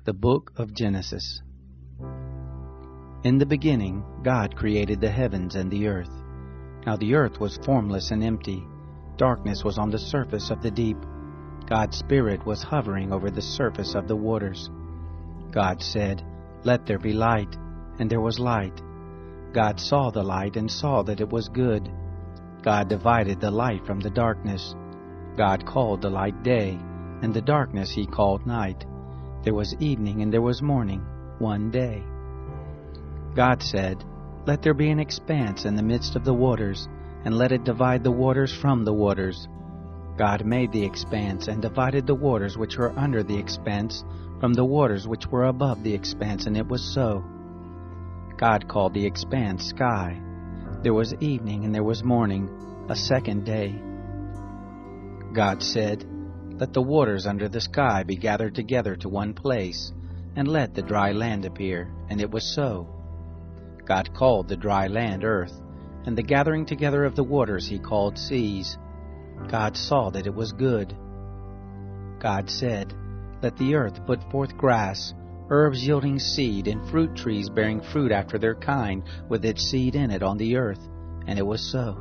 The Book of Genesis. In the beginning, God created the heavens and the earth. Now the earth was formless and empty. Darkness was on the surface of the deep. God's Spirit was hovering over the surface of the waters. God said, "Let there be light," and there was light. God saw the light and saw that it was good. God divided the light from the darkness. God called the light day, and the darkness he called night. There was evening and there was morning, one day. God said, "Let there be an expanse in the midst of the waters, and let it divide the waters from the waters." God made the expanse and divided the waters which were under the expanse from the waters which were above the expanse, and it was so. God called the expanse sky. There was evening and there was morning, a second day. God said, "Let the waters under the sky be gathered together to one place, and let the dry land appear," and it was so. God called the dry land earth, and the gathering together of the waters he called seas. God saw that it was good. God said, "Let the earth put forth grass, herbs yielding seed, and fruit trees bearing fruit after their kind, with its seed in it on the earth," and it was so.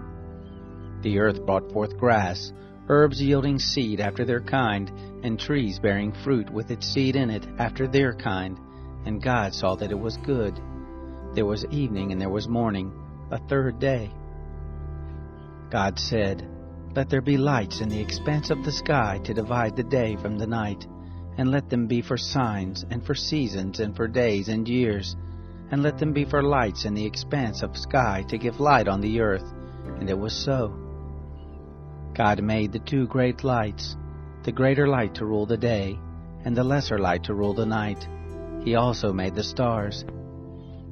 The earth brought forth grass, herbs yielding seed after their kind, and trees bearing fruit with its seed in it after their kind. And God saw that it was good. There was evening and there was morning, a third day. God said, "Let there be lights in the expanse of the sky to divide the day from the night, and let them be for signs, and for seasons, and for days and years, and let them be for lights in the expanse of sky to give light on the earth." And it was so. God made the two great lights, the greater light to rule the day, and the lesser light to rule the night. He also made the stars.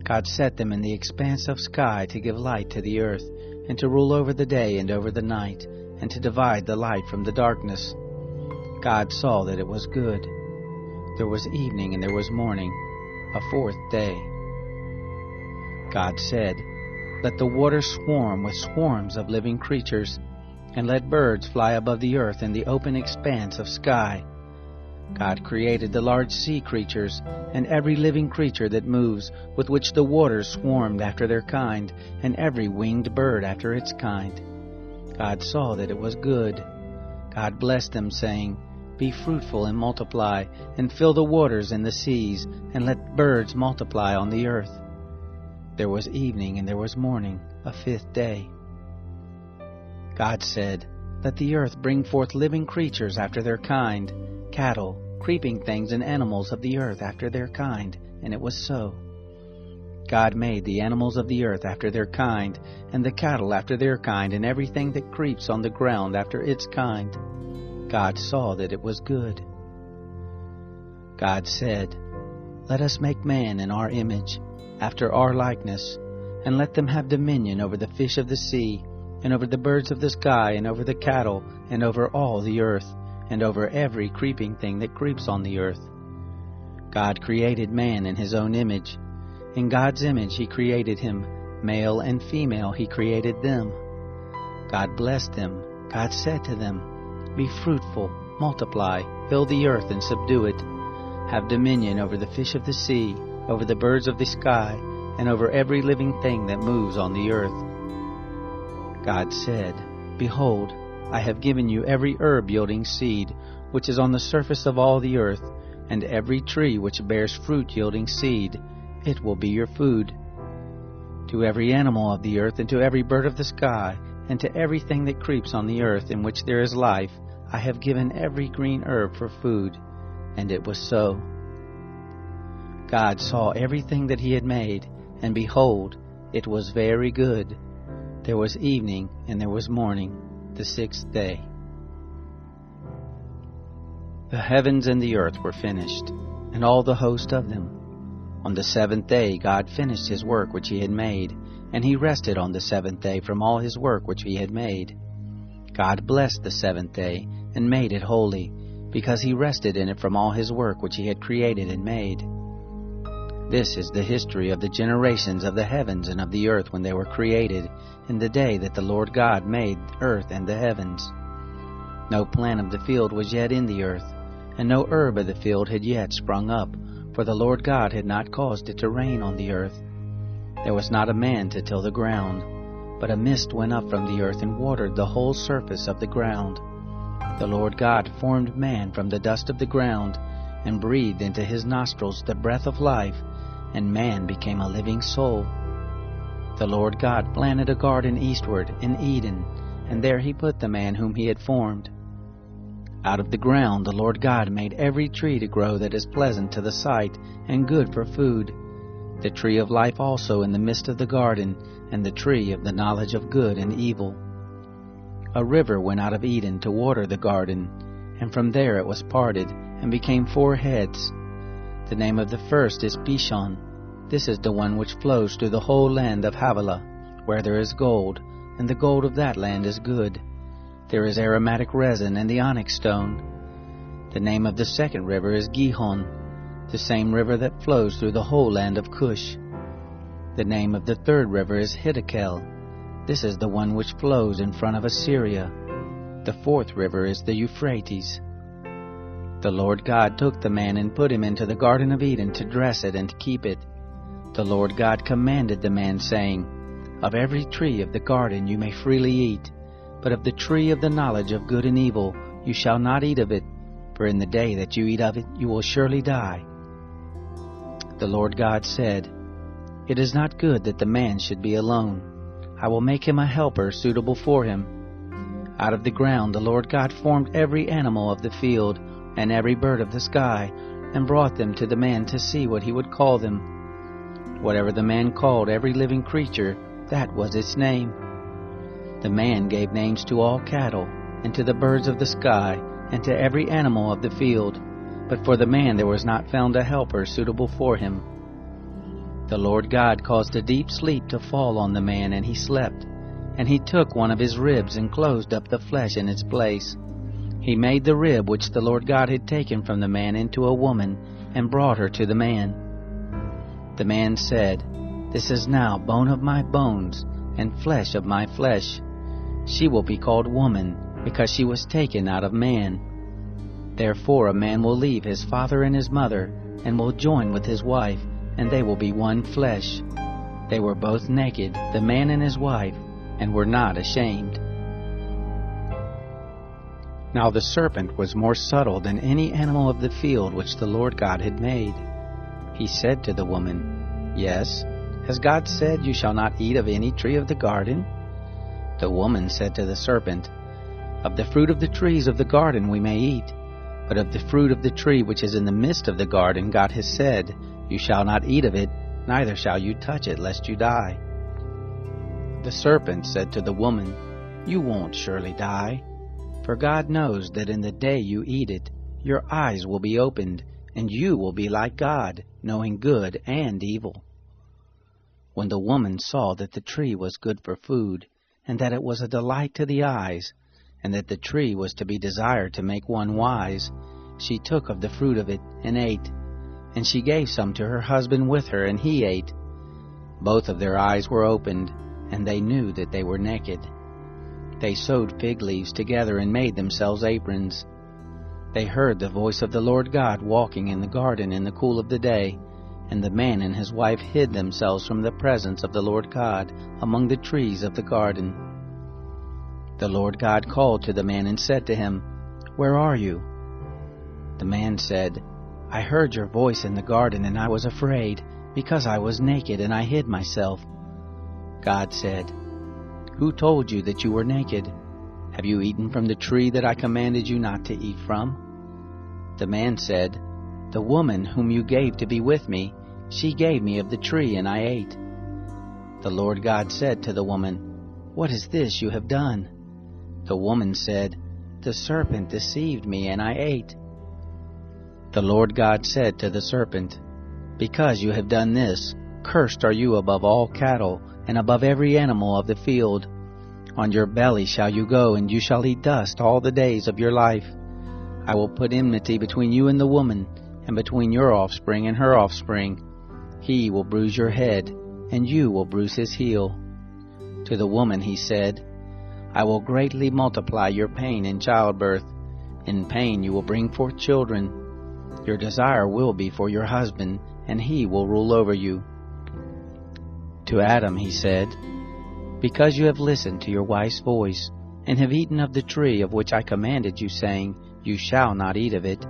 God set them in the expanse of sky to give light to the earth, and to rule over the day and over the night, and to divide the light from the darkness. God saw that it was good. There was evening and there was morning, a fourth day. God said, "Let the waters swarm with swarms of living creatures, and let birds fly above the earth in the open expanse of sky." God created the large sea creatures, and every living creature that moves, with which the waters swarmed after their kind, and every winged bird after its kind. God saw that it was good. God blessed them, saying, "Be fruitful and multiply, and fill the waters and the seas, and let birds multiply on the earth." There was evening and there was morning, a fifth day. God said, "Let the earth bring forth living creatures after their kind, cattle, creeping things, and animals of the earth after their kind," and it was so. God made the animals of the earth after their kind, and the cattle after their kind, and everything that creeps on the ground after its kind. God saw that it was good. God said, "Let us make man in our image, after our likeness, and let them have dominion over the fish of the sea, and over the birds of the sky, and over the cattle, and over all the earth, and over every creeping thing that creeps on the earth." God created man in his own image. In God's image he created him, male and female he created them. God blessed them. God said to them, "Be fruitful, multiply, fill the earth and subdue it. Have dominion over the fish of the sea, over the birds of the sky, and over every living thing that moves on the earth." God said, "Behold, I have given you every herb yielding seed, which is on the surface of all the earth, and every tree which bears fruit yielding seed. It will be your food. To every animal of the earth, and to every bird of the sky, and to everything that creeps on the earth in which there is life, I have given every green herb for food." And it was so. God saw everything that he had made, and behold, it was very good. There was evening and there was morning, the sixth day. The heavens and the earth were finished, and all the host of them. On the seventh day God finished his work which he had made, and he rested on the seventh day from all his work which he had made. God blessed the seventh day, and made it holy, because he rested in it from all his work which he had created and made. This is the history of the generations of the heavens and of the earth when they were created, in the day that the Lord God made earth and the heavens. No plant of the field was yet in the earth, and no herb of the field had yet sprung up, for the Lord God had not caused it to rain on the earth. There was not a man to till the ground, but a mist went up from the earth and watered the whole surface of the ground. The Lord God formed man from the dust of the ground, and breathed into his nostrils the breath of life, and man became a living soul. The Lord God planted a garden eastward in Eden, and there he put the man whom he had formed. Out of the ground the Lord God made every tree to grow that is pleasant to the sight and good for food, the tree of life also in the midst of the garden, and the tree of the knowledge of good and evil. A river went out of Eden to water the garden, and from there it was parted, and became 4 heads. The name of the first is Pishon. This is the one which flows through the whole land of Havilah, where there is gold, and the gold of that land is good. There is aromatic resin and the onyx stone. The name of the second river is Gihon, the same river that flows through the whole land of Cush. The name of the third river is Hiddekel. This is the one which flows in front of Assyria. The fourth river is the Euphrates. The Lord God took the man and put him into the Garden of Eden to dress it and to keep it. The Lord God commanded the man, saying, Of every tree of the garden you may freely eat, but of the tree of the knowledge of good and evil you shall not eat of it, for in the day that you eat of it you will surely die. The Lord God said, It is not good that the man should be alone. I will make him a helper suitable for him. Out of the ground the Lord God formed every animal of the field, and every bird of the sky, and brought them to the man to see what he would call them. Whatever the man called every living creature, that was its name. The man gave names to all cattle, and to the birds of the sky, and to every animal of the field. But for the man there was not found a helper suitable for him. The Lord God caused a deep sleep to fall on the man, and he slept. And he took one of his ribs and closed up the flesh in its place. He made the rib which the Lord God had taken from the man into a woman, and brought her to the man. The man said, This is now bone of my bones, and flesh of my flesh. She will be called woman, because she was taken out of man. Therefore a man will leave his father and his mother, and will join with his wife, and they will be one flesh. They were both naked, the man and his wife, and were not ashamed. Now the serpent was more subtle than any animal of the field which the Lord God had made. He said to the woman, Yes, has God said, You shall not eat of any tree of the garden? The woman said to the serpent, Of the fruit of the trees of the garden we may eat, but of the fruit of the tree which is in the midst of the garden God has said, You shall not eat of it, neither shall you touch it, lest you die. The serpent said to the woman, You won't surely die. For God knows that in the day you eat it, your eyes will be opened, and you will be like God, knowing good and evil. When the woman saw that the tree was good for food, and that it was a delight to the eyes, and that the tree was to be desired to make one wise, she took of the fruit of it and ate. And she gave some to her husband with her, and he ate. Both of their eyes were opened, and they knew that they were naked. They sewed fig leaves together and made themselves aprons. They heard the voice of the Lord God walking in the garden in the cool of the day, and the man and his wife hid themselves from the presence of the Lord God among the trees of the garden. The Lord God called to the man and said to him, Where are you? The man said, I heard your voice in the garden, and I was afraid, because I was naked, and I hid myself. God said, Who told you that you were naked? Have you eaten from the tree that I commanded you not to eat from? The man said, The woman whom you gave to be with me, she gave me of the tree, and I ate. The Lord God said to the woman, What is this you have done? The woman said, The serpent deceived me, and I ate. The Lord God said to the serpent, Because you have done this, cursed are you above all cattle, and above every animal of the field. On your belly shall you go, and you shall eat dust all the days of your life. I will put enmity between you and the woman, and between your offspring and her offspring. He will bruise your head, and you will bruise his heel. To the woman he said, I will greatly multiply your pain in childbirth. In pain you will bring forth children. Your desire will be for your husband, and he will rule over you." To Adam he said, "Because you have listened to your wife's voice, and have eaten of the tree of which I commanded you, saying, 'You shall not eat of it,'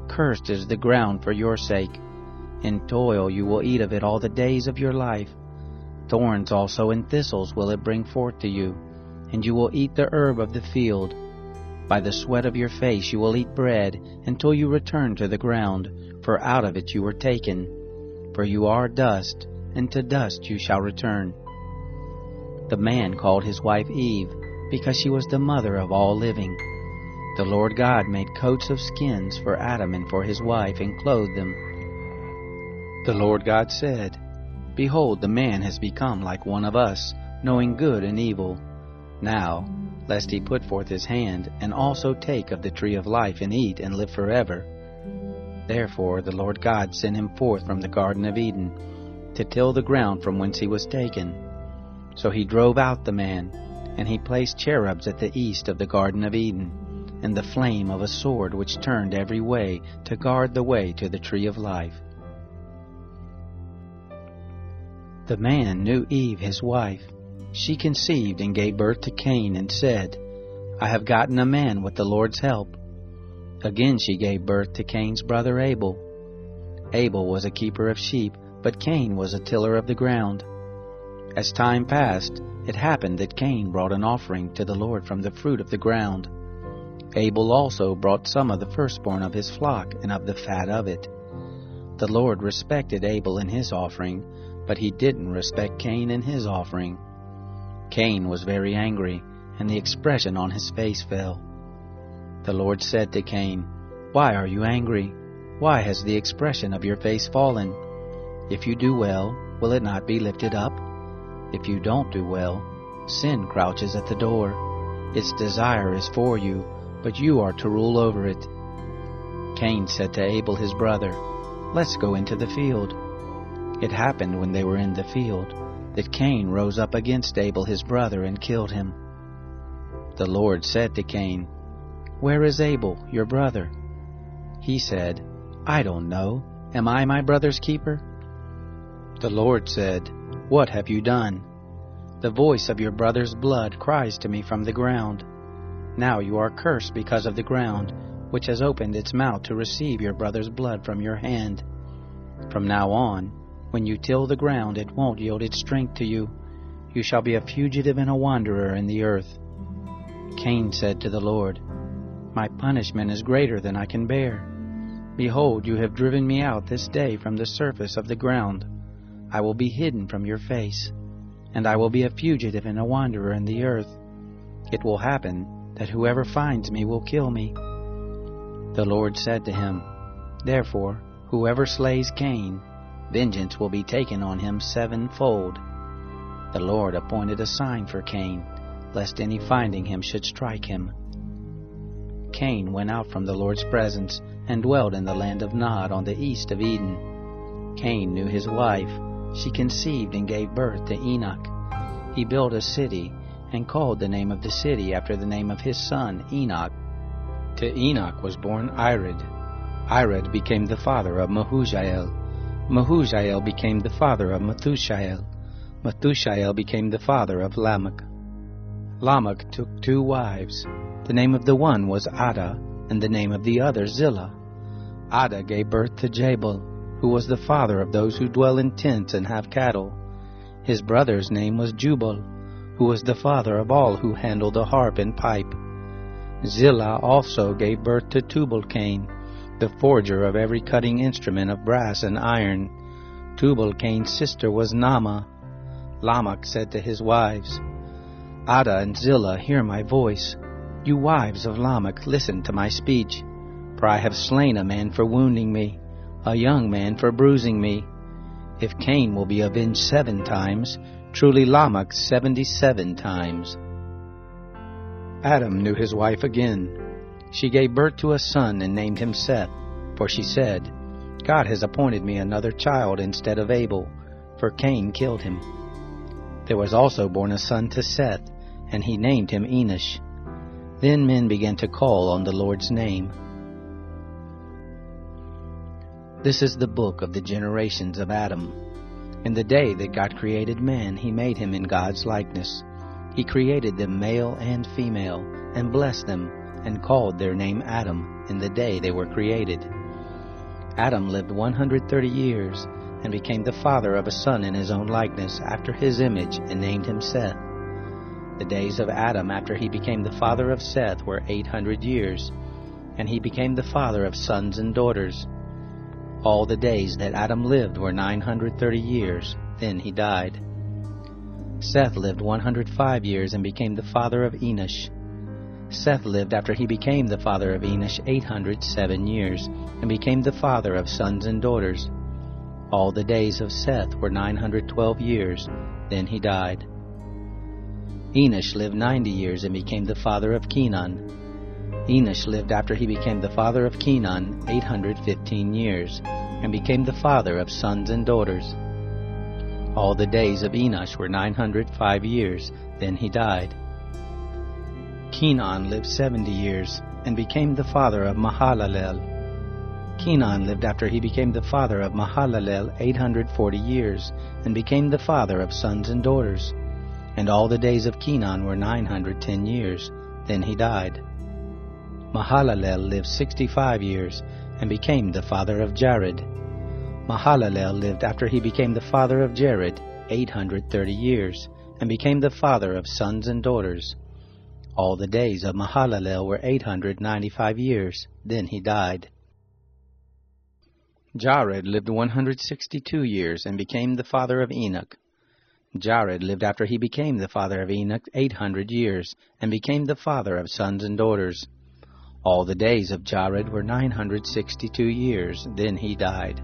cursed is the ground for your sake. In toil you will eat of it all the days of your life. Thorns also and thistles will it bring forth to you, and you will eat the herb of the field. By the sweat of your face you will eat bread, until you return to the ground, for out of it you were taken. For you are dust, and to dust you shall return." The man called his wife Eve, because she was the mother of all living. The Lord God made coats of skins for Adam and for his wife, and clothed them. The Lord God said, "Behold, the man has become like one of us, knowing good and evil. Now, lest he put forth his hand, and also take of the tree of life, and eat, and live forever." Therefore the Lord God sent him forth from the Garden of Eden, to till the ground from whence he was taken. So he drove out the man, and he placed cherubs at the east of the Garden of Eden, and the flame of a sword which turned every way, to guard the way to the tree of life. The man knew Eve his wife. She conceived and gave birth to Cain, and said, "I have gotten a man with the Lord's help." Again she gave birth to Cain's brother Abel. Abel was a keeper of sheep, but Cain was a tiller of the ground. As time passed, it happened that Cain brought an offering to the Lord from the fruit of the ground. Abel also brought some of the firstborn of his flock, and of the fat of it. The Lord respected Abel and his offering, but he didn't respect Cain and his offering. Cain was very angry, and the expression on his face fell. The Lord said to Cain, "Why are you angry? Why has the expression of your face fallen? If you do well, will it not be lifted up? If you don't do well, sin crouches at the door. Its desire is for you, but you are to rule over it." Cain said to Abel his brother, "Let's go into the field." It happened when they were in the field, that Cain rose up against Abel his brother, and killed him. The Lord said to Cain, "Where is Abel, your brother?" He said, "I don't know. Am I my brother's keeper?" The Lord said, "What have you done?" "The voice of your brother's blood cries to me from the ground. Now you are cursed because of the ground, which has opened its mouth to receive your brother's blood from your hand. From now on, when you till the ground, it won't yield its strength to you. You shall be a fugitive and a wanderer in the earth." Cain said to the Lord, "My punishment is greater than I can bear. Behold, you have driven me out this day from the surface of the ground. I will be hidden from your face, and I will be a fugitive and a wanderer in the earth. It will happen that whoever finds me will kill me." The Lord said to him, "Therefore, whoever slays Cain, vengeance will be taken on him sevenfold." The Lord appointed a sign for Cain, lest any finding him should strike him. Cain went out from the Lord's presence, and dwelt in the land of Nod on the east of Eden. Cain knew his wife. She conceived and gave birth to Enoch. He built a city, and called the name of the city after the name of his son Enoch. To Enoch was born Irad. Irad became the father of Mehujael. Mehujael became the father of Methushael. Methushael became the father of Lamech. Lamech took 2 wives. The name of the one was Ada, and the name of the other Zillah. Ada gave birth to Jabal, who was the father of those who dwell in tents and have cattle. His brother's name was Jubal, who was the father of all who handle the harp and pipe. Zillah also gave birth to Tubal-Cain, the forger of every cutting instrument of brass and iron. Tubal-Cain's sister was Naamah. Lamech said to his wives, "Ada and Zillah, hear my voice. You wives of Lamech, listen to my speech. For I have slain a man for wounding me, a young man for bruising me. If Cain will be avenged 7 times, truly Lamech 77 times." Adam knew his wife again. She gave birth to a son and named him Seth, for she said, "God has appointed me another child instead of Abel, for Cain killed him." There was also born a son to Seth, and he named him Enosh. Then men began to call on the Lord's name. This is the book of the generations of Adam. In the day that God created man, he made him in God's likeness. He created them male and female, and blessed them, and called their name Adam in the day they were created. Adam lived 130 years, and became the father of a son in his own likeness, after his image, and named him Seth. The days of Adam after he became the father of Seth were 800 years, and he became the father of sons and daughters. All the days that Adam lived were 930 years, then he died. Seth lived 105 years and became the father of Enosh. Seth lived after he became the father of Enosh 807 years, and became the father of sons and daughters. All the days of Seth were 912 years, then he died. Enosh lived 90 years and became the father of Kenan. Enosh lived after he became the father of Kenan 815 years, and became the father of sons and daughters. All the days of Enosh were 905 years, then he died. Kenan lived 70 years, and became the father of Mahalalel. Kenan lived after he became the father of Mahalalel 840 years, and became the father of sons and daughters. And all the days of Kenan were 910 years, then he died. Mahalalel lived 65 years, and became the father of Jared. Mahalalel lived after he became the father of Jared 830 years, and became the father of sons and daughters. All the days of Mahalalel were 895 years, then he died. Jared lived 162 years, and became the father of Enoch. Jared lived after he became the father of Enoch 800 years, and became the father of sons and daughters. All the days of Jared were 962 years, then he died.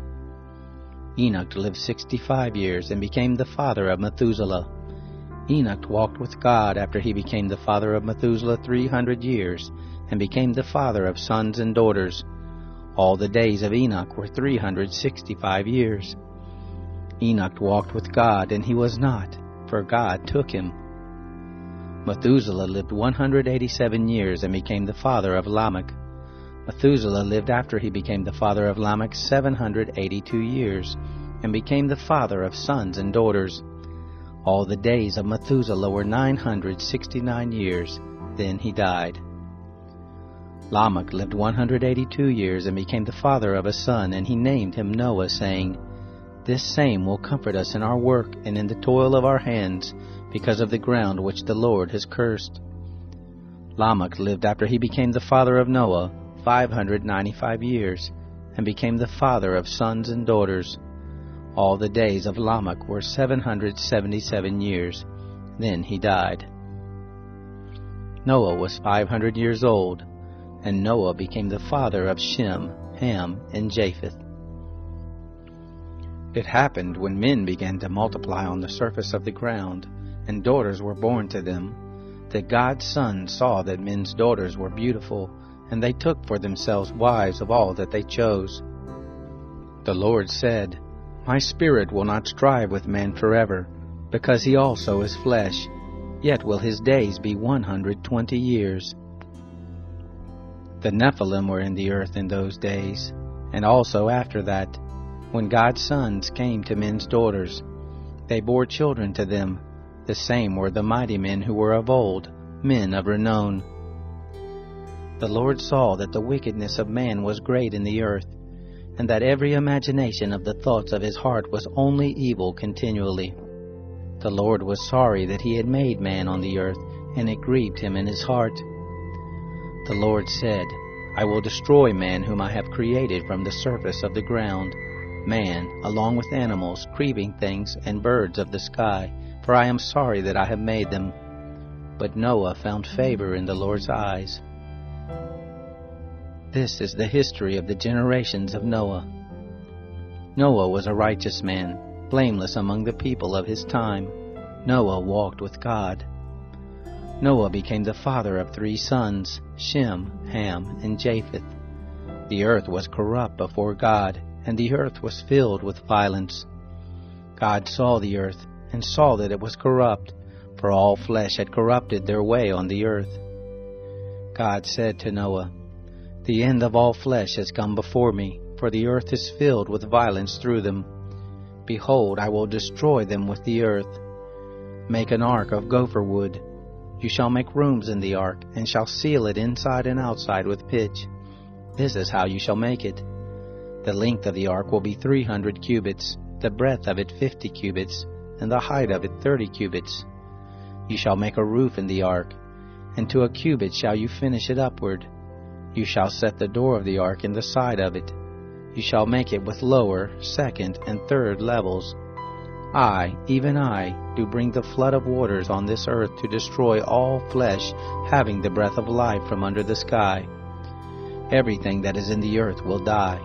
Enoch lived 65 years, and became the father of Methuselah. Enoch walked with God after he became the father of Methuselah 300 years, and became the father of sons and daughters. All the days of Enoch were 365 years. Enoch walked with God, and he was not, for God took him. Methuselah lived 187 years, and became the father of Lamech. Methuselah lived after he became the father of Lamech 782 years, and became the father of sons and daughters. All the days of Methuselah were 969 years, then he died. Lamech lived 182 years, and became the father of a son, and he named him Noah, saying, "This same will comfort us in our work and in the toil of our hands, because of the ground which the Lord has cursed." Lamech lived after he became the father of Noah 595 years, and became the father of sons and daughters. All the days of Lamech were 777 years, then he died. Noah was 500 years old, and Noah became the father of Shem, Ham, and Japheth. It happened when men began to multiply on the surface of the ground, and daughters were born to them, that God's sons saw that men's daughters were beautiful, and they took for themselves wives of all that they chose. The Lord said, "My spirit will not strive with man forever, because he also is flesh, yet will his days be 120 years. The Nephilim were in the earth in those days, and also after that, when God's sons came to men's daughters. They bore children to them. The same were the mighty men who were of old, men of renown. The Lord saw that the wickedness of man was great in the earth, and that every imagination of the thoughts of his heart was only evil continually. The Lord was sorry that he had made man on the earth, and it grieved him in his heart. The Lord said, "I will destroy man whom I have created from the surface of the ground, man, along with animals, creeping things, and birds of the sky, for I am sorry that I have made them." But Noah found favor in the Lord's eyes. This is the history of the generations of Noah. Noah was a righteous man, blameless among the people of his time. Noah walked with God. Noah became the father of 3 sons, Shem, Ham, and Japheth. The earth was corrupt before God, and the earth was filled with violence. God saw the earth, and saw that it was corrupt, for all flesh had corrupted their way on the earth. God said to Noah, "The end of all flesh has come before me, for the earth is filled with violence through them. Behold, I will destroy them with the earth. Make an ark of gopher wood. You shall make rooms in the ark, and shall seal it inside and outside with pitch. This is how you shall make it. The length of the ark will be 300 cubits, the breadth of it 50 cubits, and the height of it 30 cubits. You shall make a roof in the ark, and to a cubit shall you finish it upward. You shall set the door of the ark in the side of it. You shall make it with lower, second, and third levels. I, even I, do bring the flood of waters on this earth to destroy all flesh having the breath of life from under the sky. Everything that is in the earth will die.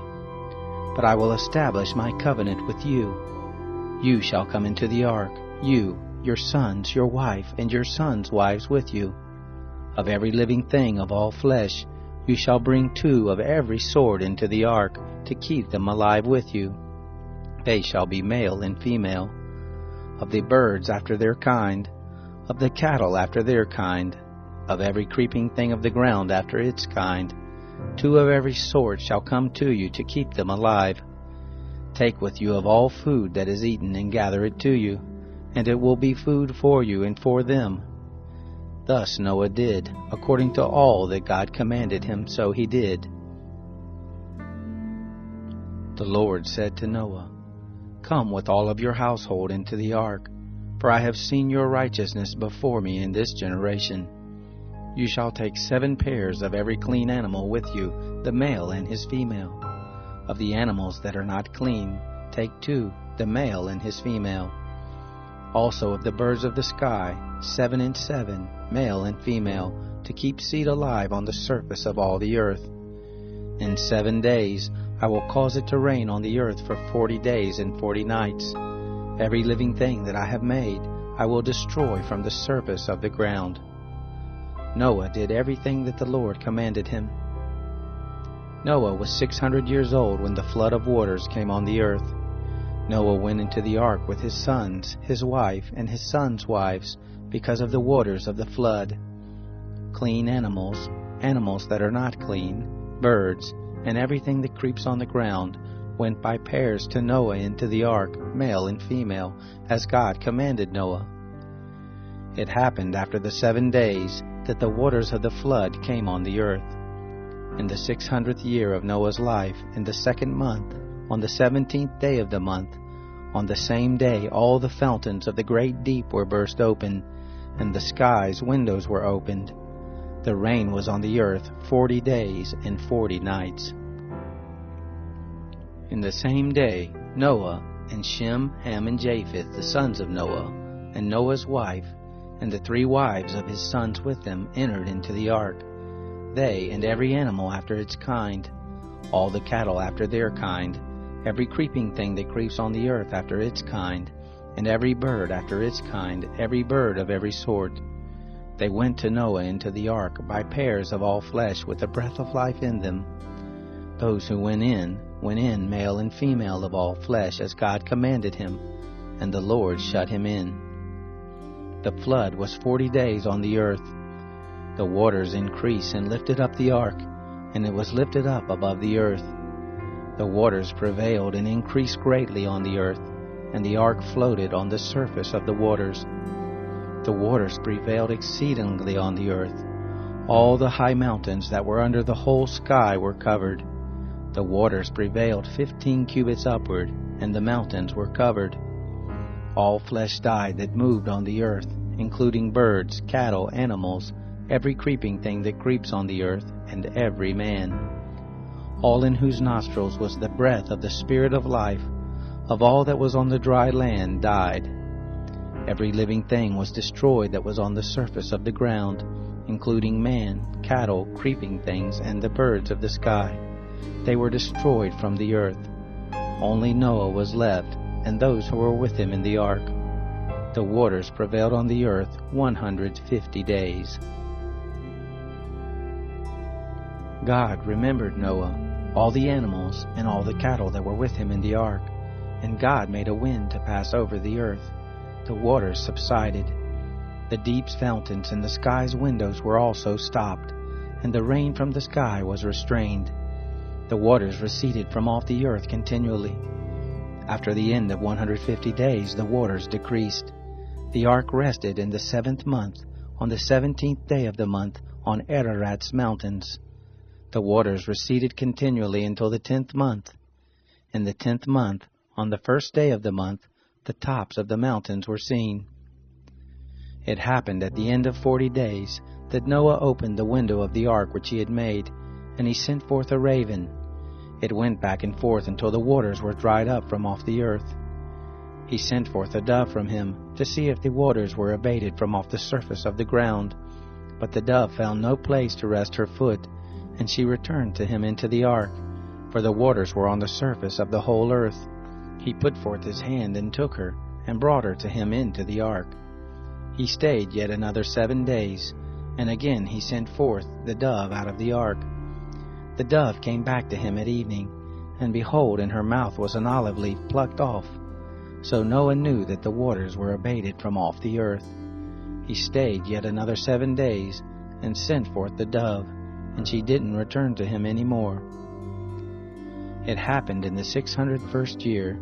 But I will establish my covenant with you. You shall come into the ark, you, your sons, your wife, and your sons' wives with you. Of every living thing of all flesh, you shall bring 2 of every sort into the ark, to keep them alive with you. They shall be male and female. Of the birds after their kind, of the cattle after their kind, of every creeping thing of the ground after its kind, 2 of every sort shall come to you to keep them alive. Take with you of all food that is eaten, and gather it to you, and it will be food for you and for them. Thus Noah did, according to all that God commanded him, so he did. The Lord said to Noah, Come with all of your household into the ark, for I have seen your righteousness before me in this generation. You shall take 7 pairs of every clean animal with you, the male and his female. Of the animals that are not clean, take 2, the male and his female. Also of the birds of the sky, 7 and 7, male and female, to keep seed alive on the surface of all the earth. In 7 days I will cause it to rain on the earth for 40 days and 40 nights. Every living thing that I have made I will destroy from the surface of the ground. Noah did everything that the Lord commanded him. Noah was 600 years old when the flood of waters came on the earth. Noah went into the ark with his sons, his wife, and his sons' wives, because of the waters of the flood. Clean animals, animals that are not clean, birds, and everything that creeps on the ground, went by pairs to Noah into the ark, male and female, as God commanded Noah. It happened after the 7 days that the waters of the flood came on the earth. In the 600th year of Noah's life, in the 2nd month, on the 17th day of the month, on the same day all the fountains of the great deep were burst open, and the sky's windows were opened. The rain was on the earth 40 days and 40 nights. In the same day, Noah and Shem, Ham, and Japheth, the sons of Noah, and Noah's wife, and the 3 wives of his sons with them, entered into the ark. They and every animal after its kind, all the cattle after their kind, every creeping thing that creeps on the earth after its kind, and every bird after its kind, every bird of every sort. They went to Noah into the ark by pairs of all flesh with the breath of life in them. Those who went in, male and female of all flesh, as God commanded him, and the Lord shut him in. The flood was 40 days on the earth. The waters increased and lifted up the ark, and it was lifted up above the earth. The waters prevailed and increased greatly on the earth, and the ark floated on the surface of the waters. The waters prevailed exceedingly on the earth. All the high mountains that were under the whole sky were covered. The waters prevailed 15 cubits upward, and the mountains were covered. All flesh died that moved on the earth, including birds, cattle, animals, every creeping thing that creeps on the earth, and every man. All in whose nostrils was the breath of the Spirit of life, of all that was on the dry land, died. Every living thing was destroyed that was on the surface of the ground, including man, cattle, creeping things, and the birds of the sky. They were destroyed from the earth. Only Noah was left, and those who were with him in the ark. The waters prevailed on the earth 150 days. God remembered Noah, all the animals, and all the cattle that were with him in the ark. And God made a wind to pass over the earth. The waters subsided. The deep's fountains and the sky's windows were also stopped, and the rain from the sky was restrained. The waters receded from off the earth continually. After the end of 150 days, the waters decreased. The ark rested in the 7th month, on the 17th day of the month, on Ararat's mountains. The waters receded continually until the 10th month. In the 10th month, on the 1st day of the month, the tops of the mountains were seen. It happened at the end of 40 days that Noah opened the window of the ark which he had made, and he sent forth a raven. It went back and forth until the waters were dried up from off the earth. He sent forth a dove from him to see if the waters were abated from off the surface of the ground. But the dove found no place to rest her foot, and she returned to him into the ark, for the waters were on the surface of the whole earth. He put forth his hand and took her, and brought her to him into the ark. He stayed yet another 7 days, and again he sent forth the dove out of the ark. The dove came back to him at evening, and behold, in her mouth was an olive leaf plucked off. So Noah knew that the waters were abated from off the earth. He stayed yet another 7 days, and sent forth the dove, and she didn't return to him any more. It happened in the 601st year,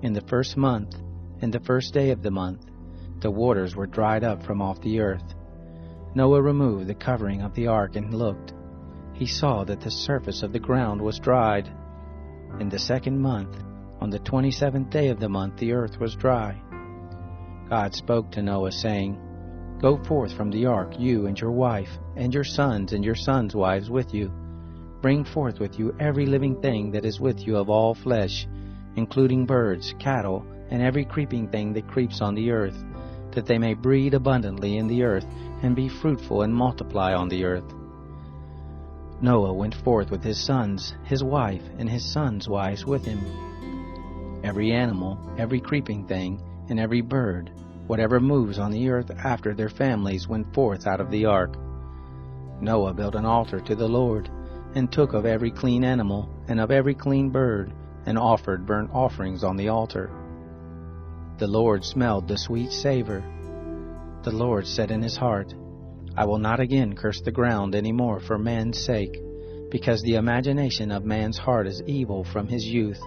in the 1st month, in the 1st day of the month, the waters were dried up from off the earth. Noah removed the covering of the ark and looked. He saw that the surface of the ground was dried. In the 2nd month, on the 27th day of the month, the earth was dry. God spoke to Noah, saying, Go forth from the ark, you and your wife, and your sons' wives with you. Bring forth with you every living thing that is with you of all flesh, including birds, cattle, and every creeping thing that creeps on the earth, that they may breed abundantly in the earth, and be fruitful and multiply on the earth. Noah went forth with his sons, his wife, and his sons' wives with him. Every animal, every creeping thing, and every bird, whatever moves on the earth after their families, went forth out of the ark. Noah built an altar to the Lord, and took of every clean animal, and of every clean bird, and offered burnt offerings on the altar. The Lord smelled the sweet savor. The Lord said in his heart, I will not again curse the ground any more for man's sake, because the imagination of man's heart is evil from his youth.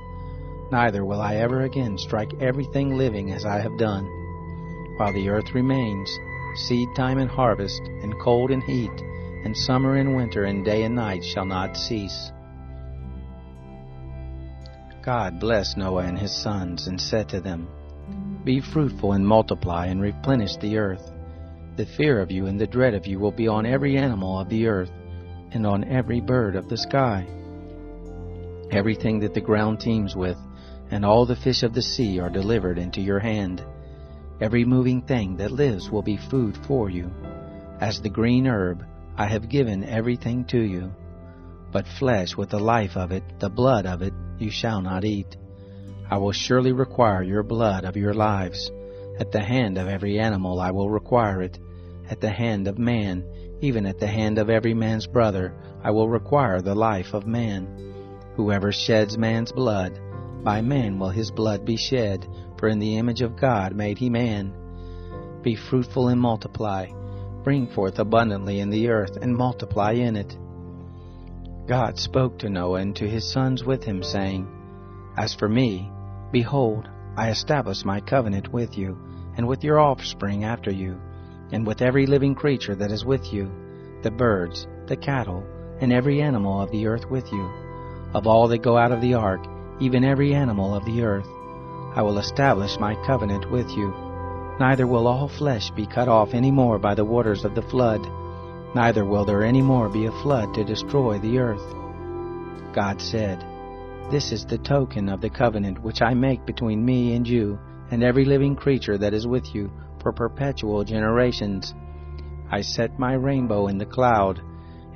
Neither will I ever again strike everything living as I have done. While the earth remains, seed time and harvest, and cold and heat, and summer and winter, and day and night shall not cease. God blessed Noah and his sons, and said to them, Be fruitful and multiply, and replenish the earth. The fear of you and the dread of you will be on every animal of the earth, and on every bird of the sky. Everything that the ground teems with, and all the fish of the sea are delivered into your hand. Every moving thing that lives will be food for you. As the green herb, I have given everything to you. But flesh with the life of it, the blood of it, you shall not eat. I will surely require your blood of your lives. At the hand of every animal I will require it. At the hand of man, even at the hand of every man's brother, I will require the life of man. Whoever sheds man's blood, by man will his blood be shed, for in the image of God made he man. Be fruitful and multiply. Bring forth abundantly in the earth, and multiply in it. God spoke to Noah and to his sons with him, saying, As for me, behold, I establish my covenant with you, and with your offspring after you, and with every living creature that is with you, the birds, the cattle, and every animal of the earth with you. Of all that go out of the ark, even every animal of the earth, I will establish my covenant with you. Neither will all flesh be cut off any more by the waters of the flood, neither will there any more be a flood to destroy the earth. God said, This is the token of the covenant which I make between me and you, and every living creature that is with you, for perpetual generations. I set my rainbow in the cloud,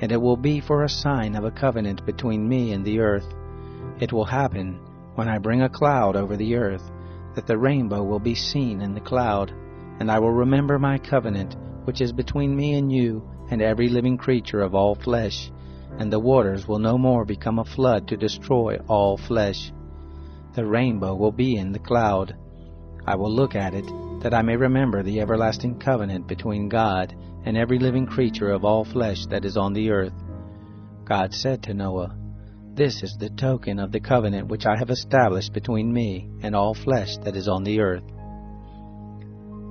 and it will be for a sign of a covenant between me and the earth. It will happen, when I bring a cloud over the earth, that the rainbow will be seen in the cloud, and I will remember my covenant, which is between me and you, and every living creature of all flesh, and the waters will no more become a flood to destroy all flesh. The rainbow will be in the cloud. I will look at it, that I may remember the everlasting covenant between God and every living creature of all flesh that is on the earth. God said to Noah, This is the token of the covenant which I have established between me and all flesh that is on the earth.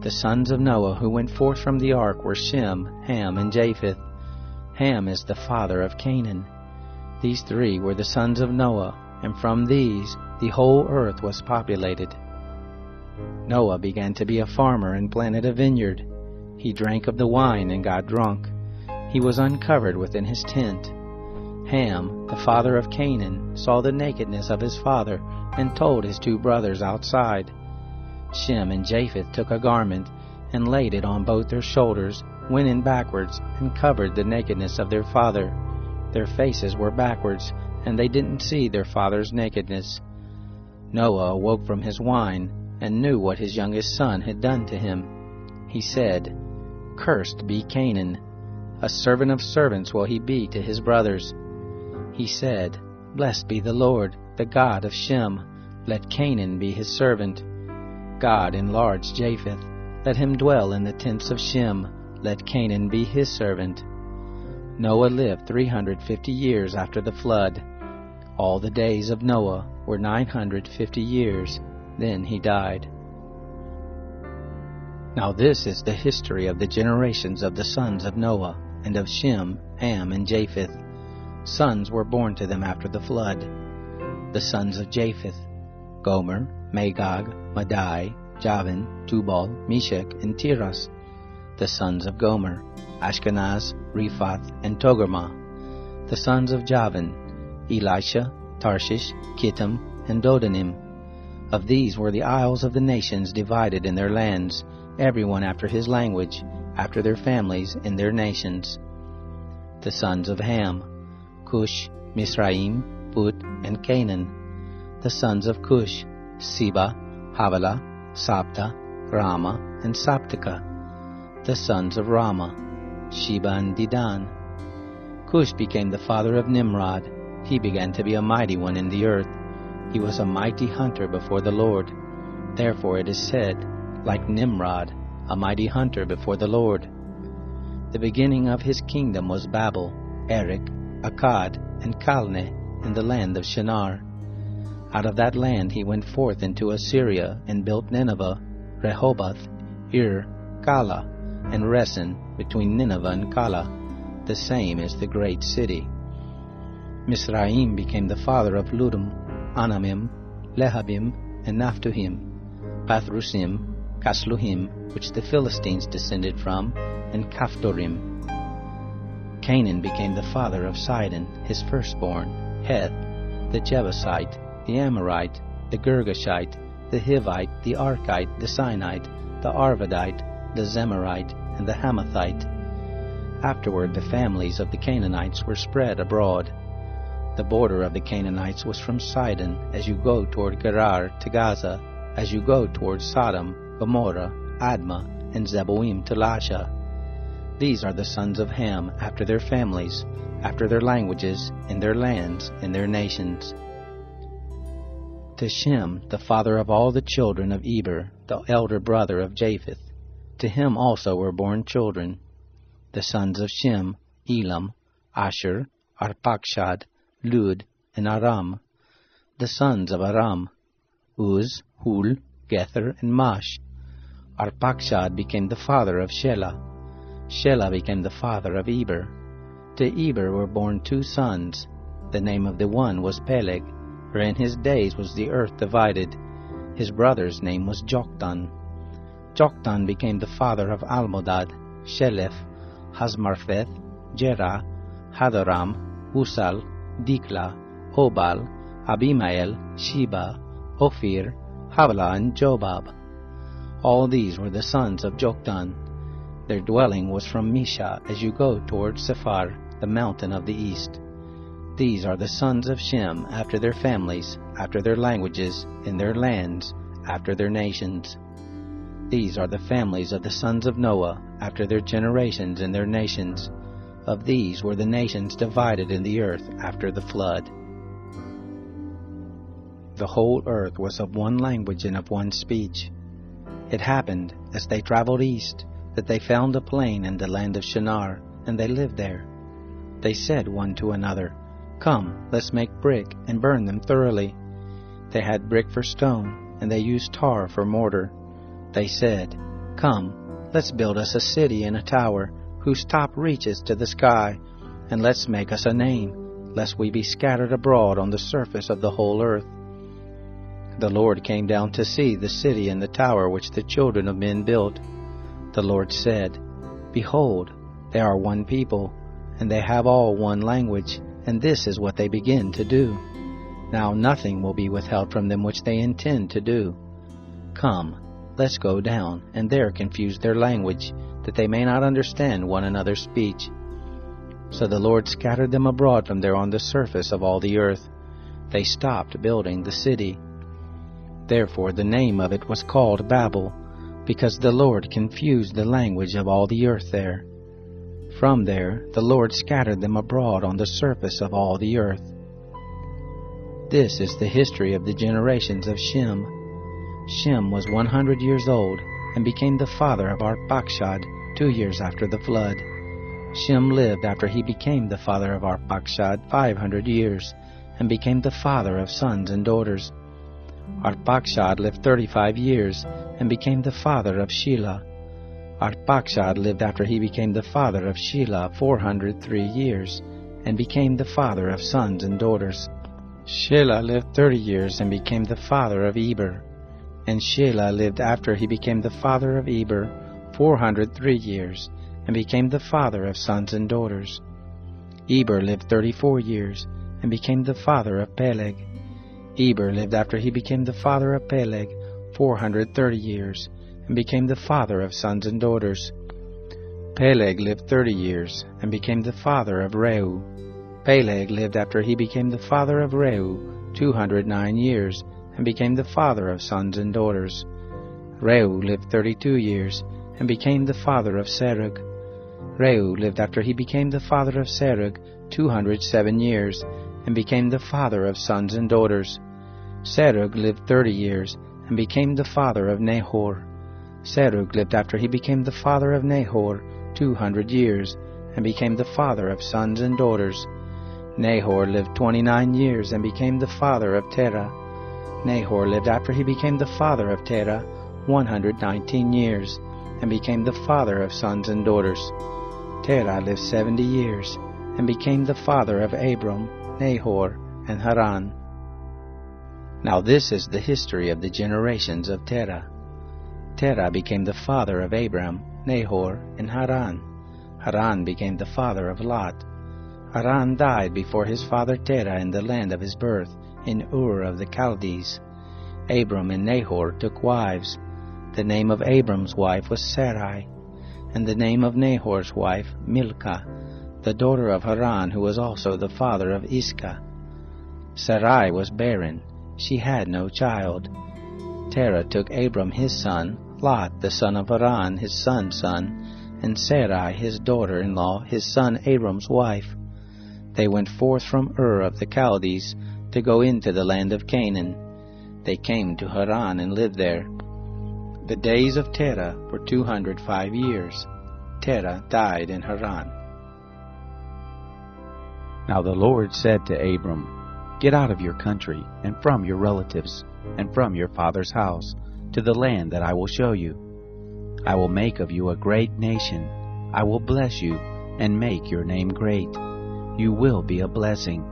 The sons of Noah who went forth from the ark were Shem, Ham, and Japheth. Ham is the father of Canaan. These three were the sons of Noah, and from these the whole earth was populated. Noah began to be a farmer and planted a vineyard. He drank of the wine and got drunk. He was uncovered within his tent. Ham, the father of Canaan, saw the nakedness of his father and told his two brothers outside. Shem and Japheth took a garment and laid it on both their shoulders, went in backwards, and covered the nakedness of their father. Their faces were backwards, and they didn't see their father's nakedness. Noah awoke from his wine and knew what his youngest son had done to him. He said, "Cursed be Canaan. A servant of servants will he be to his brothers." He said, "Blessed be the Lord, the God of Shem. Let Canaan be his servant." God enlarged Japheth. Let him dwell in the tents of Shem. Let Canaan be his servant. Noah lived 350 years after the flood. All the days of Noah were 950 years. Then he died. Now this is the history of the generations of the sons of Noah, and of Shem, Ham, and Japheth. Sons were born to them after the flood. The sons of Japheth: Gomer, Magog, Madai, Javan, Tubal, Meshech, and Tiras. The sons of Gomer: Ashkenaz, Riphath, and Togarmah. The sons of Javan: Elisha, Tarshish, Kittim, and Dodanim. Of these were the isles of the nations divided in their lands, everyone after his language, after their families, in their nations. The sons of Ham: Cush, Mizraim, Put, and Canaan. The sons of Cush: Seba, Havilah, Sabta, Rama, and Sabteka. The sons of Rama: Sheba and Dedan. Cush became the father of Nimrod. He began to be a mighty one in the earth. He was a mighty hunter before the Lord. Therefore it is said, like Nimrod, a mighty hunter before the Lord. The beginning of his kingdom was Babel, Erech, Akkad, and Calneh in the land of Shinar. Out of that land he went forth into Assyria and built Nineveh, Rehoboth, Ir, Kala, and Resen between Nineveh and Kala. The same is the great city. Mizraim became the father of Ludum, Anamim, Lehabim, and Naphtuhim, Pathrusim, Casluhim, which the Philistines descended from, and Caphtorim. Canaan became the father of Sidon, his firstborn, Heth, the Jebusite, the Amorite, the Girgashite, the Hivite, the Archite, the Sinite, the Arvadite, the Zemarite, and the Hamathite. Afterward the families of the Canaanites were spread abroad. The border of the Canaanites was from Sidon, as you go toward Gerar to Gaza, as you go toward Sodom, Gomorrah, Admah, and Zeboim to Lasha. These are the sons of Ham, after their families, after their languages, in their lands, in their nations. To Shem, the father of all the children of Eber, the elder brother of Japheth, to him also were born children. The sons of Shem: Elam, Asher, Arpachshad, Lud, and Aram. The sons of Aram: Uz, Hul, Gether, and Mash. Arpachshad became the father of Shelah. Shelah became the father of Eber. To Eber were born two sons. The name of the one was Peleg, for in his days was the earth divided. His brother's name was Joktan. Joktan became the father of Almodad, Sheleph, Hazmarpheth, Jerah, Hadoram, Usal, Dikla, Obal, Abimael, Sheba, Ophir, Havilah, and Jobab. All these were the sons of Joktan. Their dwelling was from Misha, as you go toward Sephar, the mountain of the east. These are the sons of Shem, after their families, after their languages, in their lands, after their nations. These are the families of the sons of Noah, after their generations in their nations. Of these were the nations divided in the earth after the flood. The whole earth was of one language and of one speech. It happened, as they traveled east, that they found a plain in the land of Shinar, and they lived there. They said one to another, Come, let's make brick and burn them thoroughly. They had brick for stone, and they used tar for mortar. They said, Come, let's build us a city and a tower, whose top reaches to the sky, and let's make us a name, lest we be scattered abroad on the surface of the whole earth. The Lord came down to see the city and the tower which the children of men built. The Lord said, Behold, they are one people, and they have all one language, and this is what they begin to do. Now nothing will be withheld from them which they intend to do. Come, let's go down, and there confuse their language, that they may not understand one another's speech. So the Lord scattered them abroad from there on the surface of all the earth. They stopped building the city. Therefore the name of it was called Babel, because the Lord confused the language of all the earth there. From there the Lord scattered them abroad on the surface of all the earth. This is the history of the generations of Shem. Shem was 100 years old, and became the father of Arpachshad 2 years after the flood. Shem lived after he became the father of Arpachshad 500 years, and became the father of sons and daughters. Arpachshad lived 35 years, and became the father of Shelah. Arpachshad lived after he became the father of Shelah 403 years, and became the father of sons and daughters. Shelah lived 30 years, and became the father of Eber. And Shelah lived after he became the father of Eber 403 years, and became the father of sons and daughters. Eber lived 34 years, and became the father of Peleg. Eber lived after he became the father of Peleg 430 years, and became the father of sons and daughters. Peleg lived 30 years, and became the father of Reu. Peleg lived after he became the father of Reu 209 years, and became the father of sons and daughters. Reu lived 32 years, and became the father of Serug. Reu lived after he became the father of Serug 207 years, and became the father of sons and daughters. Serug lived 30 years, and became the father of Nahor. Serug lived after he became the father of Nahor 200 years, and became the father of sons and daughters. Nahor lived 29 years, and became the father of Terah. Nahor lived after he became the father of Terah 119 years, and became the father of sons and daughters. Terah lived 70 years, and became the father of Abram, Nahor, and Haran. Now this is the history of the generations of Terah. Terah became the father of Abram, Nahor, and Haran. Haran became the father of Lot. Haran died before his father Terah in the land of his birth, in Ur of the Chaldees. Abram and Nahor took wives. The name of Abram's wife was Sarai, and the name of Nahor's wife Milcah, the daughter of Haran, who was also the father of Iscah. Sarai was barren. She had no child. Terah took Abram his son, Lot the son of Haran his son's son, and Sarai his daughter-in-law, his son Abram's wife. They went forth from Ur of the Chaldees to go into the land of Canaan. They came to Haran and lived there. The days of Terah were 205 years. Terah died in Haran. Now the Lord said to Abram, Get out of your country, and from your relatives, and from your father's house, to the land that I will show you. I will make of you a great nation. I will bless you, and make your name great. You will be a blessing.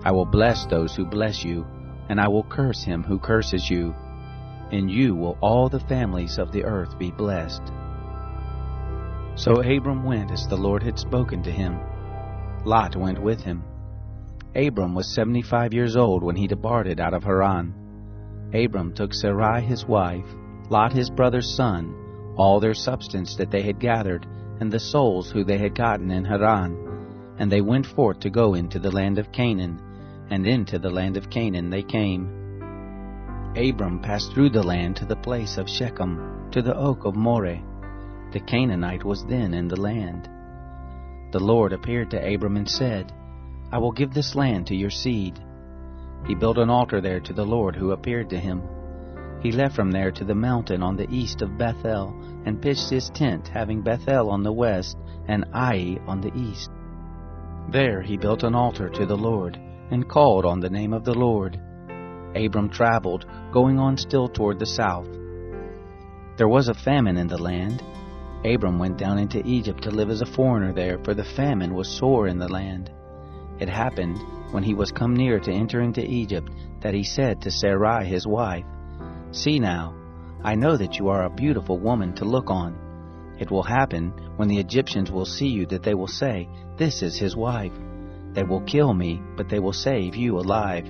I will bless those who bless you, and I will curse him who curses you. In you will all the families of the earth be blessed. So Abram went as the Lord had spoken to him. Lot went with him. Abram was 75 years old when he departed out of Haran. Abram took Sarai his wife, Lot his brother's son, all their substance that they had gathered, and the souls who they had gotten in Haran, and they went forth to go into the land of Canaan, and into the land of Canaan they came. Abram passed through the land to the place of Shechem, to the oak of Moreh. The Canaanite was then in the land. The Lord appeared to Abram and said, I will give this land to your seed. He built an altar there to the Lord who appeared to him. He left from there to the mountain on the east of Bethel, and pitched his tent, having Bethel on the west and Ai on the east. There he built an altar to the Lord, and called on the name of the Lord. Abram traveled, going on still toward the south. There was a famine in the land. Abram went down into Egypt to live as a foreigner there, for the famine was sore in the land. It happened, when he was come near to enter into Egypt, that he said to Sarai his wife, "See now, I know that you are a beautiful woman to look on. It will happen, when the Egyptians will see you, that they will say, 'This is his wife.' They will kill me, but they will save you alive.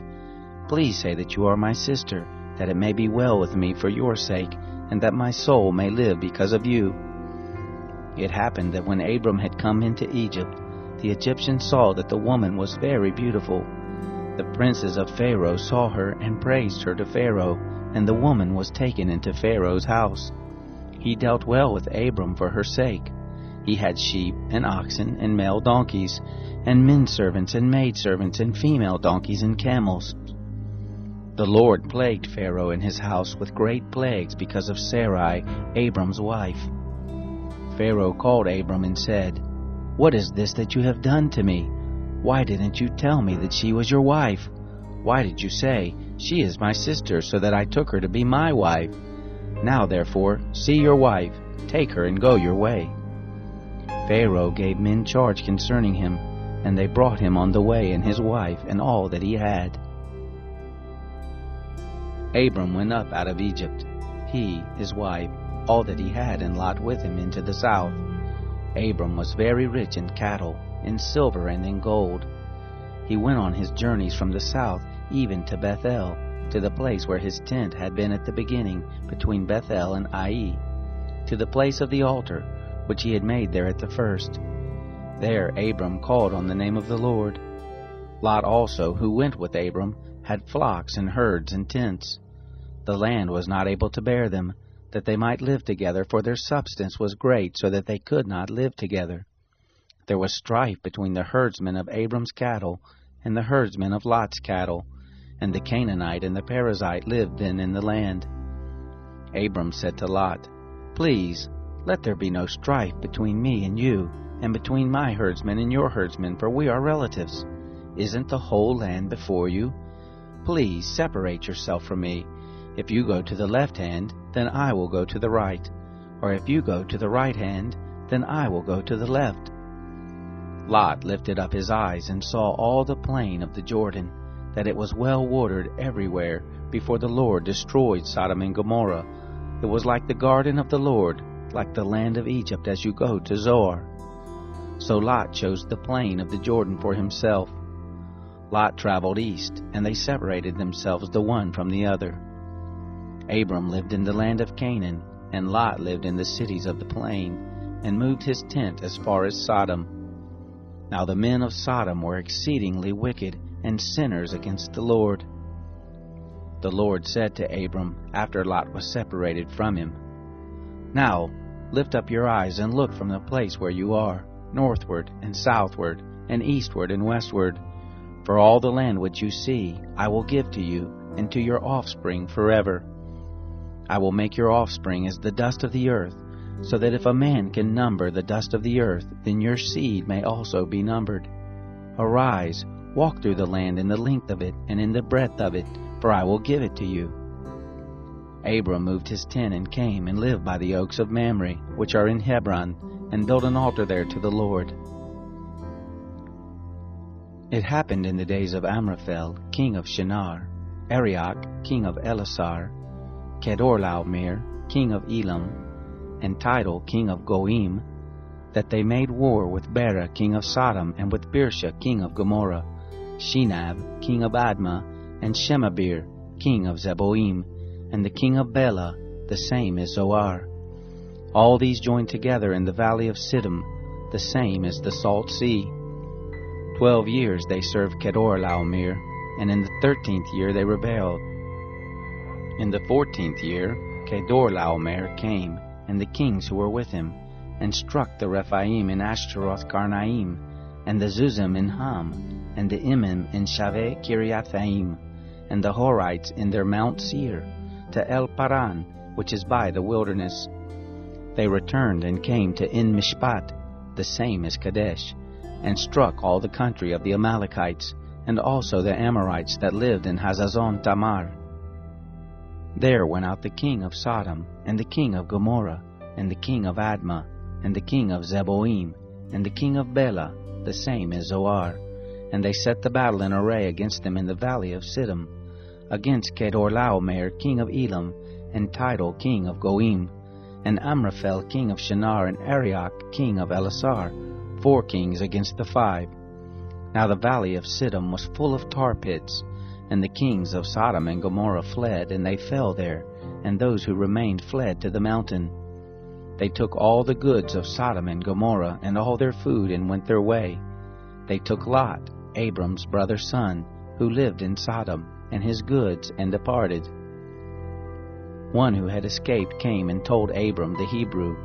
Please say that you are my sister, that it may be well with me for your sake, and that my soul may live because of you." It happened that when Abram had come into Egypt, the Egyptians saw that the woman was very beautiful. The princes of Pharaoh saw her and praised her to Pharaoh, and the woman was taken into Pharaoh's house. He dealt well with Abram for her sake. He had sheep and oxen and male donkeys, and men servants and maid servants and female donkeys and camels. The Lord plagued Pharaoh and his house with great plagues because of Sarai, Abram's wife. Pharaoh called Abram and said, "What is this that you have done to me? Why didn't you tell me that she was your wife? Why did you say, 'She is my sister,' so that I took her to be my wife? Now therefore, see your wife, take her and go your way." Pharaoh gave men charge concerning him, and they brought him on the way and his wife and all that he had. Abram went up out of Egypt, he, his wife, all that he had, and Lot with him into the south. Abram was very rich in cattle, in silver, and in gold. He went on his journeys from the south even to Bethel, to the place where his tent had been at the beginning, between Bethel and Ai, to the place of the altar, which he had made there at the first. There Abram called on the name of the Lord. Lot also, who went with Abram, had flocks and herds and tents. The land was not able to bear them, that they might live together, for their substance was great, so that they could not live together. There was strife between the herdsmen of Abram's cattle and the herdsmen of Lot's cattle, and the Canaanite and the Perizzite lived then in the land. Abram said to Lot, "Please, let there be no strife between me and you, and between my herdsmen and your herdsmen, for we are relatives. Isn't the whole land before you? Please separate yourself from me. If you go to the left hand, then I will go to the right. Or if you go to the right hand, then I will go to the left." Lot lifted up his eyes and saw all the plain of the Jordan, that it was well watered everywhere, before the Lord destroyed Sodom and Gomorrah. It was like the garden of the Lord, like the land of Egypt as you go to Zoar. So Lot chose the plain of the Jordan for himself. Lot traveled east, and they separated themselves the one from the other. Abram lived in the land of Canaan, and Lot lived in the cities of the plain, and moved his tent as far as Sodom. Now the men of Sodom were exceedingly wicked, and sinners against the Lord. The Lord said to Abram, after Lot was separated from him, "Now lift up your eyes and look from the place where you are, northward and southward, and eastward and westward. For all the land which you see I will give to you, and to your offspring forever. I will make your offspring as the dust of the earth, so that if a man can number the dust of the earth, then your seed may also be numbered. Arise, walk through the land in the length of it, and in the breadth of it, for I will give it to you." Abram moved his tent and came and lived by the oaks of Mamre, which are in Hebron, and built an altar there to the Lord. It happened in the days of Amraphel, king of Shinar, Arioch, king of Elasar, Kedorlaomer, king of Elam, and Tidal, king of Goim, that they made war with Bera, king of Sodom, and with Birsha, king of Gomorrah, Shinab, king of Admah, and Shemabir, king of Zeboim, and the king of Bela, the same is Zoar. All these joined together in the valley of Siddim, the same is the Salt Sea. 12 years they served Kedorlaomer, and in the 13th year they rebelled. In the 14th year Kedorlaomer came, and the kings who were with him, and struck the Rephaim in Ashtaroth Karnaim, and the Zuzim in Ham, and the Imim in Shaveh Kiriathaim, and the Horites in their Mount Seir, to El Paran, which is by the wilderness. They returned and came to En Mishpat, the same as Kadesh, and struck all the country of the Amalekites, and also the Amorites that lived in Hazazon Tamar. There went out the king of Sodom, and the king of Gomorrah, and the king of Admah, and the king of Zeboim, and the king of Bela, the same is Zoar. And they set the battle in array against them in the valley of Siddim, against Kedorlaomer king of Elam, and Tidal king of Goim, and Amraphel king of Shinar, and Arioch king of Elasar, 4 kings against the 5. Now the valley of Siddim was full of tar pits, and the kings of Sodom and Gomorrah fled, and they fell there, and those who remained fled to the mountain. They took all the goods of Sodom and Gomorrah, and all their food, and went their way. They took Lot, Abram's brother's son, who lived in Sodom, and his goods, and departed. One who had escaped came and told Abram the Hebrew.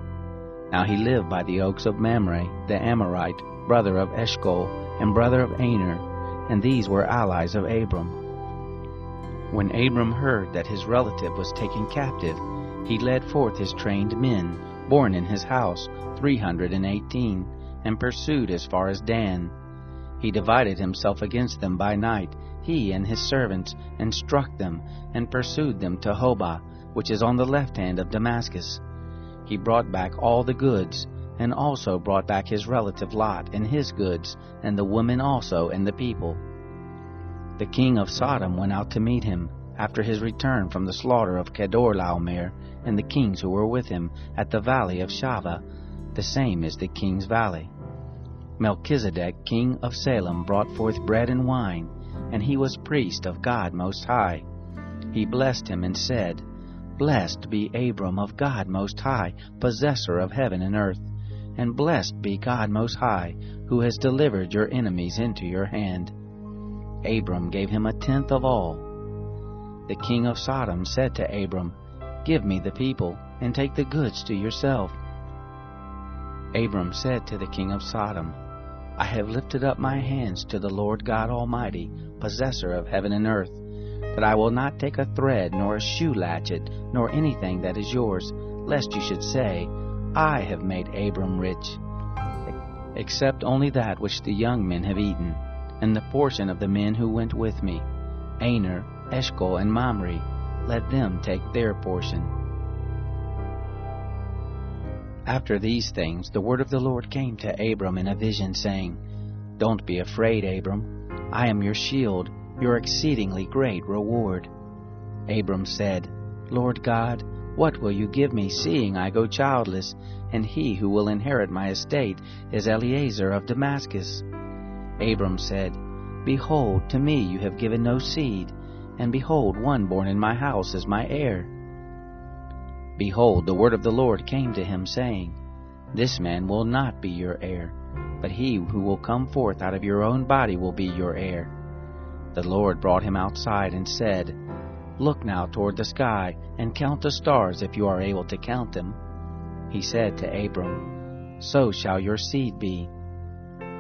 Now he lived by the oaks of Mamre, the Amorite, brother of Eshcol, and brother of Aner, and these were allies of Abram. When Abram heard that his relative was taken captive, he led forth his trained men, born in his house, 318, and pursued as far as Dan. He divided himself against them by night, he and his servants, and struck them, and pursued them to Hobah, which is on the left hand of Damascus. He brought back all the goods, and also brought back his relative Lot and his goods, and the women also and the people. The king of Sodom went out to meet him, after his return from the slaughter of Kedorlaomer, and the kings who were with him, at the valley of Shaveh, the same is the king's valley. Melchizedek king of Salem brought forth bread and wine, and he was priest of God Most High. He blessed him and said, Blessed be Abram of God Most High, possessor of heaven and earth, and blessed be God Most High, who has delivered your enemies into your hand. Abram gave him 1/10 of all. The king of Sodom said to Abram, Give me the people, and take the goods to yourself. Abram said to the king of Sodom, I have lifted up my hands to the Lord God Almighty, possessor of heaven and earth, that I will not take a thread, nor a shoe latchet, nor anything that is yours, lest you should say, I have made Abram rich, except only that which the young men have eaten, and the portion of the men who went with me, Aner, Eshcol, and Mamre, let them take their portion. After these things the word of the Lord came to Abram in a vision, saying, Don't be afraid, Abram. I am your shield, your exceedingly great reward. Abram said, Lord God, what will you give me, seeing I go childless, and he who will inherit my estate is Eliezer of Damascus? Abram said, Behold, to me you have given no seed, and behold, one born in my house is my heir. Behold, the word of the Lord came to him, saying, This man will not be your heir, but he who will come forth out of your own body will be your heir. The Lord brought him outside and said, Look now toward the sky, and count the stars if you are able to count them. He said to Abram, So shall your seed be.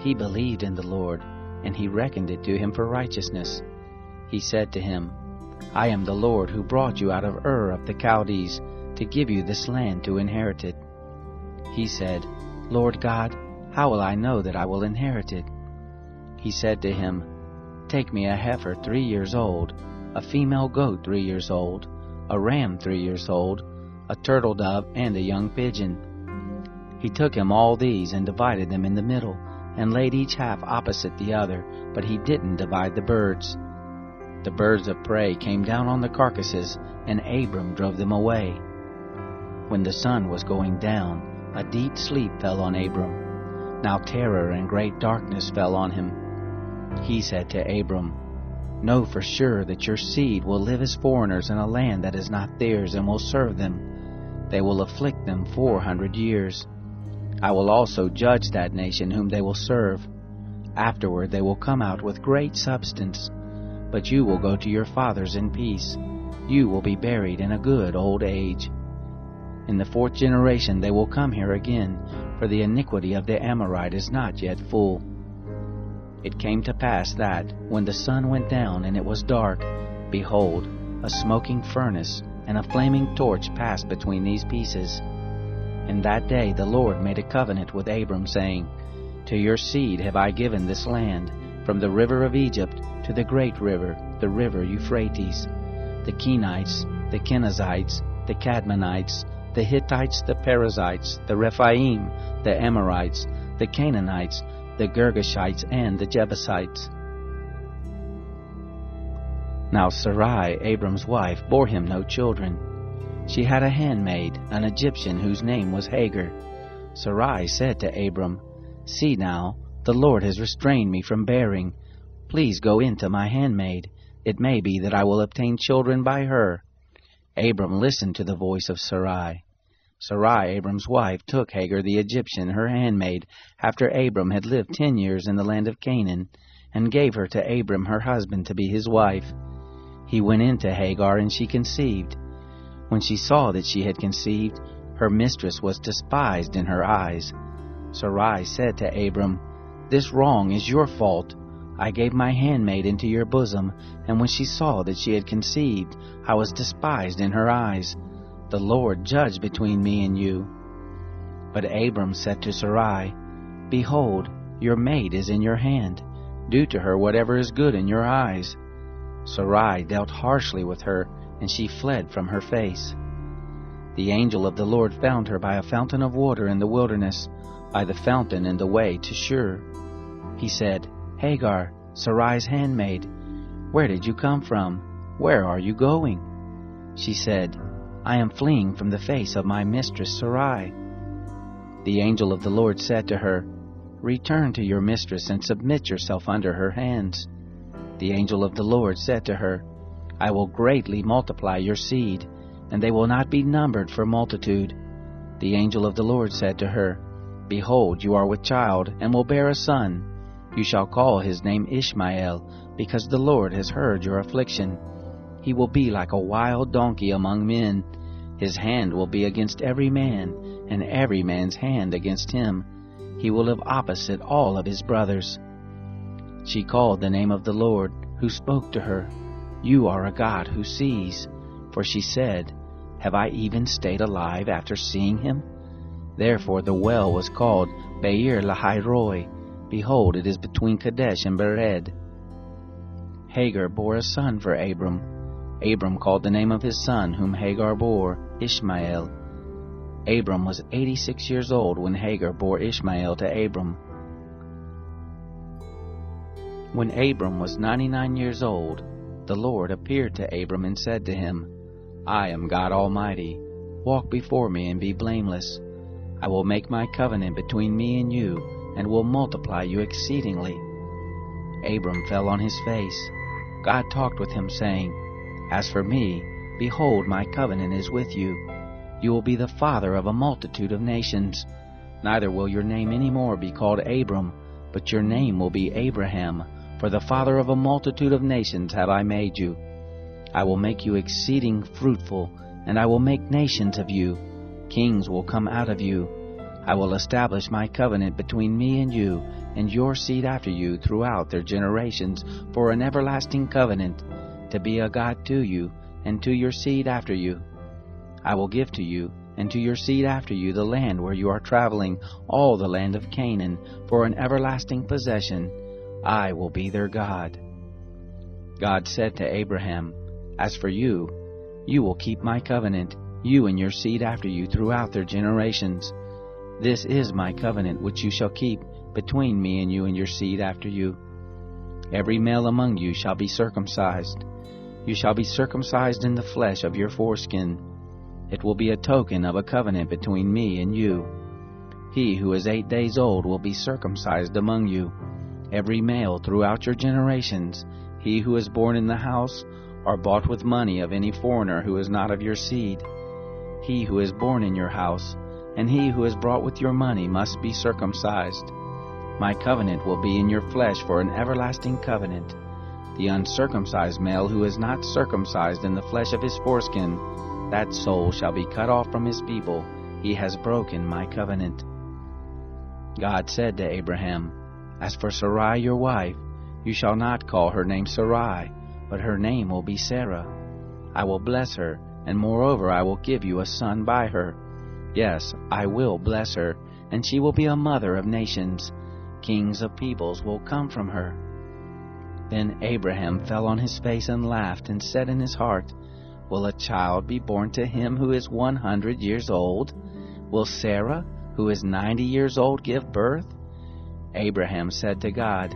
He believed in the Lord, and he reckoned it to him for righteousness. He said to him, I am the Lord who brought you out of Ur of the Chaldees, to give you this land to inherit it. He said, Lord God, how will I know that I will inherit it? He said to him, Take me a heifer 3 years old, a female goat 3 years old, a ram 3 years old, a turtle dove, and a young pigeon. He took him all these and divided them in the middle, and laid each half opposite the other, but he didn't divide the birds. The birds of prey came down on the carcasses, and Abram drove them away. When the sun was going down, a deep sleep fell on Abram. Now terror and great darkness fell on him. He said to Abram, Know for sure that your seed will live as foreigners in a land that is not theirs, and will serve them. They will afflict them 400 years. I will also judge that nation whom they will serve. Afterward they will come out with great substance. But you will go to your fathers in peace. You will be buried in a good old age. In the 4th generation they will come here again, for the iniquity of the Amorite is not yet full. It came to pass that, when the sun went down and it was dark, behold, a smoking furnace and a flaming torch passed between these pieces. In that day the Lord made a covenant with Abram, saying, To your seed have I given this land, from the river of Egypt to the great river, the river Euphrates. The Kenites, the Kenizzites, the Cadmonites, the Hittites, the Perizzites, the Rephaim, the Amorites, the Canaanites, the Girgashites, and the Jebusites. Now Sarai, Abram's wife, bore him no children. She had a handmaid, an Egyptian, whose name was Hagar. Sarai said to Abram, See now, the Lord has restrained me from bearing. Please go in to my handmaid. It may be that I will obtain children by her. Abram listened to the voice of Sarai. Sarai, Abram's wife, took Hagar the Egyptian, her handmaid, after Abram had lived 10 years in the land of Canaan, and gave her to Abram her husband to be his wife. He went in to Hagar, and she conceived. When she saw that she had conceived, her mistress was despised in her eyes. Sarai said to Abram, This wrong is your fault. I gave my handmaid into your bosom, and when she saw that she had conceived, I was despised in her eyes. The Lord judge between me and you. But Abram said to Sarai, Behold, your maid is in your hand. Do to her whatever is good in your eyes. Sarai dealt harshly with her, and she fled from her face. The angel of the Lord found her by a fountain of water in the wilderness, by the fountain in the way to Shur. He said, Hagar, Sarai's handmaid, where did you come from? Where are you going? She said, I am fleeing from the face of my mistress Sarai. The angel of the Lord said to her, Return to your mistress and submit yourself under her hands. The angel of the Lord said to her, I will greatly multiply your seed, and they will not be numbered for multitude. The angel of the Lord said to her, Behold, you are with child, and will bear a son. You shall call his name Ishmael, because the Lord has heard your affliction. He will be like a wild donkey among men. His hand will be against every man, and every man's hand against him. He will live opposite all of his brothers. She called the name of the Lord, who spoke to her, You are a God who sees. For she said, Have I even stayed alive after seeing him? Therefore the well was called Beer Lahairoi. Behold, it is between Kadesh and Bered. Hagar bore a son for Abram. Abram called the name of his son, whom Hagar bore, Ishmael. Abram was 86 years old when Hagar bore Ishmael to Abram. When Abram was 99 years old, the Lord appeared to Abram and said to him, I am God Almighty. Walk before me and be blameless. I will make my covenant between me and you, and will multiply you exceedingly. Abram fell on his face. God talked with him, saying, As for me, behold, my covenant is with you. You will be the father of a multitude of nations. Neither will your name any more be called Abram, but your name will be Abraham, for the father of a multitude of nations have I made you. I will make you exceeding fruitful, and I will make nations of you. Kings will come out of you. I will establish my covenant between me and you, and your seed after you throughout their generations, for an everlasting covenant, to be a God to you, and to your seed after you. I will give to you, and to your seed after you, the land where you are traveling, all the land of Canaan, for an everlasting possession. I will be their God. God said to Abraham, As for you, you will keep my covenant, you and your seed after you throughout their generations. This is my covenant which you shall keep between me and you and your seed after you. Every male among you shall be circumcised. You shall be circumcised in the flesh of your foreskin. It will be a token of a covenant between me and you. He who is 8 days old will be circumcised among you. Every male throughout your generations, he who is born in the house, or bought with money of any foreigner who is not of your seed. He who is born in your house, and he who is brought with your money must be circumcised. My covenant will be in your flesh for an everlasting covenant. The uncircumcised male who is not circumcised in the flesh of his foreskin, that soul shall be cut off from his people. He has broken my covenant. God said to Abraham, As for Sarai your wife, you shall not call her name Sarai, but her name will be Sarah. I will bless her, and moreover I will give you a son by her. Yes, I will bless her, and she will be a mother of nations. kings of peoples will come from her." Then Abraham fell on his face and laughed, and said in his heart, "Will a child be born to him who is 100 years old? Will Sarah, who is 90 years old, give birth?" Abraham said to God,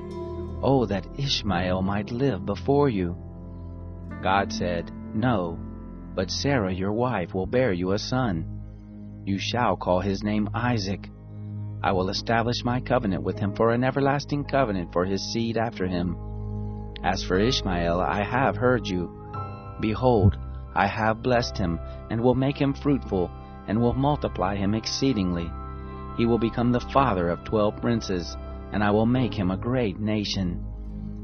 "Oh, that Ishmael might live before you." God said, "No, but Sarah your wife will bear you a son. You shall call his name Isaac. I will establish my covenant with him for an everlasting covenant for his seed after him. As for Ishmael, I have heard you. Behold, I have blessed him, and will make him fruitful, and will multiply him exceedingly. He will become the father of 12 princes, and I will make him a great nation.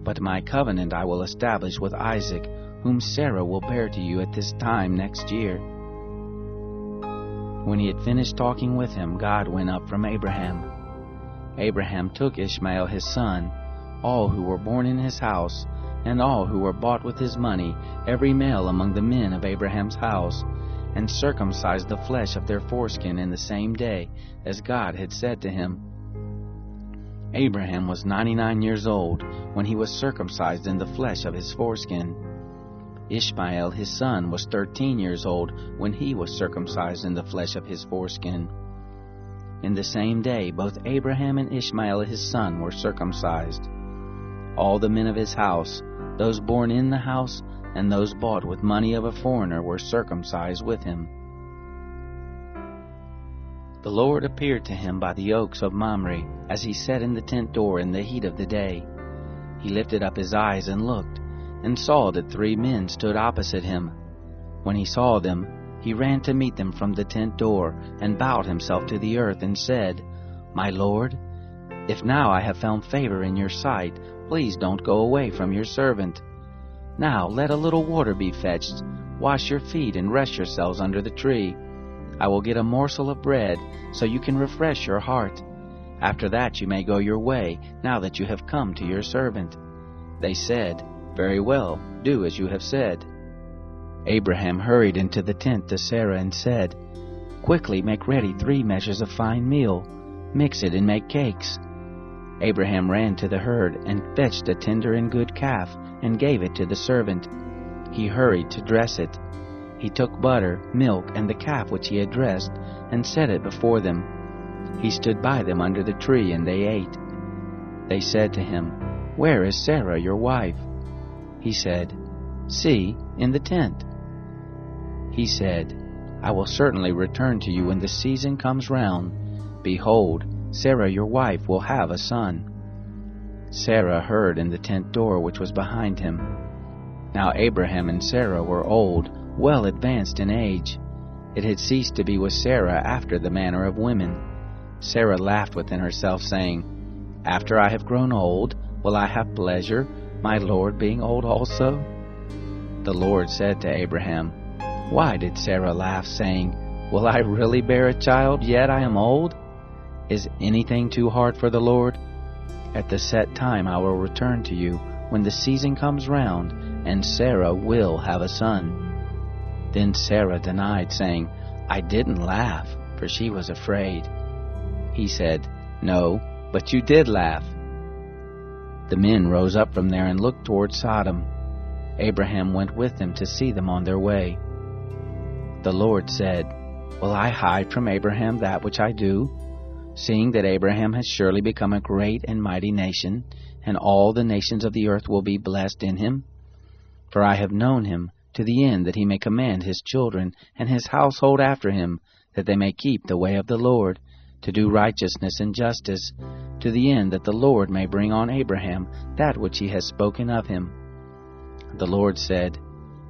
But my covenant I will establish with Isaac, whom Sarah will bear to you at this time next year." When he had finished talking with him, God went up from Abraham. Abraham took Ishmael his son, all who were born in his house, and all who were bought with his money, every male among the men of Abraham's house, and circumcised the flesh of their foreskin in the same day, as God had said to him. Abraham was 99 years old when he was circumcised in the flesh of his foreskin. Ishmael his son was 13 years old when he was circumcised in the flesh of his foreskin. In the same day both Abraham and Ishmael his son were circumcised. All the men of his house, those born in the house and those bought with money of a foreigner, were circumcised with him. The Lord appeared to him by the oaks of Mamre, as he sat in the tent door in the heat of the day. He lifted up his eyes and looked, and saw that 3 men stood opposite him. When he saw them, he ran to meet them from the tent door, and bowed himself to the earth, and said, "My Lord, if now I have found favor in your sight, please don't go away from your servant. Now let a little water be fetched, wash your feet, and rest yourselves under the tree. I will get a morsel of bread, so you can refresh your heart. After that you may go your way, now that you have come to your servant." They said, "Very well, do as you have said." Abraham hurried into the tent to Sarah and said, "Quickly make ready 3 measures of fine meal, mix it and make cakes." Abraham ran to the herd and fetched a tender and good calf and gave it to the servant. He hurried to dress it. He took butter, milk, and the calf which he had dressed, and set it before them. He stood by them under the tree, and they ate. They said to him, "Where is Sarah your wife?" He said, "See, in the tent." He said, "I will certainly return to you when the season comes round. Behold, Sarah your wife will have a son." Sarah heard in the tent door which was behind him. Now Abraham and Sarah were old, well advanced in age. It had ceased to be with Sarah after the manner of women. Sarah laughed within herself, saying, "After I have grown old, will I have pleasure, my Lord being old also?" The Lord said to Abraham, "Why did Sarah laugh, saying, 'Will I really bear a child, yet I am old?' Is anything too hard for the Lord? At the set time I will return to you, when the season comes round, and Sarah will have a son." Then Sarah denied, saying, "I didn't laugh," for she was afraid. He said, "No, but you did laugh." The men rose up from there and looked toward Sodom. Abraham went with them to see them on their way. The Lord said, "Will I hide from Abraham that which I do? Seeing that Abraham has surely become a great and mighty nation, and all the nations of the earth will be blessed in him. For I have known him, to the end that he may command his children and his household after him, that they may keep the way of the Lord, to do righteousness and justice, to the end that the Lord may bring on Abraham that which he has spoken of him." The Lord said,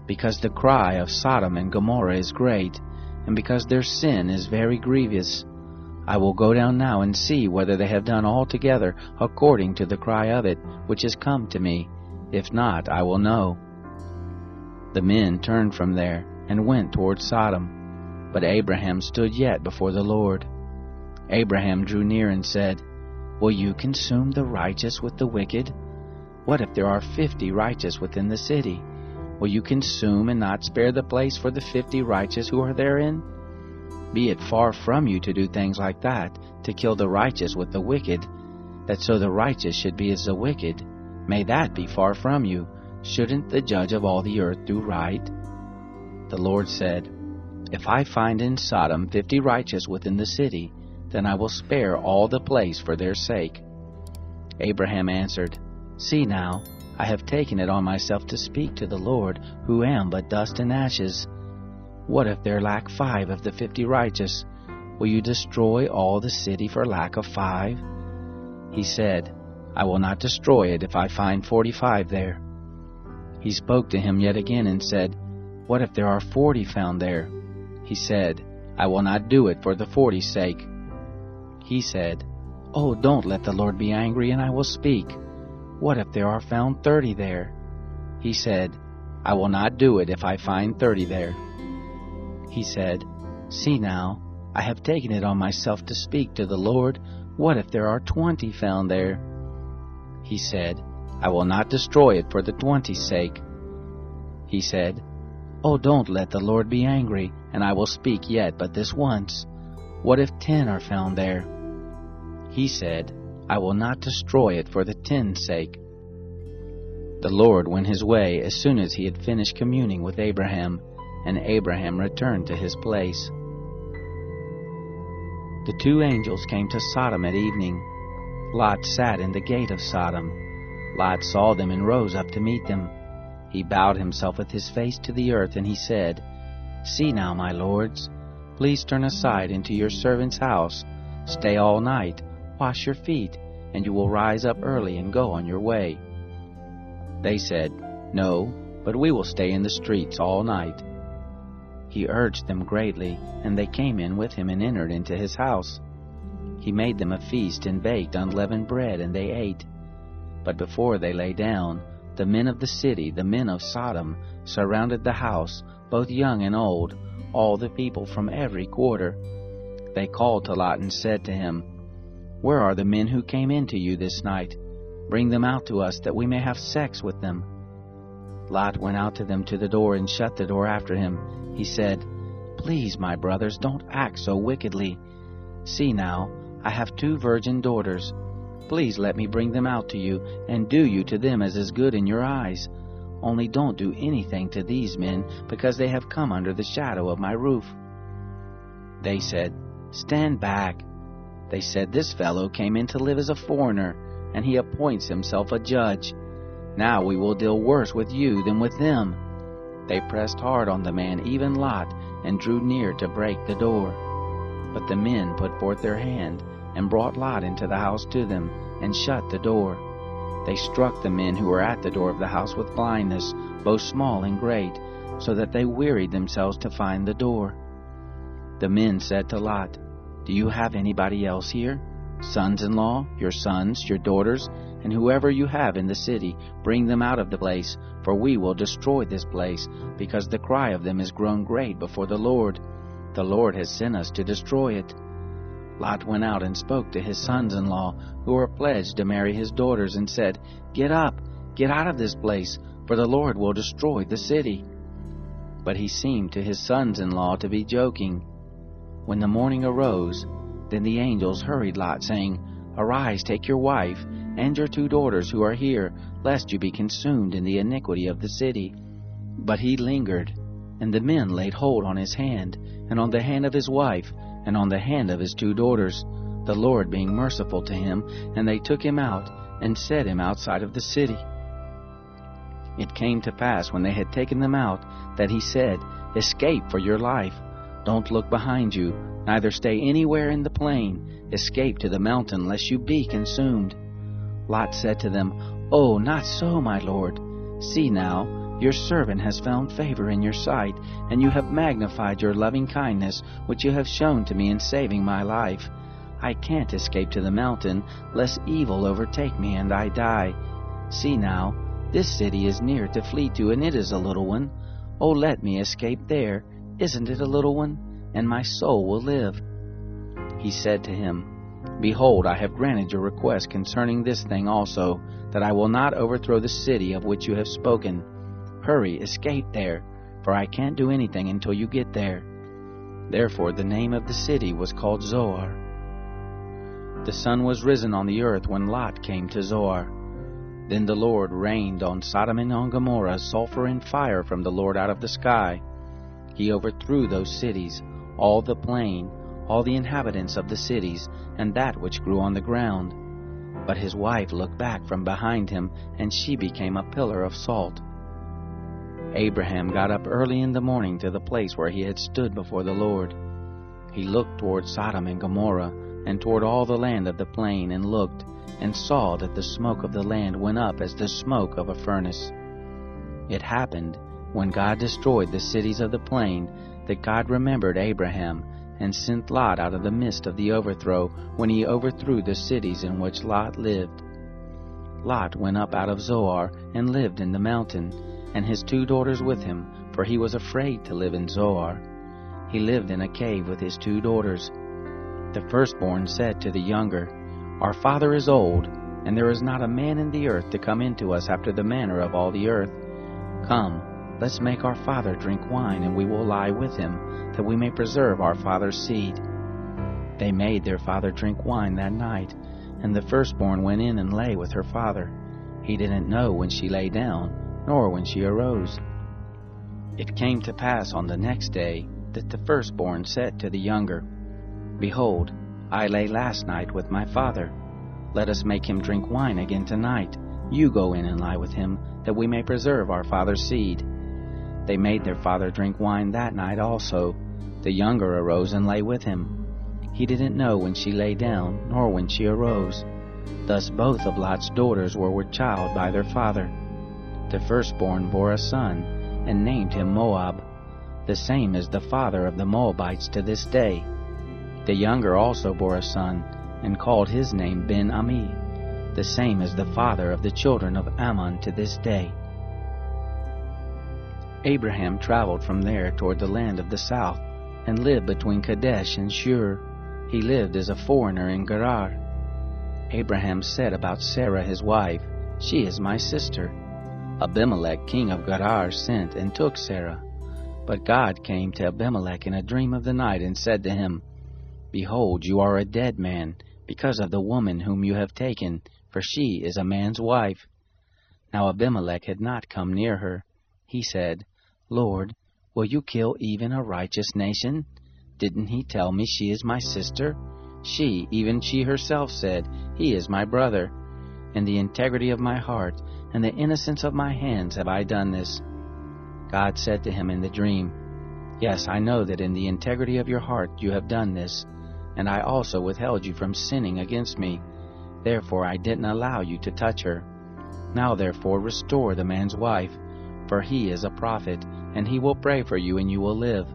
"Because the cry of Sodom and Gomorrah is great, and because their sin is very grievous, I will go down now and see whether they have done altogether according to the cry of it which is come to me. If not, I will know." The men turned from there and went toward Sodom, but Abraham stood yet before the Lord. Abraham drew near and said, "Will you consume the righteous with the wicked? What if there are 50 righteous within the city? Will you consume and not spare the place for the 50 righteous who are therein? Be it far from you to do things like that, to kill the righteous with the wicked. that so the righteous should be as the wicked? May that be far from you. Shouldn't the judge of all the earth do right?" The Lord said, "If I find in Sodom 50 righteous within the city, then I will spare all the place for their sake." Abraham answered, "See now, I have taken it on myself to speak to the Lord, who am but dust and ashes. What if there lack 5 of the 50 righteous? Will you destroy all the city for lack of 5? He said, "I will not destroy it if I find 45 there." He spoke to him yet again and said, "What if there are 40 found there?" He said, "I will not do it for the 40's sake." He said, "Oh, don't let the Lord be angry, and I will speak. What if there are found 30 there?" He said, "I will not do it if I find 30 there." He said, "See now, I have taken it on myself to speak to the Lord. What if there are 20 found there?" He said, "I will not destroy it for the 20's sake." He said, "Oh, don't let the Lord be angry, and I will speak yet but this once. What if 10 are found there?" He said, "I will not destroy it for the 10's sake." The Lord went his way as soon as he had finished communing with Abraham, and Abraham returned to his place. The 2 angels came to Sodom at evening. Lot sat in the gate of Sodom. Lot saw them and rose up to meet them. He bowed himself with his face to the earth, and he said, "See now, my lords, please turn aside into your servant's house. Stay all night, wash your feet, and you will rise up early and go on your way." They said, "No, but we will stay in the streets all night." He urged them greatly, and they came in with him and entered into his house. He made them a feast and baked unleavened bread, and they ate. But before they lay down, the men of the city, the men of Sodom, surrounded the house, both young and old, all the people from every quarter. They called to Lot and said to him, "Where are the men who came in to you this night? Bring them out to us, that we may have sex with them." Lot went out to them to the door and shut the door after him. He said, "Please, my brothers, don't act so wickedly. See now, I have 2 virgin daughters. Please let me bring them out to you, and do you to them as is good in your eyes. Only don't do anything to these men, because they have come under the shadow of my roof." They said, "Stand back." They said, "This fellow came in to live as a foreigner, and he appoints himself a judge. Now we will deal worse with you than with them." They pressed hard on the man, even Lot, and drew near to break the door. But the men put forth their hand, and brought Lot into the house to them, and shut the door. They struck the men who were at the door of the house with blindness, both small and great, so that they wearied themselves to find the door. The men said to Lot, "Do you have anybody else here? Sons-in-law, your sons, your daughters, and whoever you have in the city, bring them out of the place, for we will destroy this place, because the cry of them is grown great before the Lord. The Lord has sent us to destroy it." Lot went out and spoke to his sons-in-law, who were pledged to marry his daughters, and said, "Get up, get out of this place, for the Lord will destroy the city." But he seemed to his sons-in-law to be joking. When the morning arose, then the angels hurried Lot, saying, "Arise, take your wife, and your 2 daughters who are here, lest you be consumed in the iniquity of the city." But he lingered, and the men laid hold on his hand, and on the hand of his wife, and on the hand of his 2 daughters, the Lord being merciful to him, and they took him out, and set him outside of the city. It came to pass, when they had taken them out, that he said, "Escape for your life. Don't look behind you, neither stay anywhere in the plain. Escape to the mountain, lest you be consumed." Lot said to them, "Oh, not so, my lord. See now, your servant has found favor in your sight, and you have magnified your loving kindness, which you have shown to me in saving my life. I can't escape to the mountain, lest evil overtake me and I die. See now, this city is near to flee to, and it is a little one. Oh, let me escape there. Isn't it a little one? And my soul will live." He said to him, "Behold, I have granted your request concerning this thing also, that I will not overthrow the city of which you have spoken. Hurry, escape there, for I can't do anything until you get there." Therefore the name of the city was called Zoar. The sun was risen on the earth when Lot came to Zoar. Then the Lord rained on Sodom and on Gomorrah sulfur and fire from the Lord out of the sky. He overthrew those cities, all the plain, all the inhabitants of the cities, and that which grew on the ground. But his wife looked back from behind him, and she became a pillar of salt. Abraham got up early in the morning to the place where he had stood before the Lord. He looked toward Sodom and Gomorrah, and toward all the land of the plain, and looked, and saw that the smoke of the land went up as the smoke of a furnace. It happened, when God destroyed the cities of the plain, that God remembered Abraham, and sent Lot out of the midst of the overthrow, when he overthrew the cities in which Lot lived. Lot went up out of Zoar, and lived in the mountain, and his 2 daughters with him, for he was afraid to live in Zoar. He lived in a cave with his 2 daughters. The firstborn said to the younger, Our father is old, and there is not a man in the earth to come into us after the manner of all the earth. Come, let's make our father drink wine, and we will lie with him, that we may preserve our father's seed. They made their father drink wine that night, and the firstborn went in and lay with her father. He didn't know when she lay down, nor when she arose. It came to pass on the next day that the firstborn said to the younger, Behold, I lay last night with my father. Let us make him drink wine again tonight. You go in and lie with him, that we may preserve our father's seed. They made their father drink wine that night also. The younger arose and lay with him. He didn't know when she lay down, nor when she arose. Thus both of Lot's daughters were with child by their father. The firstborn bore a son, and named him Moab. The same is the father of the Moabites to this day. The younger also bore a son, and called his name Ben-Ami. The same is the father of the children of Ammon to this day. Abraham traveled from there toward the land of the south, and lived between Kadesh and Shur. He lived as a foreigner in Gerar. Abraham said about Sarah his wife, She is my sister. Abimelech king of Gerar sent and took Sarah. But God came to Abimelech in a dream of the night, and said to him, Behold, you are a dead man, because of the woman whom you have taken, for she is a man's wife. Now Abimelech had not come near her. He said, Lord, will you kill even a righteous nation? Didn't he tell me she is my sister? She, even she herself said, He is my brother. In the integrity of my heart and the innocence of my hands have I done this. God said to him in the dream, Yes, I know that in the integrity of your heart you have done this, and I also withheld you from sinning against me. Therefore I didn't allow you to touch her. Now therefore restore the man's wife, for he is a prophet, and he will pray for you, and you will live.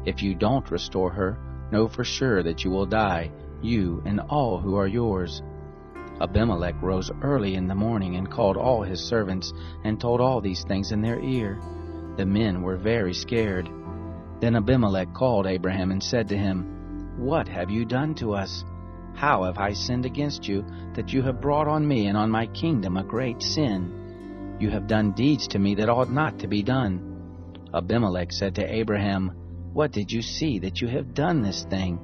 If you don't restore her, know for sure that you will die, you and all who are yours. Abimelech rose early in the morning and called all his servants, and told all these things in their ear. The men were very scared. Then Abimelech called Abraham and said to him, What have you done to us? How have I sinned against you, that you have brought on me and on my kingdom a great sin? You have done deeds to me that ought not to be done. Abimelech said to Abraham, What did you see that you have done this thing?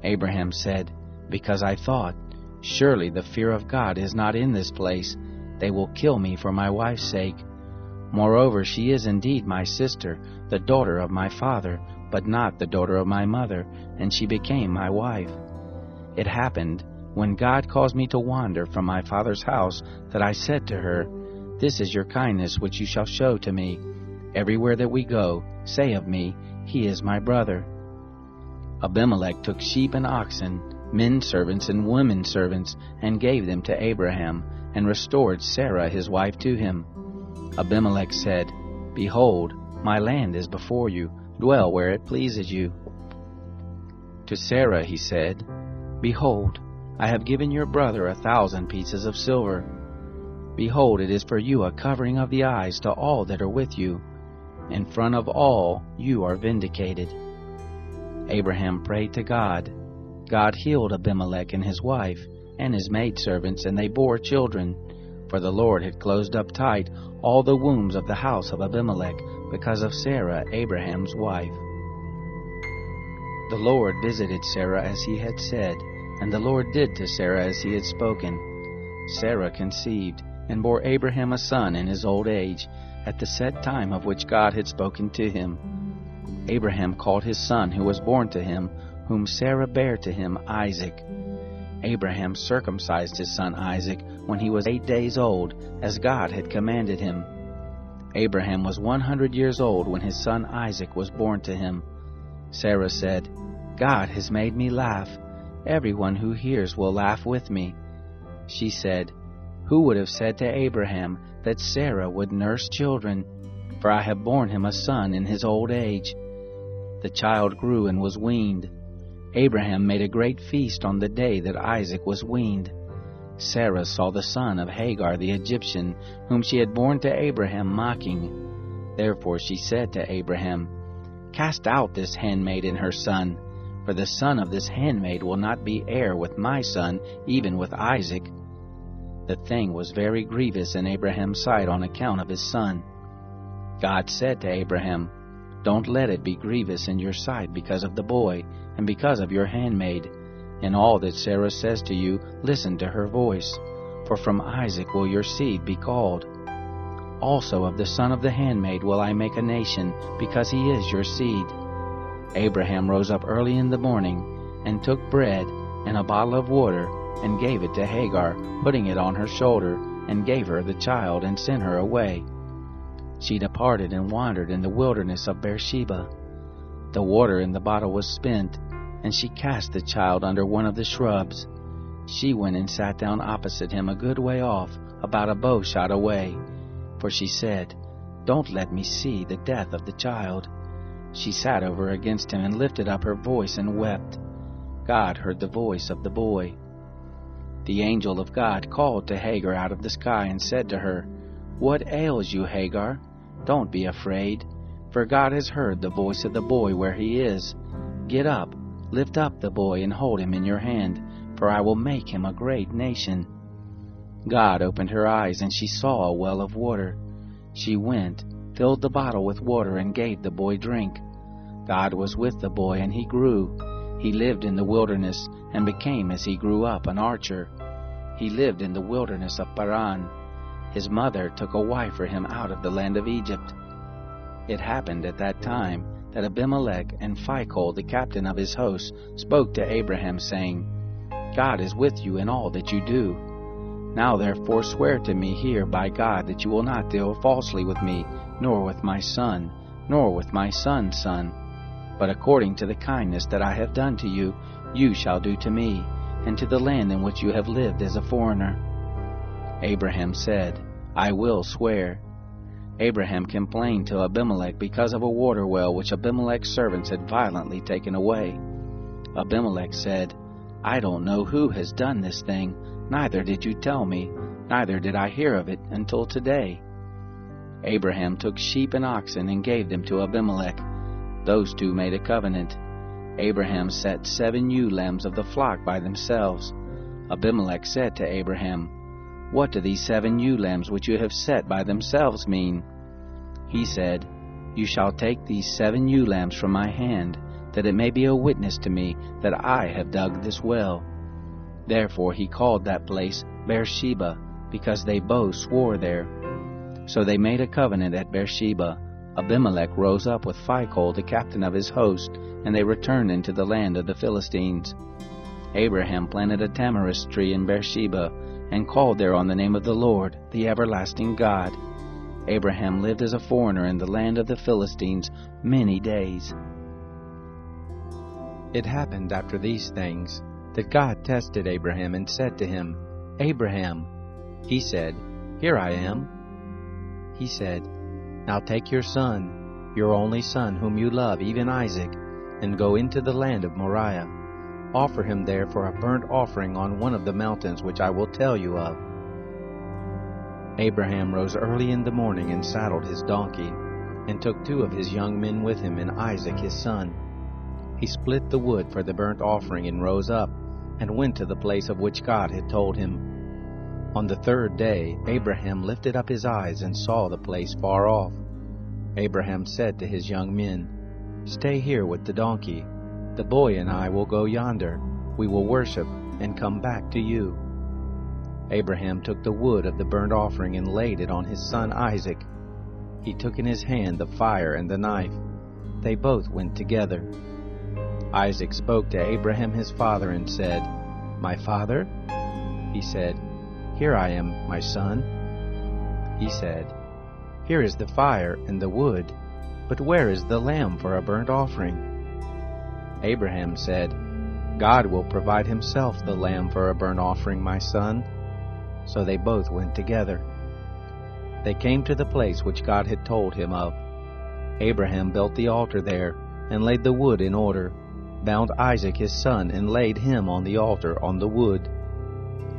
Abraham said, Because I thought, Surely the fear of God is not in this place. They will kill me for my wife's sake. Moreover, she is indeed my sister, the daughter of my father, but not the daughter of my mother, and she became my wife. It happened, when God caused me to wander from my father's house, that I said to her, This is your kindness which you shall show to me. Everywhere that we go, say of me, He is my brother. Abimelech took sheep and oxen, men servants and women servants, and gave them to Abraham, and restored Sarah his wife to him. Abimelech said, Behold, my land is before you, dwell where it pleases you. To Sarah he said, Behold, I have given your brother 1,000 pieces of silver. Behold, it is for you a covering of the eyes to all that are with you. In front of all you are vindicated. Abraham prayed to God. God healed Abimelech and his wife, and his maidservants, and they bore children. For the Lord had closed up tight all the wombs of the house of Abimelech, because of Sarah, Abraham's wife. The Lord visited Sarah as he had said, And the Lord did to Sarah as he had spoken. Sarah conceived, and bore Abraham a son in his old age, at the set time of which God had spoken to him. Abraham called his son who was born to him, whom Sarah bare to him, Isaac. Abraham circumcised his son Isaac when he was 8 days old, as God had commanded him. Abraham was 100 years old when his son Isaac was born to him. Sarah said, God has made me laugh. Everyone who hears will laugh with me. She said, Who would have said to Abraham that Sarah would nurse children? For I have borne him a son in his old age. The child grew and was weaned. Abraham made a great feast on the day that Isaac was weaned. Sarah saw the son of Hagar the Egyptian, whom she had borne to Abraham, mocking. Therefore she said to Abraham, Cast out this handmaid and her son, for the son of this handmaid will not be heir with my son, even with Isaac. The thing was very grievous in Abraham's sight on account of his son. God said to Abraham, Don't let it be grievous in your sight because of the boy, and because of your handmaid. In all that Sarah says to you, listen to her voice, for from Isaac will your seed be called. Also of the son of the handmaid will I make a nation, because he is your seed. Abraham rose up early in the morning, and took bread and a bottle of water, and gave it to Hagar, putting it on her shoulder, and gave her the child, and sent her away. She departed and wandered in the wilderness of Beersheba. The water in the bottle was spent, and she cast the child under one of the shrubs. She went and sat down opposite him a good way off, about a bow shot away. For she said, Don't let me see the death of the child. She sat over against him and lifted up her voice and wept. God heard the voice of the boy. The angel of God called to Hagar out of the sky and said to her, What ails you, Hagar? Don't be afraid, for God has heard the voice of the boy where he is. Get up, lift up the boy and hold him in your hand, for I will make him a great nation. God opened her eyes, and she saw a well of water. She went, filled the bottle with water, and gave the boy drink. God was with the boy, and he grew. He lived in the wilderness, and became, as he grew up, an archer. He lived in the wilderness of Paran. His mother took a wife for him out of the land of Egypt. It happened at that time that Abimelech and Phicol, the captain of his host, spoke to Abraham, saying, God is with you in all that you do. Now therefore swear to me here by God that you will not deal falsely with me, nor with my son, nor with my son's son. But according to the kindness that I have done to you, you shall do to me, and to the land in which you have lived as a foreigner. Abraham said, I will swear. Abraham complained to Abimelech because of a water well which Abimelech's servants had violently taken away. Abimelech said, I don't know who has done this thing, neither did you tell me, neither did I hear of it until today. Abraham took sheep and oxen and gave them to Abimelech. Those two made a covenant. Abraham set 7 ewe lambs of the flock by themselves. Abimelech said to Abraham, What do these 7 ewe lambs which you have set by themselves mean? He said, You shall take these 7 ewe lambs from my hand, that it may be a witness to me that I have dug this well. Therefore he called that place Beersheba, because they both swore there. So they made a covenant at Beersheba. Abimelech rose up with Phicol, the captain of his host, and they returned into the land of the Philistines. Abraham planted a tamarisk tree in Beersheba, and called there on the name of the Lord, the everlasting God. Abraham lived as a foreigner in the land of the Philistines many days. It happened after these things that God tested Abraham and said to him, Abraham. He said, Here I am. He said, Now take your son, your only son whom you love, even Isaac, and go into the land of Moriah. Offer him there for a burnt offering on one of the mountains which I will tell you of. Abraham rose early in the morning and saddled his donkey, and took 2 of his young men with him and Isaac his son. He split the wood for the burnt offering and rose up, and went to the place of which God had told him. On the 3rd day Abraham lifted up his eyes and saw the place far off. Abraham said to his young men, Stay here with the donkey. The boy and I will go yonder. We will worship, and come back to you." Abraham took the wood of the burnt offering and laid it on his son Isaac. He took in his hand the fire and the knife. They both went together. Isaac spoke to Abraham his father and said, "My father?" He said, "Here I am, my son." He said, "Here is the fire and the wood, but where is the lamb for a burnt offering?" Abraham said, "God will provide himself the lamb for a burnt offering, my son." So they both went together. They came to the place which God had told him of. Abraham built the altar there, and laid the wood in order, bound Isaac his son, and laid him on the altar on the wood.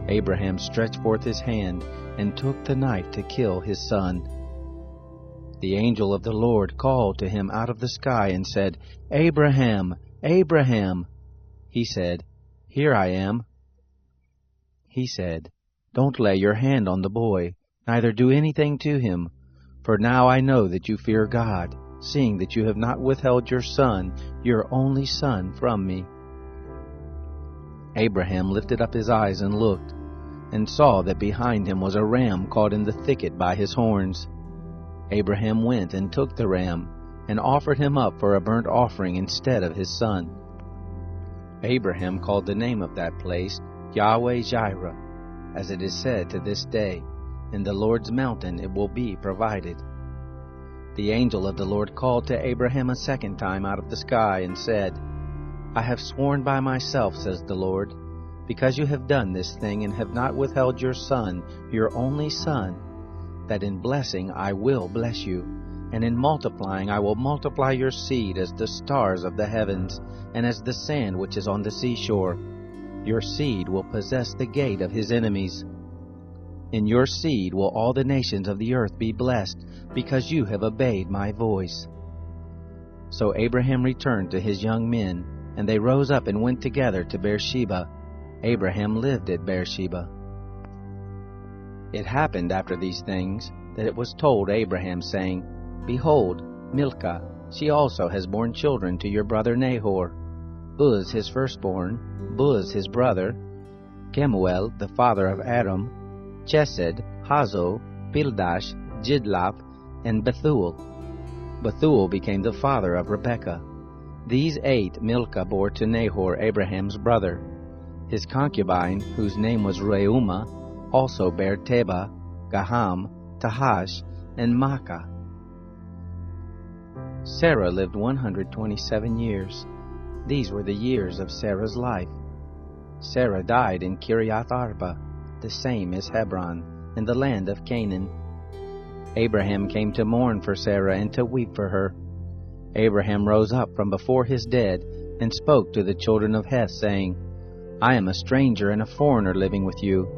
Abraham stretched forth his hand, and took the knife to kill his son. The angel of the Lord called to him out of the sky, and said, "Abraham, Abraham!" He said, "Here I am." He said, "Don't lay your hand on the boy, neither do anything to him, for now I know that you fear God, seeing that you have not withheld your son, your only son, from me." Abraham lifted up his eyes and looked, and saw that behind him was a ram caught in the thicket by his horns. Abraham went and took the ram, and offered him up for a burnt offering instead of his son. Abraham called the name of that place Yahweh-Jireh, as it is said to this day, "In the Lord's mountain it will be provided." The angel of the Lord called to Abraham a second time out of the sky, and said, "I have sworn by myself, says the Lord, because you have done this thing and have not withheld your son, your only son, that in blessing I will bless you, and in multiplying I will multiply your seed as the stars of the heavens, and as the sand which is on the seashore. Your seed will possess the gate of his enemies. In your seed will all the nations of the earth be blessed, because you have obeyed my voice." So Abraham returned to his young men, and they rose up and went together to Beersheba. Abraham lived at Beersheba. It happened after these things that it was told Abraham, saying, "Behold, Milcah, she also has borne children to your brother Nahor, Uz his firstborn, Buz his brother, Kemuel the father of Aram, Chesed, Hazo, Pildash, Jidlaph, and Bethuel. Bethuel became the father of Rebekah. These 8 Milcah bore to Nahor, Abraham's brother. His concubine, whose name was Reumah, also bare Tebah, Gaham, Tahash, and Maacah. Sarah lived 127 years. These were the years of Sarah's life. Sarah died in Kiriath Arba, the same as Hebron, in the land of Canaan. Abraham came to mourn for Sarah and to weep for her. Abraham rose up from before his dead, and spoke to the children of Heth, saying, "I am a stranger and a foreigner living with you.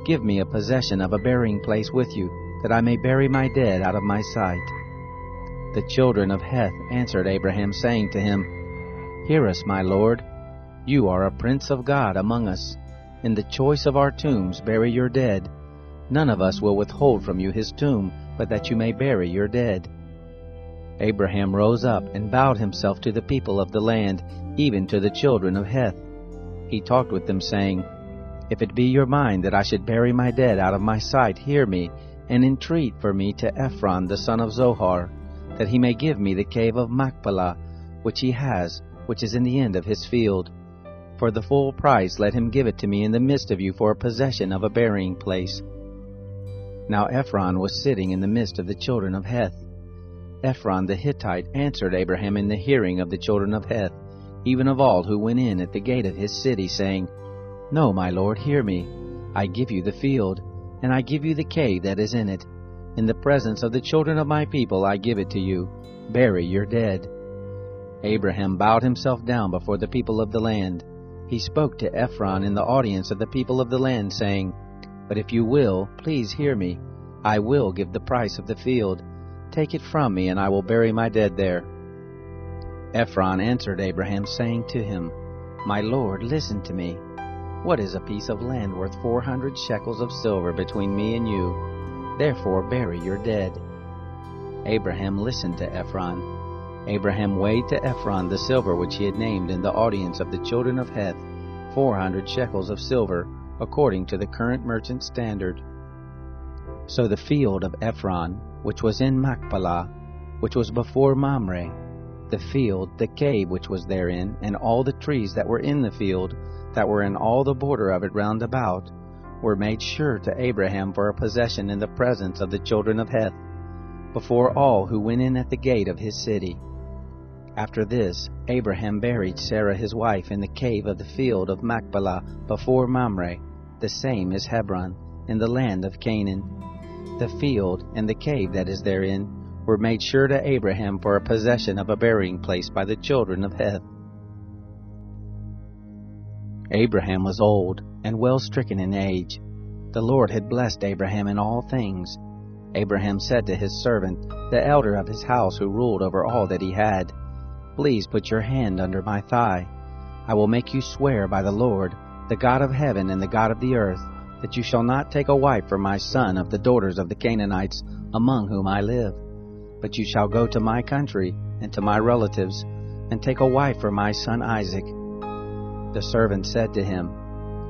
Give me a possession of a burying place with you, that I may bury my dead out of my sight." The children of Heth answered Abraham, saying to him, "Hear us, my lord. You are a prince of God among us. In the choice of our tombs bury your dead. None of us will withhold from you his tomb, but that you may bury your dead." Abraham rose up and bowed himself to the people of the land, even to the children of Heth. He talked with them, saying, "If it be your mind that I should bury my dead out of my sight, hear me, and entreat for me to Ephron the son of Zohar, that he may give me the cave of Machpelah, which he has, which is in the end of his field. For the full price let him give it to me in the midst of you for a possession of a burying place." Now Ephron was sitting in the midst of the children of Heth. Ephron the Hittite answered Abraham in the hearing of the children of Heth, even of all who went in at the gate of his city, saying, "No, my lord, hear me. I give you the field, and I give you the cave that is in it. In the presence of the children of my people I give it to you. Bury your dead." Abraham bowed himself down before the people of the land. He spoke to Ephron in the audience of the people of the land, saying, "But if you will, please hear me. I will give the price of the field. Take it from me, and I will bury my dead there." Ephron answered Abraham, saying to him, "My lord, listen to me. What is a piece of land worth 400 shekels of silver between me and you? Therefore bury your dead." Abraham listened to Ephron. Abraham weighed to Ephron the silver which he had named in the audience of the children of Heth, 400 shekels of silver, according to the current merchant standard. So the field of Ephron, which was in Machpelah, which was before Mamre, the field, the cave which was therein, and all the trees that were in the field, that were in all the border of it round about, were made sure to Abraham for a possession in the presence of the children of Heth, before all who went in at the gate of his city. After this, Abraham buried Sarah his wife in the cave of the field of Machpelah before Mamre, the same is Hebron, in the land of Canaan. The field and the cave that is therein were made sure to Abraham for a possession of a burying place by the children of Heth. Abraham was old and well stricken in age. The Lord had blessed Abraham in all things. Abraham said to his servant, the elder of his house who ruled over all that he had, Please put your hand under my thigh. I will make you swear by the Lord, the God of heaven and the God of the earth, that you shall not take a wife for my son of the daughters of the Canaanites among whom I live. But you shall go to my country and to my relatives, and take a wife for my son Isaac. The servant said to him,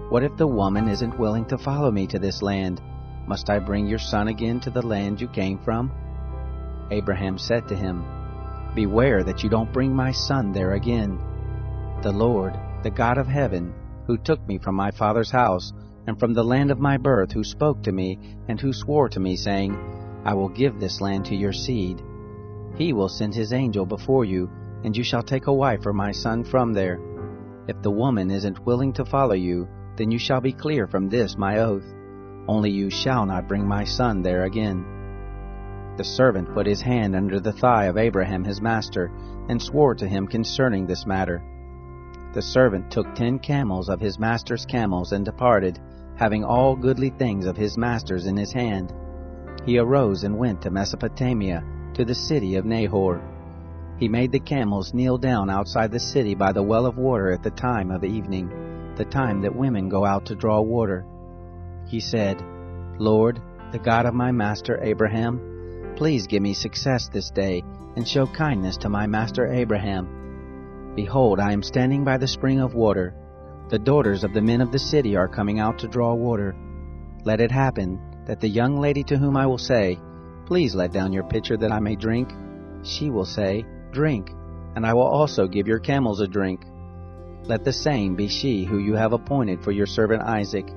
What if the woman isn't willing to follow me to this land? Must I bring your son again to the land you came from? Abraham said to him, Beware that you don't bring my son there again. The Lord, the God of heaven, who took me from my father's house and from the land of my birth, who spoke to me and who swore to me, saying, I will give this land to your seed. He will send his angel before you, and you shall take a wife for my son from there. If the woman isn't willing to follow you, then you shall be clear from this my oath. Only you shall not bring my son there again. The servant put his hand under the thigh of Abraham his master, and swore to him concerning this matter. The servant took 10 camels of his master's camels, and departed, having all goodly things of his master's in his hand. He arose and went to Mesopotamia, to the city of Nahor. He made the camels kneel down outside the city by the well of water at the time of evening, the time that women go out to draw water. He said, Lord, the God of my master Abraham, please give me success this day, and show kindness to my master Abraham. Behold, I am standing by the spring of water. The daughters of the men of the city are coming out to draw water. Let it happen that the young lady to whom I will say, Please let down your pitcher that I may drink, she will say, Drink, and I will also give your camels a drink. Let the same be she who you have appointed for your servant Isaac.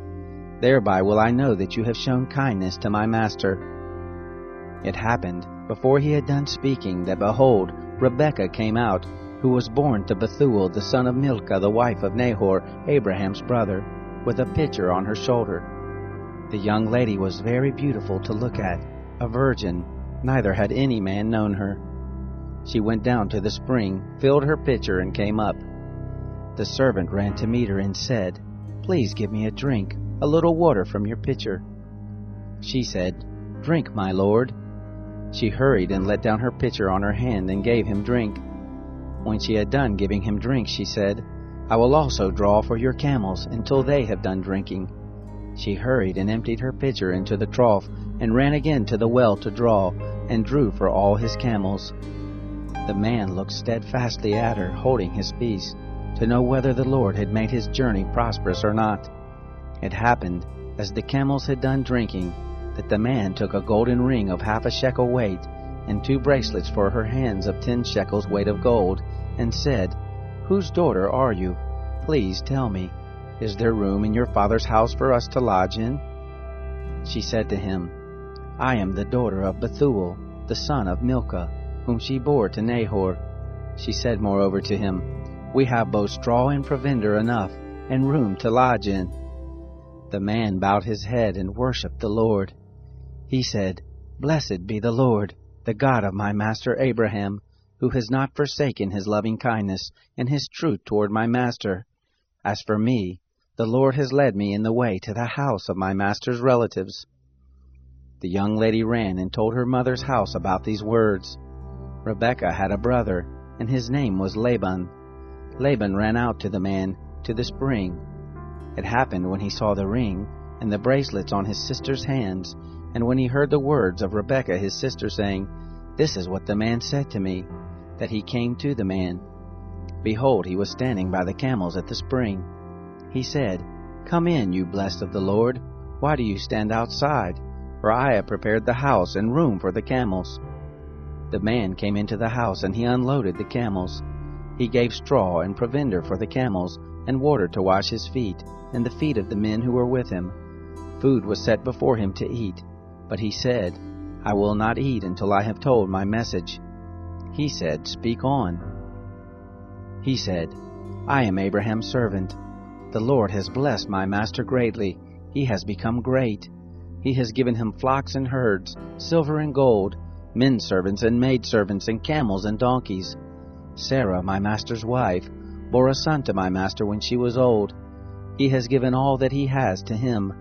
Thereby will I know that you have shown kindness to my master. It happened, before he had done speaking, that behold, Rebekah came out, who was born to Bethuel the son of Milcah, the wife of Nahor, Abraham's brother, with a pitcher on her shoulder. The young lady was very beautiful to look at, a virgin, neither had any man known her. She went down to the spring, filled her pitcher, and came up. The servant ran to meet her and said, Please give me a drink, a little water from your pitcher. She said, Drink, my lord. She hurried and let down her pitcher on her hand and gave him drink. When she had done giving him drink, she said, I will also draw for your camels until they have done drinking. She hurried and emptied her pitcher into the trough, and ran again to the well to draw, and drew for all his camels. The man looked steadfastly at her, holding his peace, to know whether the Lord had made his journey prosperous or not. It happened, as the camels had done drinking, that the man took a golden ring of 1/2 shekel weight, and 2 bracelets for her hands of 10 shekels weight of gold, and said, Whose daughter are you? Please tell me, is there room in your father's house for us to lodge in? She said to him, I am the daughter of Bethuel, the son of Milcah, whom she bore to Nahor. She said moreover to him, We have both straw and provender enough, and room to lodge in. The man bowed his head and worshipped the Lord. He said, Blessed be the Lord, the God of my master Abraham, who has not forsaken his loving kindness and his truth toward my master. As for me, the Lord has led me in the way to the house of my master's relatives. The young lady ran and told her mother's house about these words. Rebekah had a brother, and his name was Laban. Laban ran out to the man, to the spring. It happened when he saw the ring and the bracelets on his sister's hands, and when he heard the words of Rebekah his sister, saying, This is what the man said to me, that he came to the man. Behold, he was standing by the camels at the spring. He said, "Come in, you blessed of the Lord. Why do you stand outside? For I have prepared the house and room for the camels." The man came into the house, and he unloaded the camels. He gave straw and provender for the camels, and water to wash his feet, and the feet of the men who were with him. Food was set before him to eat, but he said, "I will not eat until I have told my message." He said, "Speak on." He said, "I am Abraham's servant. The Lord has blessed my master greatly. He has become great. He has given him flocks and herds, silver and gold, men servants and maidservants, and camels and donkeys. Sarah, my master's wife, bore a son to my master when she was old. He has given all that he has to him.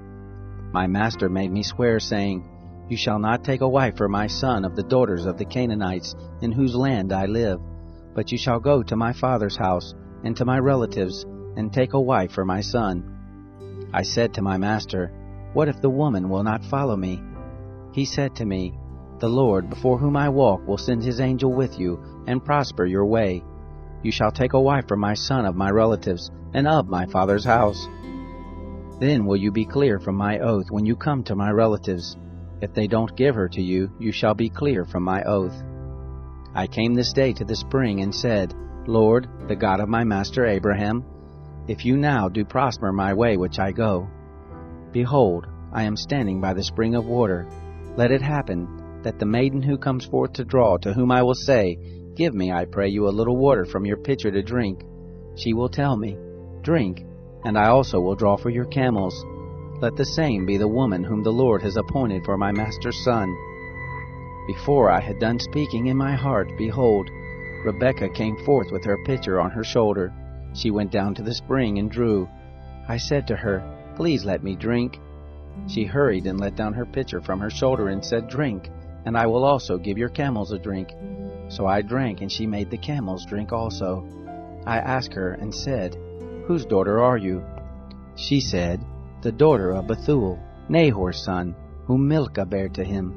My master made me swear, saying, 'You shall not take a wife for my son of the daughters of the Canaanites, in whose land I live, but you shall go to my father's house and to my relatives, and take a wife for my son.' I said to my master, 'What if the woman will not follow me?' He said to me, 'The Lord, before whom I walk, will send his angel with you, and prosper your way. You shall take a wife for my son of my relatives, and of my father's house. Then will you be clear from my oath when you come to my relatives. If they don't give her to you, you shall be clear from my oath.' I came this day to the spring, and said, 'Lord, the God of my master Abraham, if you now do prosper my way which I go, behold, I am standing by the spring of water. Let it happen that the maiden who comes forth to draw, to whom I will say, Give me, I pray you, a little water from your pitcher to drink, she will tell me, Drink, and I also will draw for your camels. Let the same be the woman whom the Lord has appointed for my master's son.' Before I had done speaking in my heart, behold, Rebekah came forth with her pitcher on her shoulder. She went down to the spring and drew. I said to her, 'Please let me drink.' She hurried and let down her pitcher from her shoulder and said, 'Drink, and I will also give your camels a drink.' So I drank, and she made the camels drink also. I asked her and said, 'Whose daughter are you?' She said, 'The daughter of Bethuel, Nahor's son, whom Milcah bare to him.'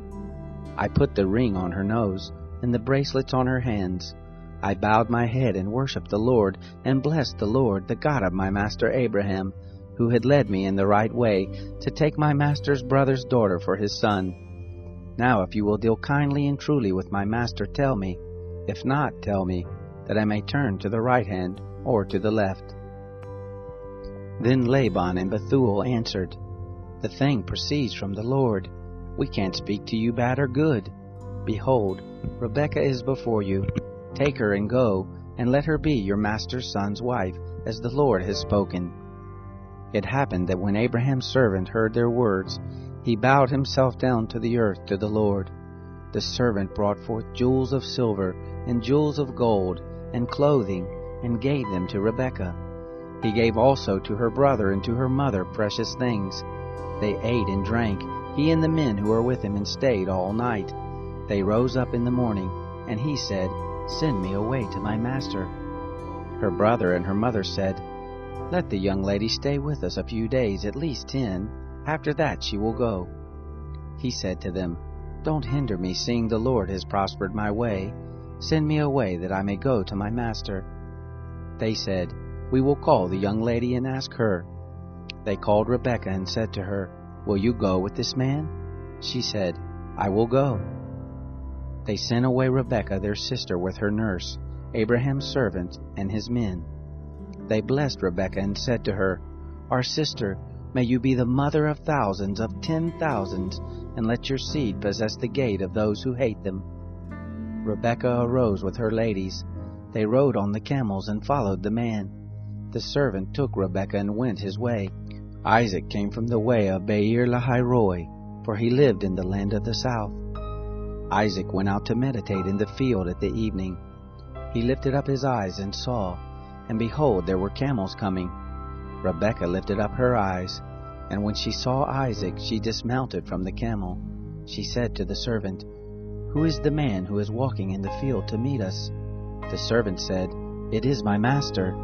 I put the ring on her nose, and the bracelets on her hands. I bowed my head and worshipped the Lord, and blessed the Lord, the God of my master Abraham, who had led me in the right way, to take my master's brother's daughter for his son. Now if you will deal kindly and truly with my master, tell me. If not, tell me, that I may turn to the right hand or to the left." Then Laban and Bethuel answered, "The thing proceeds from the Lord. We can't speak to you bad or good. Behold, Rebekah is before you. Take her and go, and let her be your master's son's wife, as the Lord has spoken." It happened that when Abraham's servant heard their words, he bowed himself down to the earth to the Lord. The servant brought forth jewels of silver and jewels of gold and clothing, and gave them to Rebekah. He gave also to her brother and to her mother precious things. They ate and drank, he and the men who were with him, and stayed all night. They rose up in the morning, and he said, "Send me away to my master." Her brother and her mother said, "Let the young lady stay with us a few days, at least 10. After that she will go." He said to them, "Don't hinder me, seeing the Lord has prospered my way. Send me away, that I may go to my master." They said, "We will call the young lady and ask her." They called Rebekah and said to her, "Will you go with this man?" She said, "I will go." They sent away Rebekah their sister with her nurse, Abraham's servant, and his men. They blessed Rebekah and said to her, "Our sister, may you be the mother of thousands, of 10,000s, and let your seed possess the gate of those who hate them." Rebekah arose with her ladies. They rode on the camels and followed the man. The servant took Rebekah and went his way. Isaac came from the way of Beer Lahai-roi, for he lived in the land of the south. Isaac went out to meditate in the field at the evening. He lifted up his eyes and saw, and behold, there were camels coming. Rebekah lifted up her eyes, and when she saw Isaac, she dismounted from the camel. She said to the servant, "Who is the man who is walking in the field to meet us?" The servant said, "It is my master."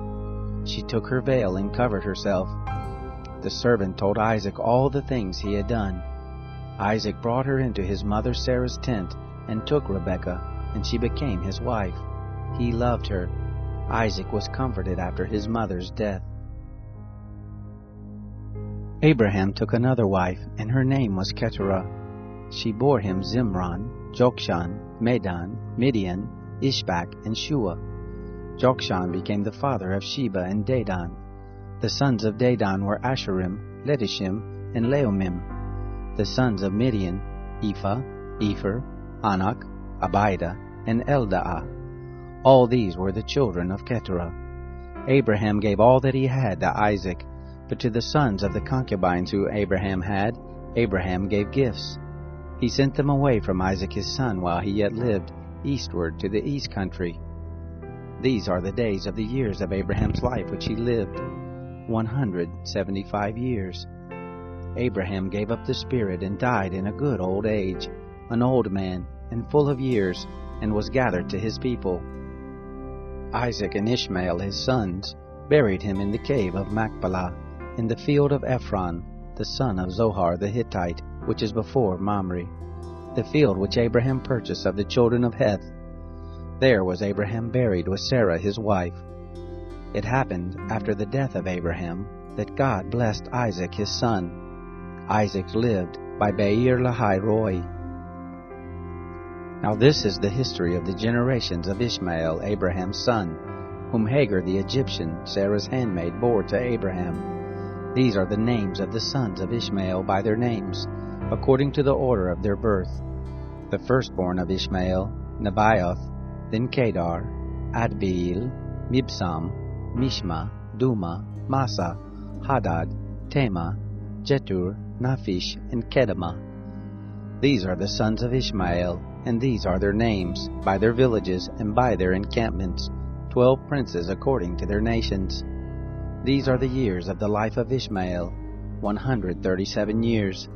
She took her veil and covered herself. The servant told Isaac all the things he had done. Isaac brought her into his mother Sarah's tent and took Rebekah, and she became his wife. He loved her. Isaac was comforted after his mother's death. Abraham took another wife, and her name was Keturah. She bore him Zimran, Jokshan, Medan, Midian, Ishbak, and Shua. Jokshan became the father of Sheba and Dedan. The sons of Dedan were Asherim, Letishim, and Leumim. The sons of Midian, Ephah, Epher, Anak, Abida, and Eldaah. All these were the children of Keturah. Abraham gave all that he had to Isaac, but to the sons of the concubines who Abraham had, Abraham gave gifts. He sent them away from Isaac his son while he yet lived, eastward to the east country. These are the days of the years of Abraham's life which he lived, 175 years. Abraham gave up the spirit and died in a good old age, an old man and full of years, and was gathered to his people. Isaac and Ishmael his sons buried him in the cave of Machpelah, in the field of Ephron, the son of Zohar the Hittite, which is before Mamre, the field which Abraham purchased of the children of Heth. There was Abraham buried with Sarah his wife. It happened after the death of Abraham that God blessed Isaac his son. Isaac lived by Beer Lahai Roi. Now this is the history of the generations of Ishmael, Abraham's son, whom Hagar the Egyptian, Sarah's handmaid, bore to Abraham. These are the names of the sons of Ishmael by their names, according to the order of their birth. The firstborn of Ishmael, Nebaioth, then Kedar, Adbeel, Mibsam, Mishma, Duma, Massa, Hadad, Tema, Jetur, Naphish, and Kedemah. These are the sons of Ishmael, and these are their names, by their villages and by their encampments, 12 princes according to their nations. These are the years of the life of Ishmael, 137 years.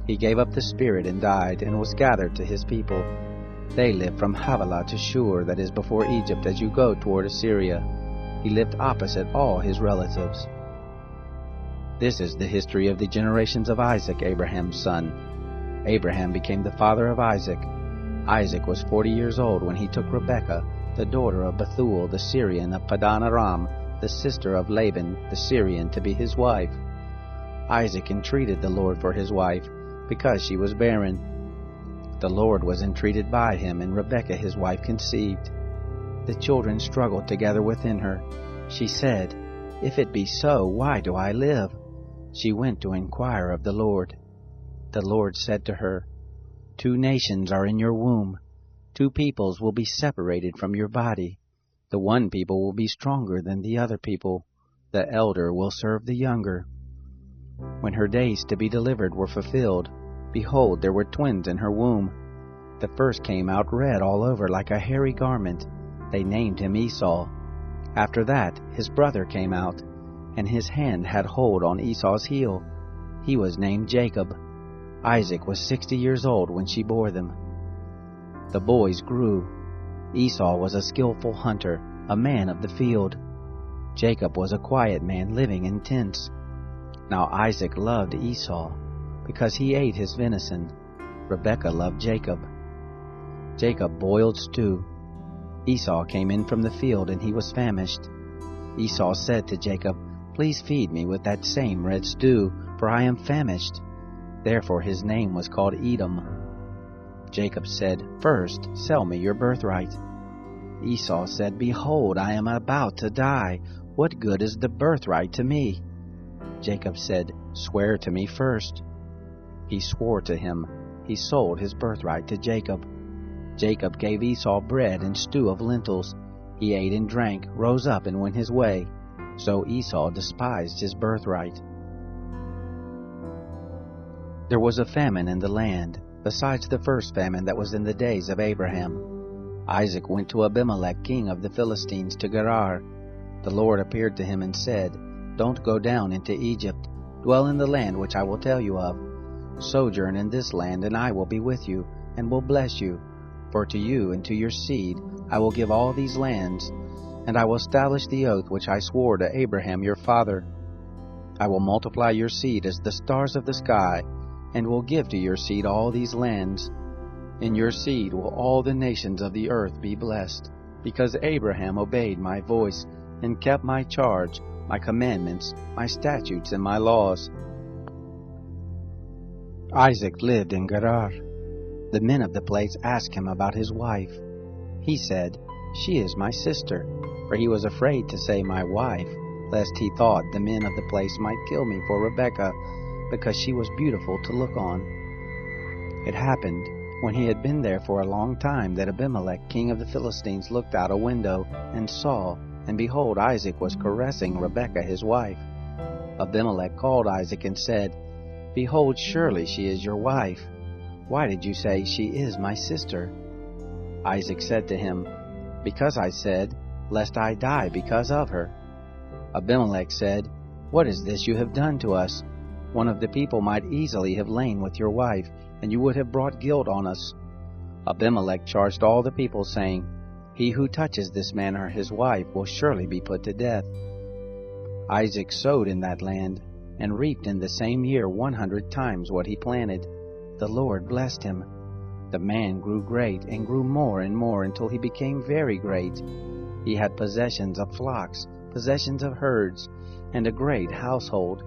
He gave up the spirit and died, and was gathered to his people. They lived from Havilah to Shur, that is before Egypt, as you go toward Assyria. He lived opposite all his relatives. This is the history of the generations of Isaac, Abraham's son. Abraham became the father of Isaac. Isaac was 40 years old when he took Rebekah, the daughter of Bethuel the Syrian of Padan Aram, the sister of Laban the Syrian, to be his wife. Isaac entreated the Lord for his wife, because she was barren. The Lord was entreated by him, and Rebekah his wife conceived. The children struggled together within her. She said, "If it be so, why do I live?" She went to inquire of the Lord. The Lord said to her, "2 nations are in your womb. 2 peoples will be separated from your body. The one people will be stronger than the other people. The elder will serve the younger." When her days to be delivered were fulfilled, behold, there were twins in her womb. The first came out red all over like a hairy garment. They named him Esau. After that his brother came out, and his hand had hold on Esau's heel. He was named Jacob. Isaac was 60 years old when she bore them. The boys grew. Esau was a skillful hunter, a man of the field. Jacob was a quiet man living in tents. Now Isaac loved Esau, because he ate his venison. Rebekah loved Jacob. Jacob boiled stew. Esau came in from the field, and he was famished. Esau said to Jacob, "Please feed me with that same red stew, for I am famished." Therefore his name was called Edom. Jacob said, "First, sell me your birthright." Esau said, "Behold, I am about to die. What good is the birthright to me?" Jacob said, "Swear to me first." He swore to him. He sold his birthright to Jacob. Jacob gave Esau bread and stew of lentils. He ate and drank, rose up, and went his way. So Esau despised his birthright. There was a famine in the land, besides the first famine that was in the days of Abraham. Isaac went to Abimelech, king of the Philistines, to Gerar. The Lord appeared to him and said, "Don't go down into Egypt. Dwell in the land which I will tell you of. Sojourn in this land, and I will be with you, and will bless you. For to you and to your seed I will give all these lands, and I will establish the oath which I swore to Abraham your father. I will multiply your seed as the stars of the sky, and will give to your seed all these lands. In your seed will all the nations of the earth be blessed, because Abraham obeyed my voice, and kept my charge, my commandments, my statutes, and my laws." Isaac lived in Gerar. The men of the place asked him about his wife. He said, "She is my sister," for he was afraid to say my wife, lest he thought the men of the place might kill me for Rebekah, because she was beautiful to look on. It happened, when he had been there for a long time, that Abimelech, king of the Philistines, looked out a window, and saw, and behold, Isaac was caressing Rebekah his wife. Abimelech called Isaac and said, "Behold, surely she is your wife. Why did you say, 'She is my sister'?" Isaac said to him, "Because I said, lest I die because of her." Abimelech said, "What is this you have done to us? One of the people might easily have lain with your wife, and you would have brought guilt on us." Abimelech charged all the people, saying, "He who touches this man or his wife will surely be put to death." Isaac sowed in that land, and reaped in the same year 100 times what he planted. The Lord blessed him. The man grew great, and grew more and more, until he became very great. He had possessions of flocks, possessions of herds, and a great household.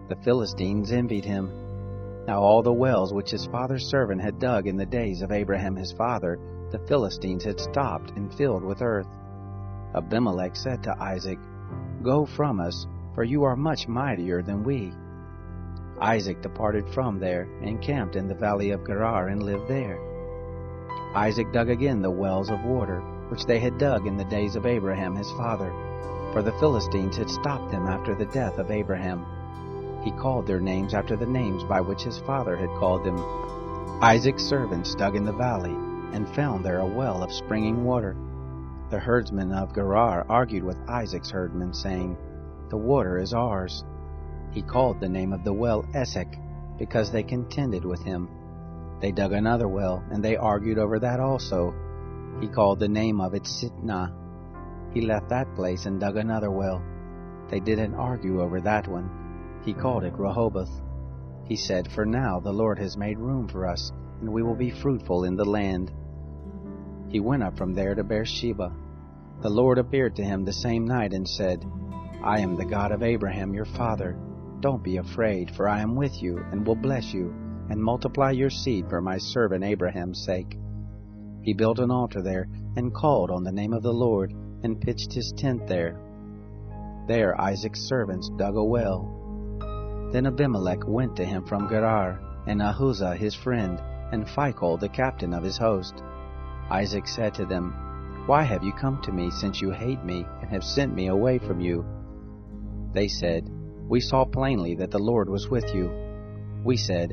The Philistines envied him. Now all the wells which his father's servant had dug in the days of Abraham his father, the Philistines had stopped and filled with earth. Abimelech said to Isaac, "Go from us, for you are much mightier than we." Isaac departed from there, and camped in the valley of Gerar, and lived there. Isaac dug again the wells of water, which they had dug in the days of Abraham his father, for the Philistines had stopped them after the death of Abraham. He called their names after the names by which his father had called them. Isaac's servants dug in the valley, and found there a well of springing water. The herdsmen of Gerar argued with Isaac's herdmen, saying, "The water is ours." He called the name of the well Esek, because they contended with him. They dug another well, and they argued over that also. He called the name of it Sitnah. He left that place and dug another well. They didn't argue over that one. He called it Rehoboth. He said, "For now the Lord has made room for us, and we will be fruitful in the land." He went up from there to Beersheba. The Lord appeared to him the same night and said, "I am the God of Abraham your father. Don't be afraid, for I am with you, and will bless you, and multiply your seed for my servant Abraham's sake." He built an altar there, and called on the name of the Lord, and pitched his tent there. There Isaac's servants dug a well. Then Abimelech went to him from Gerar, and Ahuzah his friend, and Phicol the captain of his host. Isaac said to them, "Why have you come to me, since you hate me, and have sent me away from you?" They said, "We saw plainly that the Lord was with you." We said,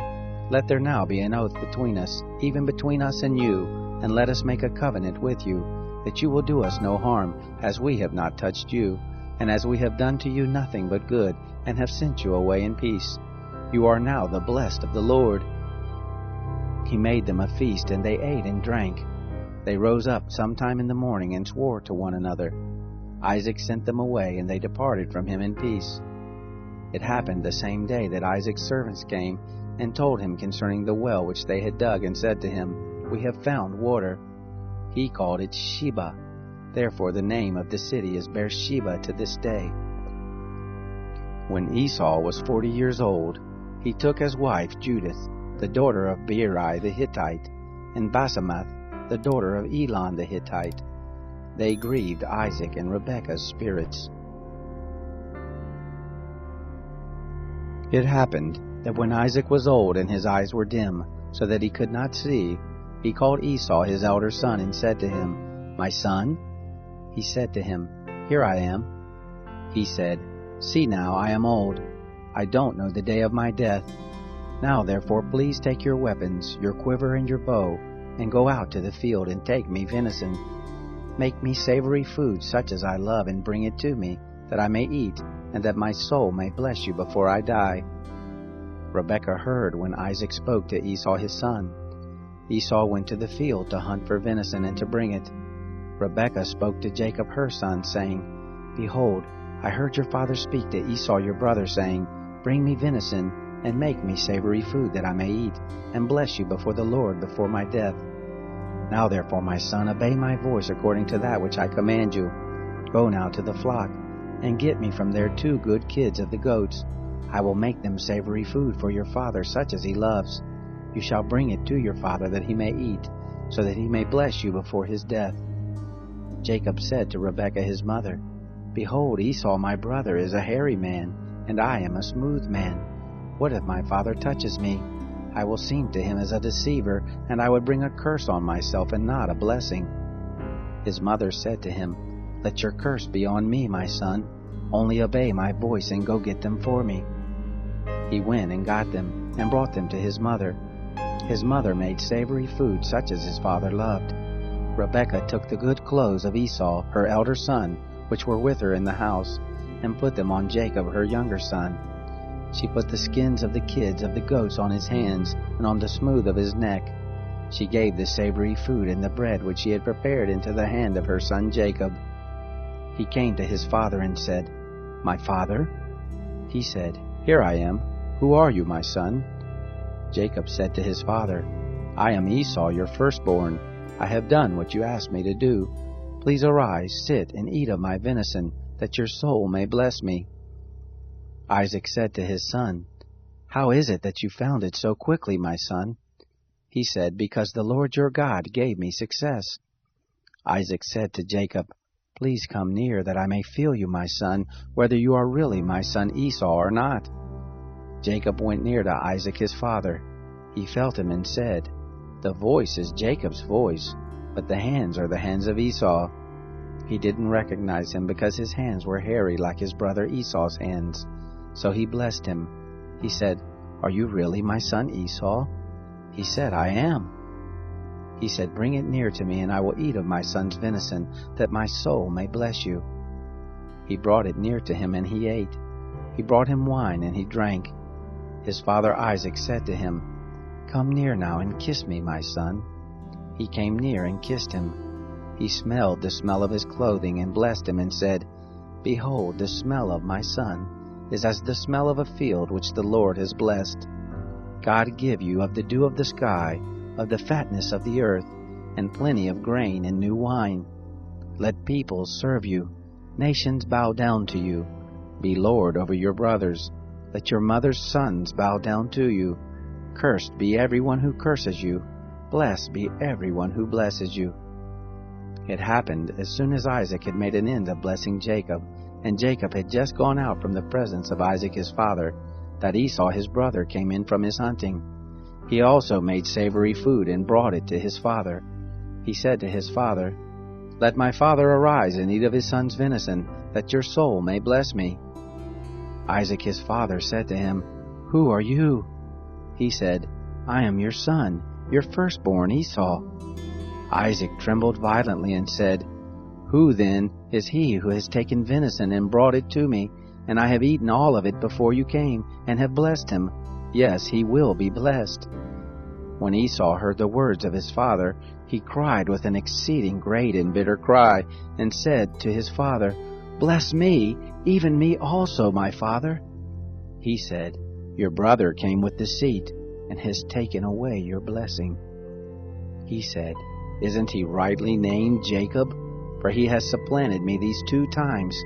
"Let there now be an oath between us, even between us and you, and let us make a covenant with you, that you will do us no harm, as we have not touched you, and as we have done to you nothing but good, and have sent you away in peace. You are now the blessed of the Lord." He made them a feast, and they ate and drank. They rose up sometime in the morning, and swore to one another. Isaac sent them away, and they departed from him in peace. It happened the same day that Isaac's servants came, and told him concerning the well which they had dug, and said to him, "We have found water." He called it Sheba. Therefore the name of the city is Beersheba to this day. When Esau was 40 years old, he took as wife Judith, the daughter of Beeri the Hittite, and Basemath, the daughter of Elon the Hittite. They grieved Isaac and Rebekah's spirits. It happened that when Isaac was old and his eyes were dim, so that he could not see, he called Esau his elder son and said to him, "My son?" He said to him, "Here I am." He said, "See now, I am old. I don't know the day of my death. Now therefore please take your weapons, your quiver and your bow, and go out to the field and take me venison. Make me savory food such as I love, and bring it to me, that I may eat, and that my soul may bless you before I die." Rebekah heard when Isaac spoke to Esau his son. Esau went to the field to hunt for venison and to bring it. Rebekah spoke to Jacob her son, saying, "Behold, I heard your father speak to Esau your brother, saying, 'Bring me venison, and make me savory food that I may eat, and bless you before the Lord before my death.' Now therefore, my son, obey my voice according to that which I command you. Go now to the flock, and get me from there 2 good kids of the goats. I will make them savory food for your father, such as he loves. You shall bring it to your father that he may eat, so that he may bless you before his death." Jacob said to Rebekah his mother, "Behold, Esau my brother is a hairy man, and I am a smooth man. What if my father touches me? I will seem to him as a deceiver, and I would bring a curse on myself and not a blessing." His mother said to him, "Let your curse be on me, my son. Only obey my voice and go get them for me." He went and got them, and brought them to his mother. His mother made savory food such as his father loved. Rebekah took the good clothes of Esau, her elder son, which were with her in the house, and put them on Jacob, her younger son. She put the skins of the kids of the goats on his hands and on the smooth of his neck. She gave the savory food and the bread which she had prepared into the hand of her son Jacob. He came to his father and said, "My father?" He said, "Here I am. Who are you, my son?" Jacob said to his father, "I am Esau, your firstborn. I have done what you asked me to do. Please arise, sit, and eat of my venison, that your soul may bless me." Isaac said to his son, "How is it that you found it so quickly, my son?" He said, "Because the Lord your God gave me success." Isaac said to Jacob, "Please come near, that I may feel you, my son, whether you are really my son Esau or not." Jacob went near to Isaac his father. He felt him and said, "The voice is Jacob's voice, but the hands are the hands of Esau." He didn't recognize him because his hands were hairy like his brother Esau's hands. So he blessed him. He said, "Are you really my son Esau?" He said, "I am." He said, "Bring it near to me, and I will eat of my son's venison, that my soul may bless you." He brought it near to him, and he ate. He brought him wine, and he drank. His father Isaac said to him, "Come near now and kiss me, my son." He came near and kissed him. He smelled the smell of his clothing and blessed him and said, "Behold, the smell of my son is as the smell of a field which the Lord has blessed. God give you of the dew of the sky, of the fatness of the earth, and plenty of grain and new wine. Let peoples serve you, nations bow down to you. Be lord over your brothers. Let your mother's sons bow down to you. Cursed be everyone who curses you. Blessed be everyone who blesses you." It happened as soon as Isaac had made an end of blessing Jacob, and Jacob had just gone out from the presence of Isaac his father, that Esau his brother came in from his hunting. He also made savory food and brought it to his father. He said to his father, "Let my father arise and eat of his son's venison, that your soul may bless me." Isaac his father said to him, "Who are you?" He said, "I am your son, your firstborn Esau." Isaac trembled violently and said, "Who then is he who has taken venison and brought it to me, and I have eaten all of it before you came, and have blessed him? Yes, he will be blessed." When Esau heard the words of his father, he cried with an exceeding great and bitter cry, and said to his father, "Bless me, even me also, my father." He said, "Your brother came with deceit, and has taken away your blessing." He said, "Isn't he rightly named Jacob? For he has supplanted me these 2 times.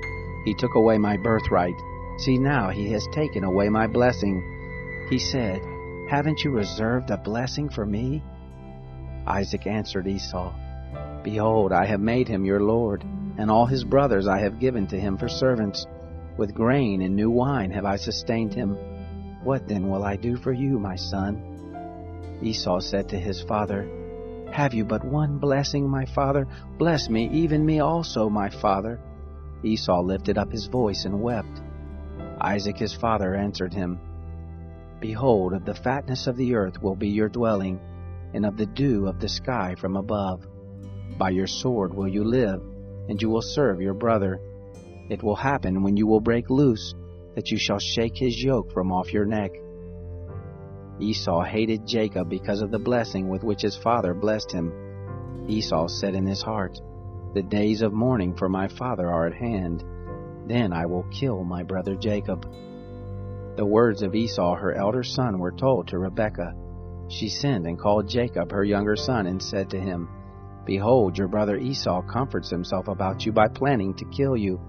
He took away my birthright. See, now he has taken away my blessing." He said, "Haven't you reserved a blessing for me?" Isaac answered Esau, "Behold, I have made him your lord, and all his brothers I have given to him for servants. With grain and new wine have I sustained him. What then will I do for you, my son?" Esau said to his father, "Have you but one blessing, my father? Bless me, even me also, my father." Esau lifted up his voice and wept. Isaac his father answered him, "Behold, of the fatness of the earth will be your dwelling, and of the dew of the sky from above. By your sword will you live, and you will serve your brother. It will happen when you will break loose, that you shall shake his yoke from off your neck." Esau hated Jacob because of the blessing with which his father blessed him. Esau said in his heart, "The days of mourning for my father are at hand. Then I will kill my brother Jacob." The words of Esau, her elder son, were told to Rebekah. She sent and called Jacob, her younger son, and said to him, "Behold, your brother Esau comforts himself about you by planning to kill you.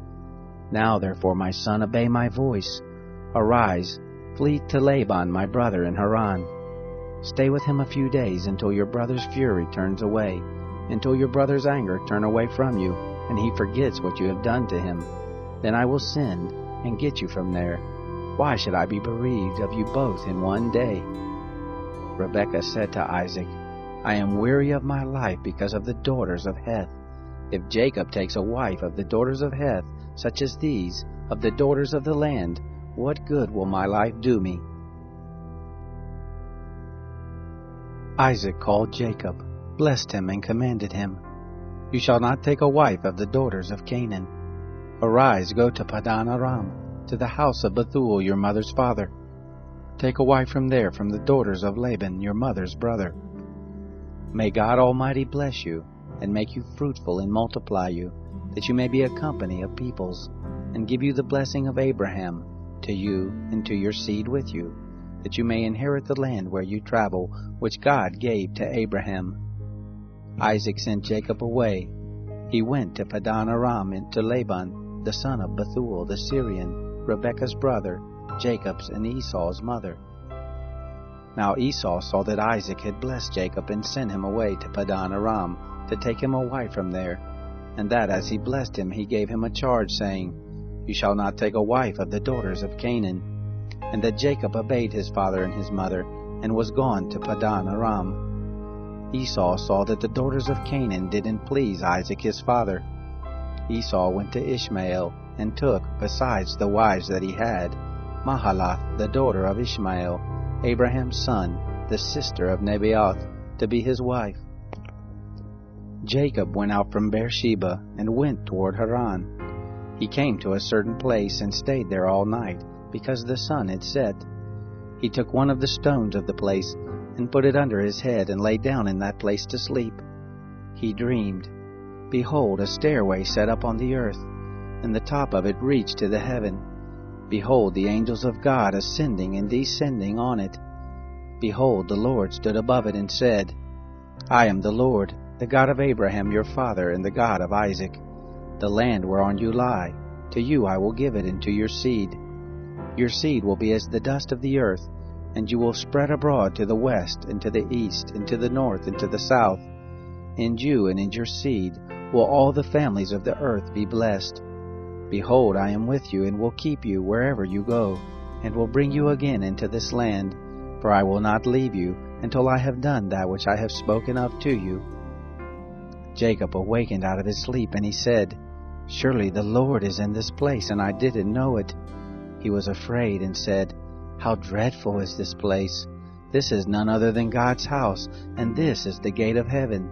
Now therefore, my son, obey my voice. Arise, flee to Laban my brother in Haran. Stay with him a few days until your brother's fury turns away, until your brother's anger turn away from you, and he forgets what you have done to him. Then I will send and get you from there. Why should I be bereaved of you both in one day?" Rebekah said to Isaac, "I am weary of my life because of the daughters of Heth. If Jacob takes a wife of the daughters of Heth, such as these, of the daughters of the land, what good will my life do me?" Isaac called Jacob, blessed him, and commanded him, "You shall not take a wife of the daughters of Canaan. Arise, go to Padan Aram, to the house of Bethuel your mother's father. Take a wife from there, from the daughters of Laban your mother's brother. May God Almighty bless you, and make you fruitful and multiply you, that you may be a company of peoples, and give you the blessing of Abraham, to you and to your seed with you, that you may inherit the land where you travel, which God gave to Abraham." Isaac sent Jacob away. He went to Padan Aram and to Laban, the son of Bethuel the Syrian, Rebekah's brother, Jacob's and Esau's mother. Now Esau saw that Isaac had blessed Jacob and sent him away to Padan Aram to take him a wife from there, and that as he blessed him he gave him a charge, saying, "You shall not take a wife of the daughters of Canaan." And that Jacob obeyed his father and his mother, and was gone to Padan Aram. Esau saw that the daughters of Canaan didn't please Isaac his father. Esau went to Ishmael, and took, besides the wives that he had, Mahalath the daughter of Ishmael, Abraham's son, the sister of Nebaioth, to be his wife. Jacob went out from Beersheba, and went toward Haran. He came to a certain place, and stayed there all night, because the sun had set. He took one of the stones of the place, and put it under his head, and lay down in that place to sleep. He dreamed, behold, a stairway set up on the earth, and the top of it reached to the heaven. Behold, the angels of God ascending and descending on it. Behold, the Lord stood above it, and said, "I am the Lord, the God of Abraham your father, and the God of Isaac. The land whereon you lie, to you I will give it, and to your seed. Your seed will be as the dust of the earth, and you will spread abroad to the west, and to the east, and to the north, and to the south. In you and in your seed will all the families of the earth be blessed. Behold, I am with you, and will keep you wherever you go, and will bring you again into this land, for I will not leave you until I have done that which I have spoken of to you." Jacob awakened out of his sleep, and he said, "Surely the Lord is in this place, and I didn't know it." He was afraid, and said, "How dreadful is this place! This is none other than God's house, and this is the gate of heaven."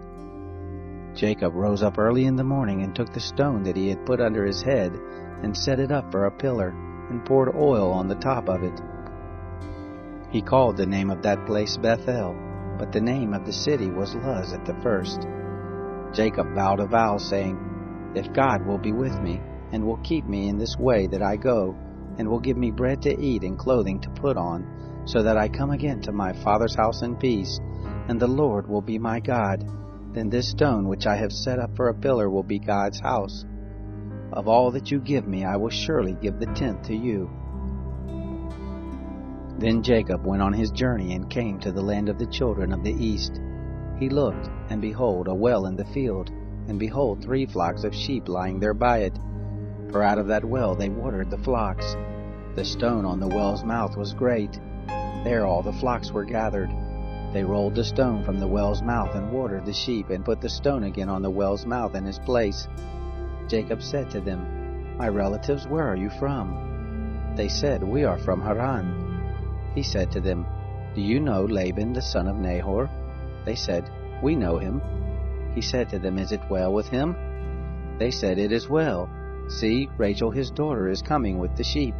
Jacob rose up early in the morning, and took the stone that he had put under his head, and set it up for a pillar, and poured oil on the top of it. He called the name of that place Bethel, but the name of the city was Luz at the first. Jacob vowed a vow, saying, "If God will be with me, and will keep me in this way that I go, and will give me bread to eat and clothing to put on, so that I come again to my father's house in peace, and the Lord will be my God, then this stone which I have set up for a pillar will be God's house. Of all that you give me, I will surely give the tenth to you." Then Jacob went on his journey, and came to the land of the children of the east. He looked, and behold, a well in the field, and behold, 3 flocks of sheep lying there by it. For out of that well they watered the flocks. The stone on the well's mouth was great. There all the flocks were gathered. They rolled the stone from the well's mouth, and watered the sheep, and put the stone again on the well's mouth in its place. Jacob said to them, "My relatives, where are you from?" They said, "We are from Haran." He said to them, "Do you know Laban the son of Nahor?" They said, "We know him." He said to them, "Is it well with him?" They said, "It is well. See, Rachel his daughter is coming with the sheep."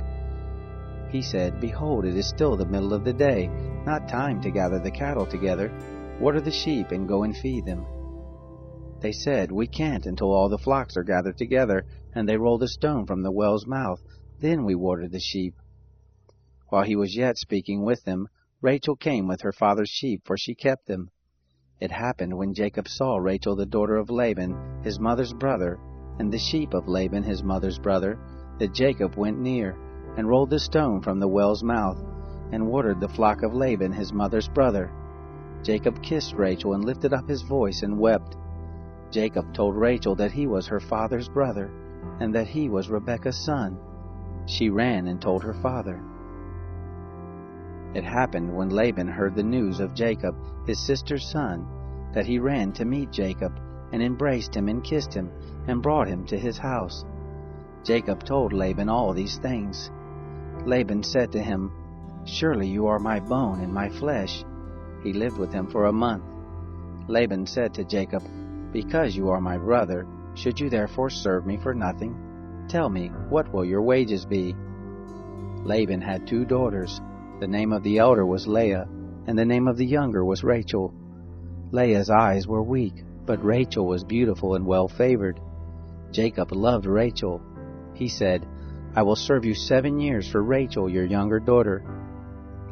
He said, "Behold, it is still the middle of the day, not time to gather the cattle together. Water the sheep, and go and feed them." They said, "We can't until all the flocks are gathered together, and they roll the stone from the well's mouth. Then we water the sheep." While he was yet speaking with them, Rachel came with her father's sheep, for she kept them. It happened, when Jacob saw Rachel the daughter of Laban, his mother's brother, and the sheep of Laban his mother's brother, that Jacob went near, and rolled the stone from the well's mouth, and watered the flock of Laban his mother's brother. Jacob kissed Rachel and lifted up his voice and wept. Jacob told Rachel that he was her father's brother, and that he was Rebekah's son. She ran and told her father. It happened when Laban heard the news of Jacob, his sister's son, that he ran to meet Jacob, and embraced him and kissed him, and brought him to his house. Jacob told Laban all these things. Laban said to him, "Surely you are my bone and my flesh." He lived with him for a month. Laban said to Jacob, "Because you are my brother, should you therefore serve me for nothing? Tell me, what will your wages be?" Laban had 2 daughters. The name of the elder was Leah, and the name of the younger was Rachel. Leah's eyes were weak, but Rachel was beautiful and well-favored. Jacob loved Rachel. He said, "I will serve you 7 years for Rachel, your younger daughter."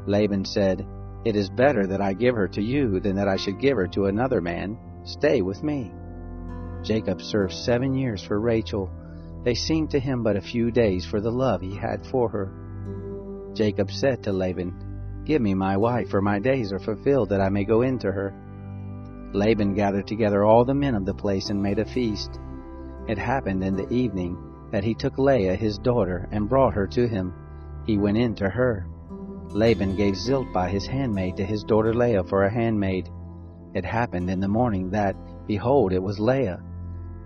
Laban said, "It is better that I give her to you than that I should give her to another man. Stay with me." Jacob served 7 years for Rachel. They seemed to him but a few days for the love he had for her. Jacob said to Laban, "Give me my wife, for my days are fulfilled that I may go in to her." Laban gathered together all the men of the place and made a feast. It happened in the evening that he took Leah his daughter and brought her to him. He went in to her. Laban gave Zilpah his handmaid to his daughter Leah for a handmaid. It happened in the morning that, behold, it was Leah.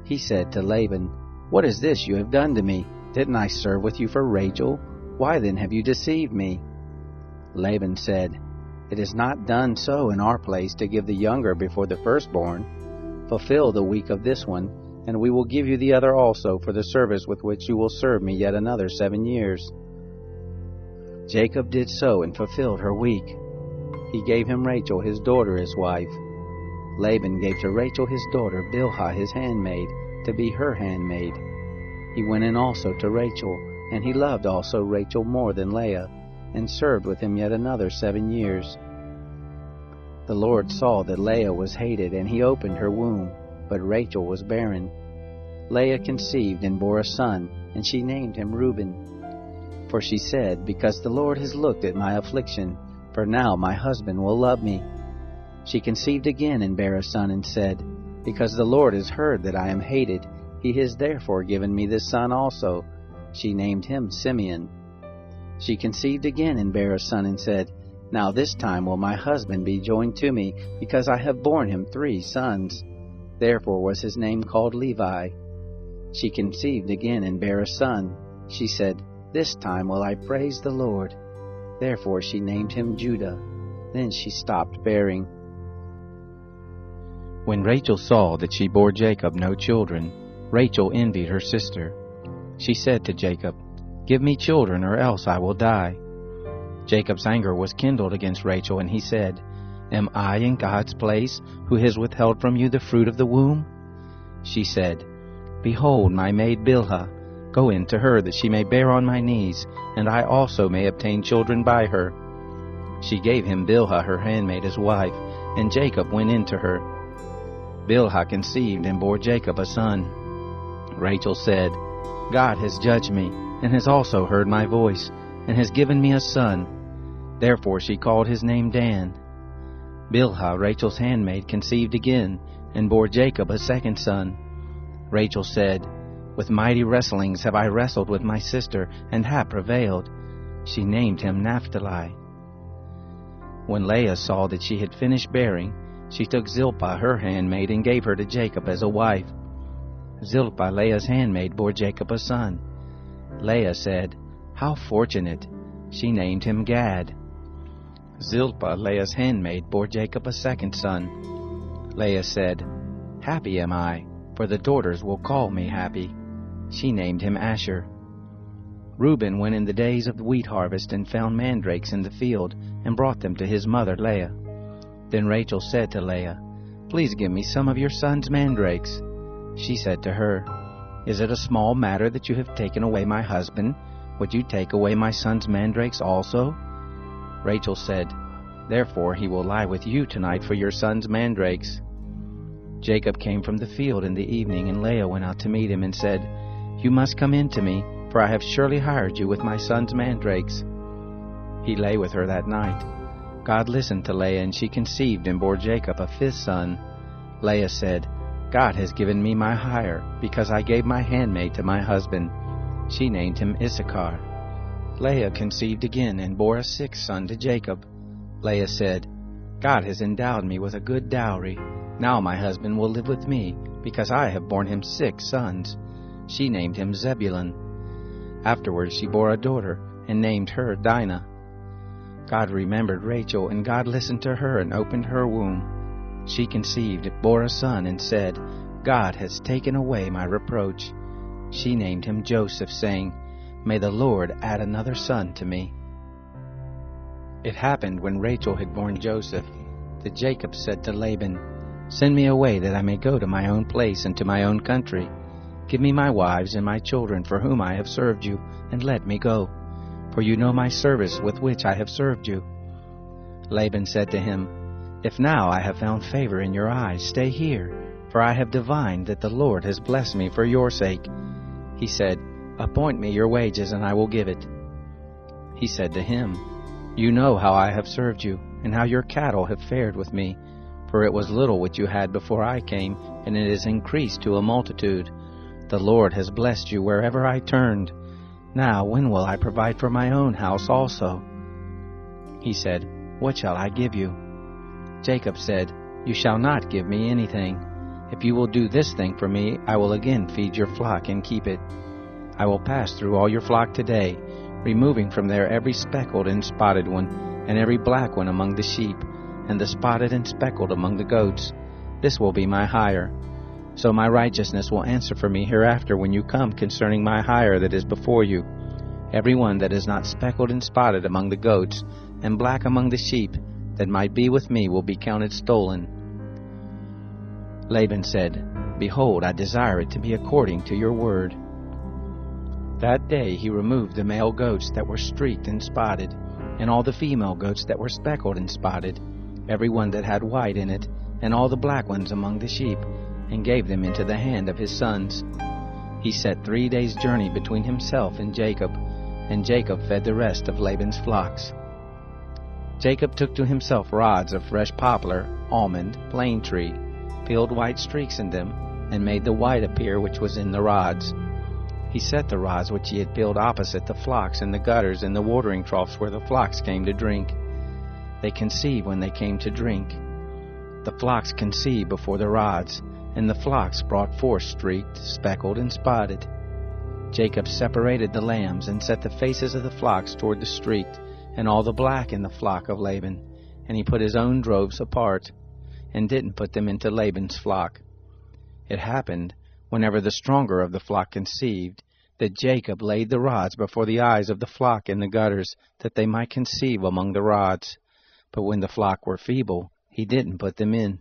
He said to Laban, "What is this you have done to me? Didn't I serve with you for Rachel? Why then have you deceived me?" Laban said, "It is not done so in our place to give the younger before the firstborn. Fulfill the week of this one, and we will give you the other also for the service with which you will serve me yet another 7 years." Jacob did so and fulfilled her week. He gave him Rachel his daughter as wife. Laban gave to Rachel his daughter Bilhah his handmaid, to be her handmaid. He went in also to Rachel, and he loved also Rachel more than Leah, and served with him yet another 7 years. The Lord saw that Leah was hated, and he opened her womb, but Rachel was barren. Leah conceived and bore a son, and she named him Reuben. For she said, "Because the Lord has looked at my affliction, for now my husband will love me." She conceived again and bare a son, and said, "Because the Lord has heard that I am hated, he has therefore given me this son also." She named him Simeon. She conceived again and bare a son, and said, "Now this time will my husband be joined to me, because I have borne him 3 sons. Therefore was his name called Levi. She conceived again and bare a son. She said, "This time will I praise the Lord." Therefore she named him Judah. Then she stopped bearing. When Rachel saw that she bore Jacob no children, Rachel envied her sister. She said to Jacob, "Give me children, or else I will die." Jacob's anger was kindled against Rachel, and he said, "Am I in God's place, who has withheld from you the fruit of the womb?" She said, "Behold, my maid Bilhah, go in to her, that she may bear on my knees, and I also may obtain children by her." She gave him Bilhah her handmaid as wife, and Jacob went in to her. Bilhah conceived and bore Jacob a son. Rachel said, "God has judged me, and has also heard my voice, and has given me a son." Therefore she called his name Dan. Bilhah, Rachel's handmaid, conceived again, and bore Jacob a second son. Rachel said, "With mighty wrestlings have I wrestled with my sister, and have prevailed." She named him Naphtali. When Leah saw that she had finished bearing, she took Zilpah her handmaid, and gave her to Jacob as a wife. Zilpah, Leah's handmaid, bore Jacob a son. Leah said, "How fortunate!" She named him Gad. Zilpah, Leah's handmaid, bore Jacob a second son. Leah said, "Happy am I, for the daughters will call me happy." She named him Asher. Reuben went in the days of the wheat harvest, and found mandrakes in the field, and brought them to his mother Leah. Then Rachel said to Leah, "Please give me some of your son's mandrakes." She said to her, "Is it a small matter that you have taken away my husband? Would you take away my son's mandrakes also?" Rachel said, "Therefore he will lie with you tonight for your son's mandrakes." Jacob came from the field in the evening, and Leah went out to meet him and said, "You must come in to me, for I have surely hired you with my son's mandrakes." He lay with her that night. God listened to Leah, and she conceived and bore Jacob a fifth son. Leah said, God has given me my hire, because I gave my handmaid to my husband. She named him Issachar. Leah conceived again and bore a sixth son to Jacob. Leah said, God has endowed me with a good dowry. Now my husband will live with me, because I have borne him 6 sons. She named him Zebulun. Afterwards she bore a daughter, and named her Dinah. God remembered Rachel, and God listened to her and opened her womb. She conceived, bore a son, and said, God has taken away my reproach. She named him Joseph, saying, May the Lord add another son to me. It happened when Rachel had borne Joseph, that Jacob said to Laban, Send me away that I may go to my own place and to my own country. Give me my wives and my children for whom I have served you, and let me go. For you know my service with which I have served you. Laban said to him, If now I have found favor in your eyes, stay here, for I have divined that the Lord has blessed me for your sake. He said, Appoint me your wages, and I will give it. He said to him, You know how I have served you, and how your cattle have fared with me. For it was little which you had before I came, and it is increased to a multitude. The Lord has blessed you wherever I turned. Now when will I provide for my own house also? He said, What shall I give you? Jacob said, You shall not give me anything. If you will do this thing for me, I will again feed your flock and keep it. I will pass through all your flock today, removing from there every speckled and spotted one, and every black one among the sheep, and the spotted and speckled among the goats. This will be my hire. So my righteousness will answer for me hereafter when you come concerning my hire that is before you. Every one that is not speckled and spotted among the goats, and black among the sheep, that might be with me will be counted stolen. Laban said, Behold, I desire it to be according to your word. That day he removed the male goats that were streaked and spotted, and all the female goats that were speckled and spotted, every one that had white in it, and all the black ones among the sheep, and gave them into the hand of his sons. He set 3 days' journey between himself and Jacob fed the rest of Laban's flocks. Jacob took to himself rods of fresh poplar, almond, plane tree, peeled white streaks in them, and made the white appear which was in the rods. He set the rods which he had peeled opposite the flocks in the gutters and the watering troughs where the flocks came to drink. They conceived when they came to drink. The flocks conceived before the rods, and the flocks brought forth streaked, speckled, and spotted. Jacob separated the lambs and set the faces of the flocks toward the streaked, and all the black in the flock of Laban, and he put his own droves apart, and didn't put them into Laban's flock. It happened, whenever the stronger of the flock conceived, that Jacob laid the rods before the eyes of the flock in the gutters, that they might conceive among the rods. But when the flock were feeble, he didn't put them in.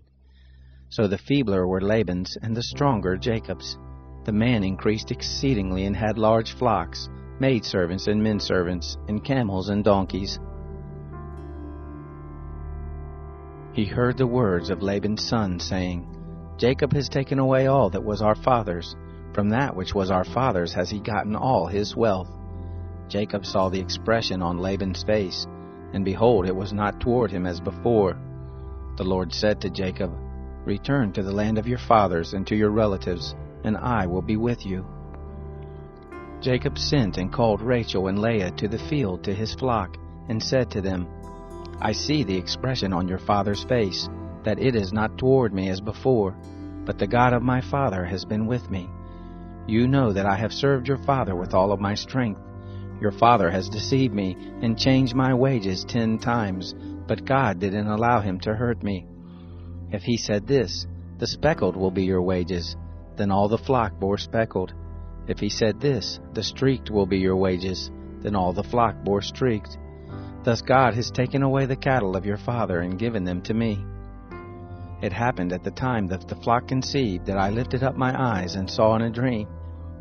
So the feebler were Laban's, and the stronger Jacob's. The man increased exceedingly, and had large flocks, maidservants and menservants, and camels and donkeys. He heard the words of Laban's son, saying, Jacob has taken away all that was our father's. From that which was our father's has he gotten all his wealth. Jacob saw the expression on Laban's face, and behold, it was not toward him as before. The Lord said to Jacob, Return to the land of your fathers and to your relatives, and I will be with you. Jacob sent and called Rachel and Leah to the field to his flock, and said to them, I see the expression on your father's face, that it is not toward me as before, but the God of my father has been with me. You know that I have served your father with all of my strength. Your father has deceived me and changed my wages 10 times, but God didn't allow him to hurt me. If he said this, the speckled will be your wages, then all the flock bore speckled. If he said this, the streaked will be your wages, then all the flock bore streaked. Thus God has taken away the cattle of your father and given them to me. It happened at the time that the flock conceived that I lifted up my eyes and saw in a dream,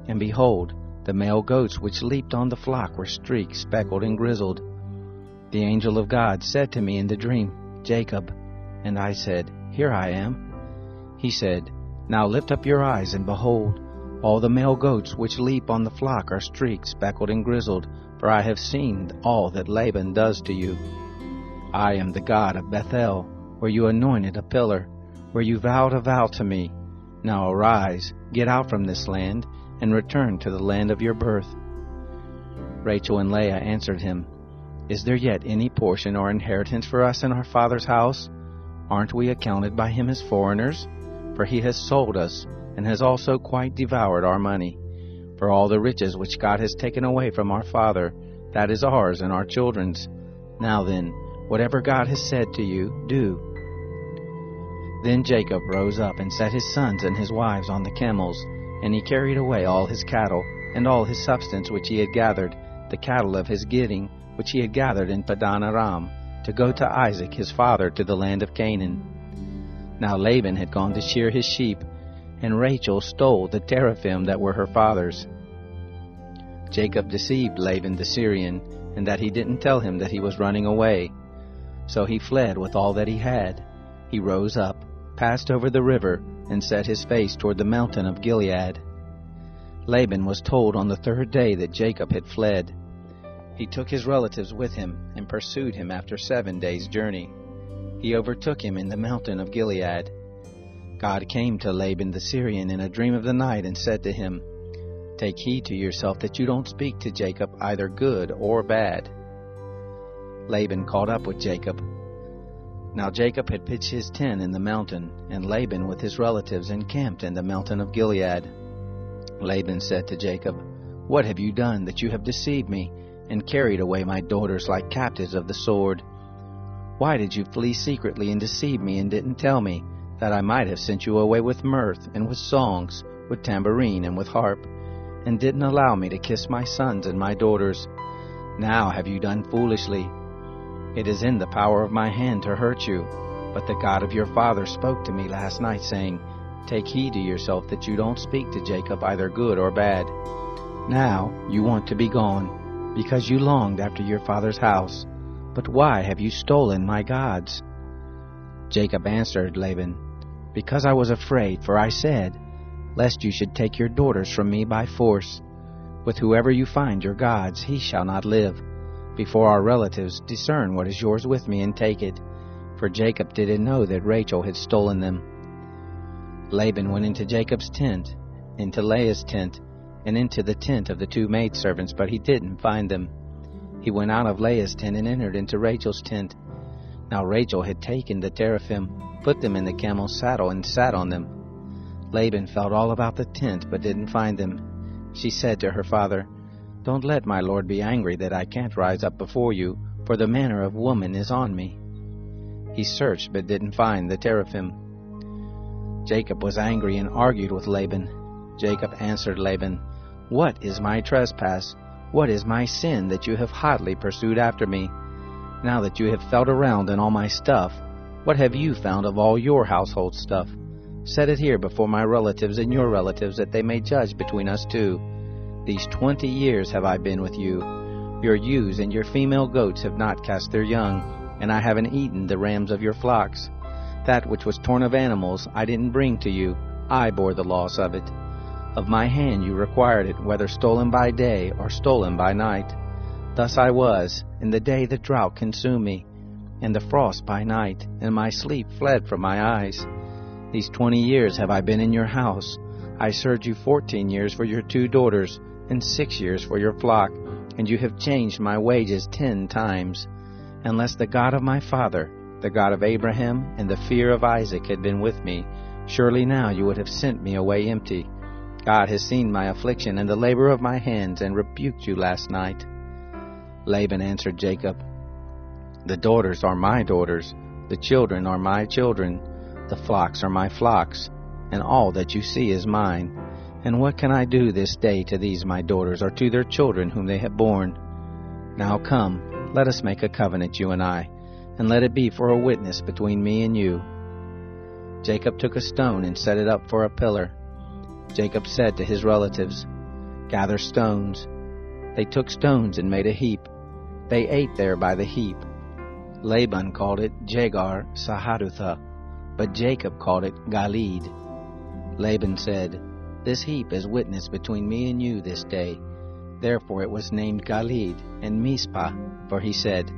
and behold, the male goats which leaped on the flock were streaked, speckled, and grizzled. The angel of God said to me in the dream, Jacob. And I said, Here I am. He said, Now lift up your eyes, and behold, all the male goats which leap on the flock are streaked, speckled, and grizzled, for I have seen all that Laban does to you. I am the God of Bethel, where you anointed a pillar, where you vowed a vow to me. Now arise, get out from this land, and return to the land of your birth." Rachel and Leah answered him, "Is there yet any portion or inheritance for us in our father's house? Aren't we accounted by him as foreigners? For he has sold us, and has also quite devoured our money. For all the riches which God has taken away from our father, that is ours and our children's. Now then, whatever God has said to you, do." Then Jacob rose up and set his sons and his wives on the camels, and he carried away all his cattle, and all his substance which he had gathered, the cattle of his getting, which he had gathered in Padan Aram, to go to Isaac his father to the land of Canaan. Now Laban had gone to shear his sheep, and Rachel stole the teraphim that were her father's. Jacob deceived Laban the Syrian, and that he didn't tell him that he was running away. So he fled with all that he had. He rose up, passed over the river, and set his face toward the mountain of Gilead. Laban was told on the third day that Jacob had fled. He took his relatives with him, and pursued him after 7 days' journey. He overtook him in the mountain of Gilead. God came to Laban the Syrian in a dream of the night, and said to him, "Take heed to yourself that you don't speak to Jacob either good or bad." Laban caught up with Jacob. Now Jacob had pitched his tent in the mountain, and Laban with his relatives encamped in the mountain of Gilead. Laban said to Jacob, "What have you done that you have deceived me, and carried away my daughters like captives of the sword? Why did you flee secretly and deceive me, and didn't tell me, that I might have sent you away with mirth, and with songs, with tambourine, and with harp, and didn't allow me to kiss my sons and my daughters? Now have you done foolishly. It is in the power of my hand to hurt you, but the God of your father spoke to me last night, saying, 'Take heed to yourself that you don't speak to Jacob either good or bad.' Now you want to be gone, because you longed after your father's house. But why have you stolen my gods?" Jacob answered Laban, "Because I was afraid, for I said, 'Lest you should take your daughters from me by force. With whoever you find your gods, he shall not live. Before our relatives, discern what is yours with me, and take it.' For Jacob didn't know that Rachel had stolen them. Laban went into Jacob's tent, into Leah's tent, and into the tent of the 2 maidservants, but he didn't find them. He went out of Leah's tent and entered into Rachel's tent. Now Rachel had taken the teraphim, put them in the camel's saddle, and sat on them. Laban felt all about the tent, but didn't find them. She said to her father, "Don't let my lord be angry that I can't rise up before you, for the manner of woman is on me." He searched, but didn't find the teraphim. Jacob was angry and argued with Laban. Jacob answered Laban, "What is my trespass? What is my sin that you have hotly pursued after me? Now that you have felt around in all my stuff, what have you found of all your household stuff? Set it here before my relatives and your relatives, that they may judge between us two. These 20 years have I been with you. Your ewes and your female goats have not cast their young, and I haven't eaten the rams of your flocks. That which was torn of animals I didn't bring to you, I bore the loss of it. Of my hand you required it, whether stolen by day or stolen by night. Thus I was, in the day the drought consumed me, and the frost by night, and my sleep fled from my eyes. These 20 years have I been in your house. I served you 14 years for your 2 daughters, and 6 years for your flock, and you have changed my wages 10 times. Unless the God of my father, the God of Abraham, and the fear of Isaac had been with me, surely now you would have sent me away empty. God has seen my affliction and the labor of my hands, and rebuked you last night." Laban answered Jacob, "The daughters are my daughters, the children are my children, the flocks are my flocks, and all that you see is mine. And what can I do this day to these my daughters, or to their children whom they have borne? Now come, let us make a covenant, you and I, and let it be for a witness between me and you." Jacob took a stone and set it up for a pillar. Jacob said to his relatives, "Gather stones." They took stones and made a heap. They ate there by the heap. Laban called it Jegar Sahadutha, but Jacob called it Galeed. Laban said, "This heap is witness between me and you this day." Therefore it was named Galeed and Mizpah, for he said,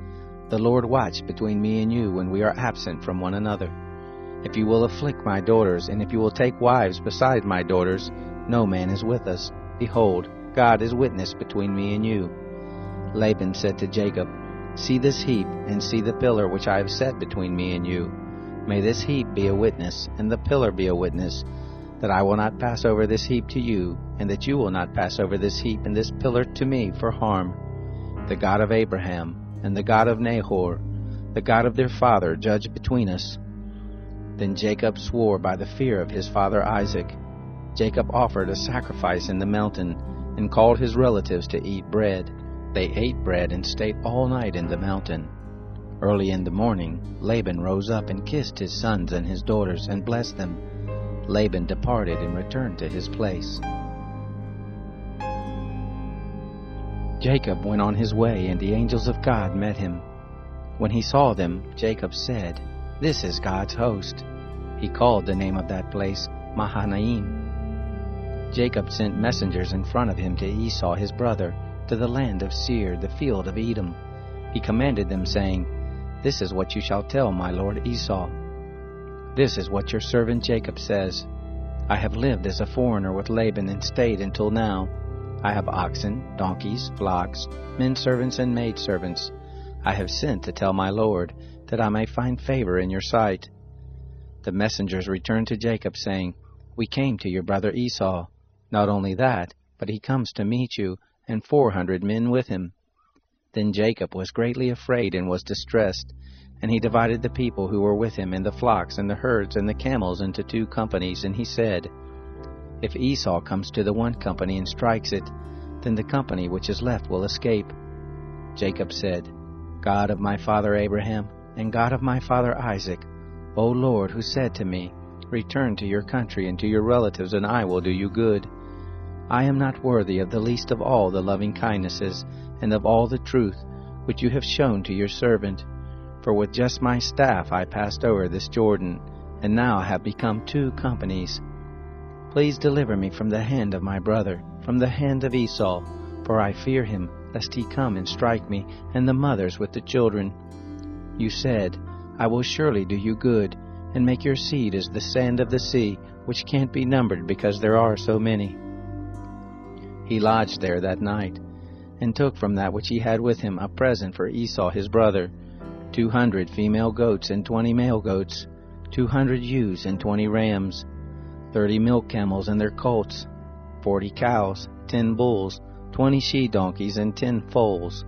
The Lord watch between me and you when we are absent from one another. If you will afflict my daughters, and if you will take wives beside my daughters, no man is with us. Behold, God is witness between me and you." Laban said to Jacob, "See this heap, and see the pillar which I have set between me and you. May this heap be a witness, and the pillar be a witness, that I will not pass over this heap to you, and that you will not pass over this heap and this pillar to me for harm. The God of Abraham, and the God of Nahor, the God of their father, judge between us." Then Jacob swore by the fear of his father Isaac. Jacob offered a sacrifice in the mountain, and called his relatives to eat bread. They ate bread and stayed all night in the mountain. Early in the morning, Laban rose up and kissed his sons and his daughters, and blessed them. Laban departed and returned to his place. Jacob went on his way, and the angels of God met him. When he saw them, Jacob said, "This is God's host." He called the name of that place Mahanaim. Jacob sent messengers in front of him to Esau his brother, to the land of Seir, the field of Edom. He commanded them, saying, "This is what you shall tell my lord Esau. This is what your servant Jacob says. I have lived as a foreigner with Laban and stayed until now. I have oxen, donkeys, flocks, men servants and maid servants. I have sent to tell my lord, that I may find favor in your sight." The messengers returned to Jacob, saying, "We came to your brother Esau. Not only that, but he comes to meet you, and 400 men with him." Then Jacob was greatly afraid and was distressed, and he divided the people who were with him, and the flocks, and the herds, and the camels into 2 companies, and he said, "If Esau comes to the one company and strikes it, then the company which is left will escape." Jacob said, "God of my father Abraham, and God of my father Isaac, O Lord, who said to me, 'Return to your country and to your relatives, and I will do you good,' I am not worthy of the least of all the loving kindnesses and of all the truth which you have shown to your servant. For with just my staff I passed over this Jordan, and now have become 2 companies. Please deliver me from the hand of my brother, from the hand of Esau, for I fear him, lest he come and strike me, and the mothers with the children. You said, 'I will surely do you good, and make your seed as the sand of the sea, which can't be numbered because there are so many.'" He lodged there that night, and took from that which he had with him a present for Esau his brother, 200 female goats and 20 male goats, 200 ewes and 20 rams, 30 milk camels and their colts, 40 cows, 10 bulls, 20 she-donkeys, and 10 foals.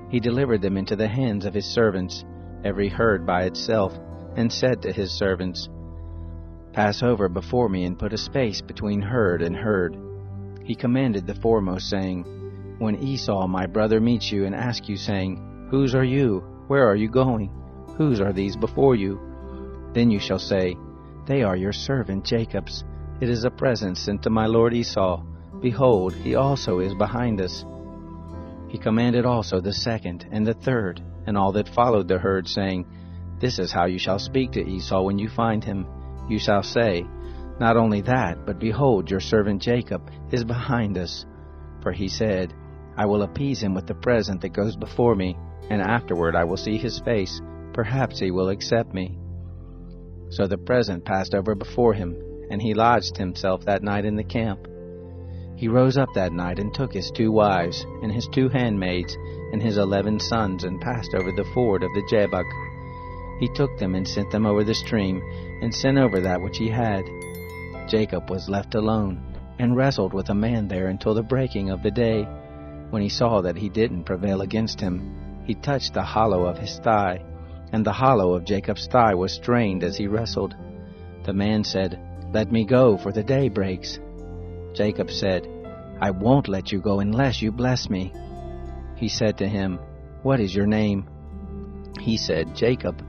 He delivered them into the hands of his servants, every herd by itself, and said to his servants, "Pass over before me and put a space between herd and herd." He commanded the foremost, saying, "When Esau my brother meets you and asks you, saying, 'Whose are you? Where are you going? Whose are these before you?' Then you shall say, 'They are your servant Jacob's. It is a present sent to my lord Esau. Behold, he also is behind us.'" He commanded also the second and the third, and all that followed the herd, saying, "This is how you shall speak to Esau when you find him. You shall say, 'Not only that, but behold, your servant Jacob is behind us.' For he said, 'I will appease him with the present that goes before me, and afterward I will see his face. Perhaps he will accept me.' So the present passed over before him, and he lodged himself that night in the camp. He rose up that night and took his 2 wives, and his 2 handmaids, and his 11 sons, and passed over the ford of the Jabbok. He took them and sent them over the stream, and sent over that which he had. Jacob was left alone, and wrestled with a man there until the breaking of the day. When he saw that he didn't prevail against him, he touched the hollow of his thigh, and the hollow of Jacob's thigh was strained as he wrestled. The man said, "Let me go, for the day breaks." Jacob said, "I won't let you go unless you bless me." He said to him, "What is your name?" He said, "Jacob."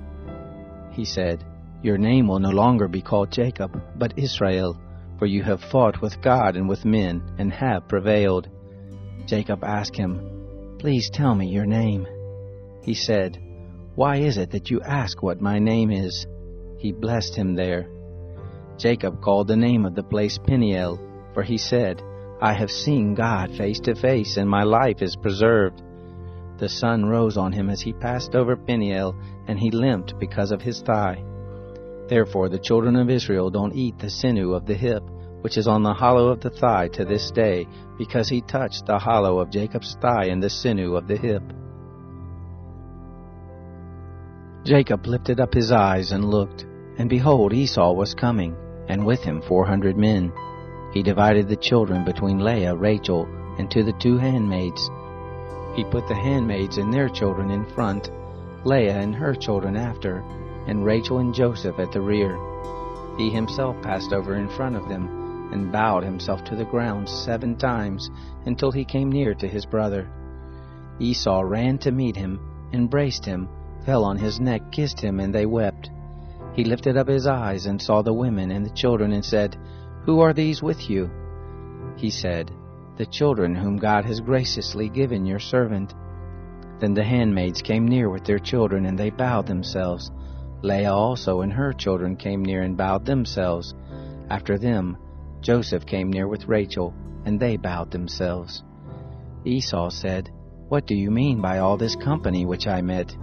He said, "Your name will no longer be called Jacob, but Israel, for you have fought with God and with men, and have prevailed." Jacob asked him, "Please tell me your name." He said, "Why is it that you ask what my name is?" He blessed him there. Jacob called the name of the place Peniel, for he said, "I have seen God face to face, and my life is preserved." The sun rose on him as he passed over Peniel, and he limped because of his thigh. Therefore the children of Israel don't eat the sinew of the hip, which is on the hollow of the thigh to this day, because he touched the hollow of Jacob's thigh and the sinew of the hip. Jacob lifted up his eyes and looked, and behold, Esau was coming, and with him 400 men. He divided the children between Leah, Rachel, and to the 2 handmaids. He put the handmaids and their children in front, Leah and her children after, and Rachel and Joseph at the rear. He himself passed over in front of them, and bowed himself to the ground 7 times, until he came near to his brother. Esau ran to meet him, embraced him, fell on his neck, kissed him, and they wept. He lifted up his eyes and saw the women and the children, and said, "Who are these with you?" He said, "The children whom God has graciously given your servant." Then the handmaids came near with their children, and they bowed themselves. Leah also and her children came near and bowed themselves. After them, Joseph came near with Rachel, and they bowed themselves. Esau said, "What do you mean by all this company which I met?"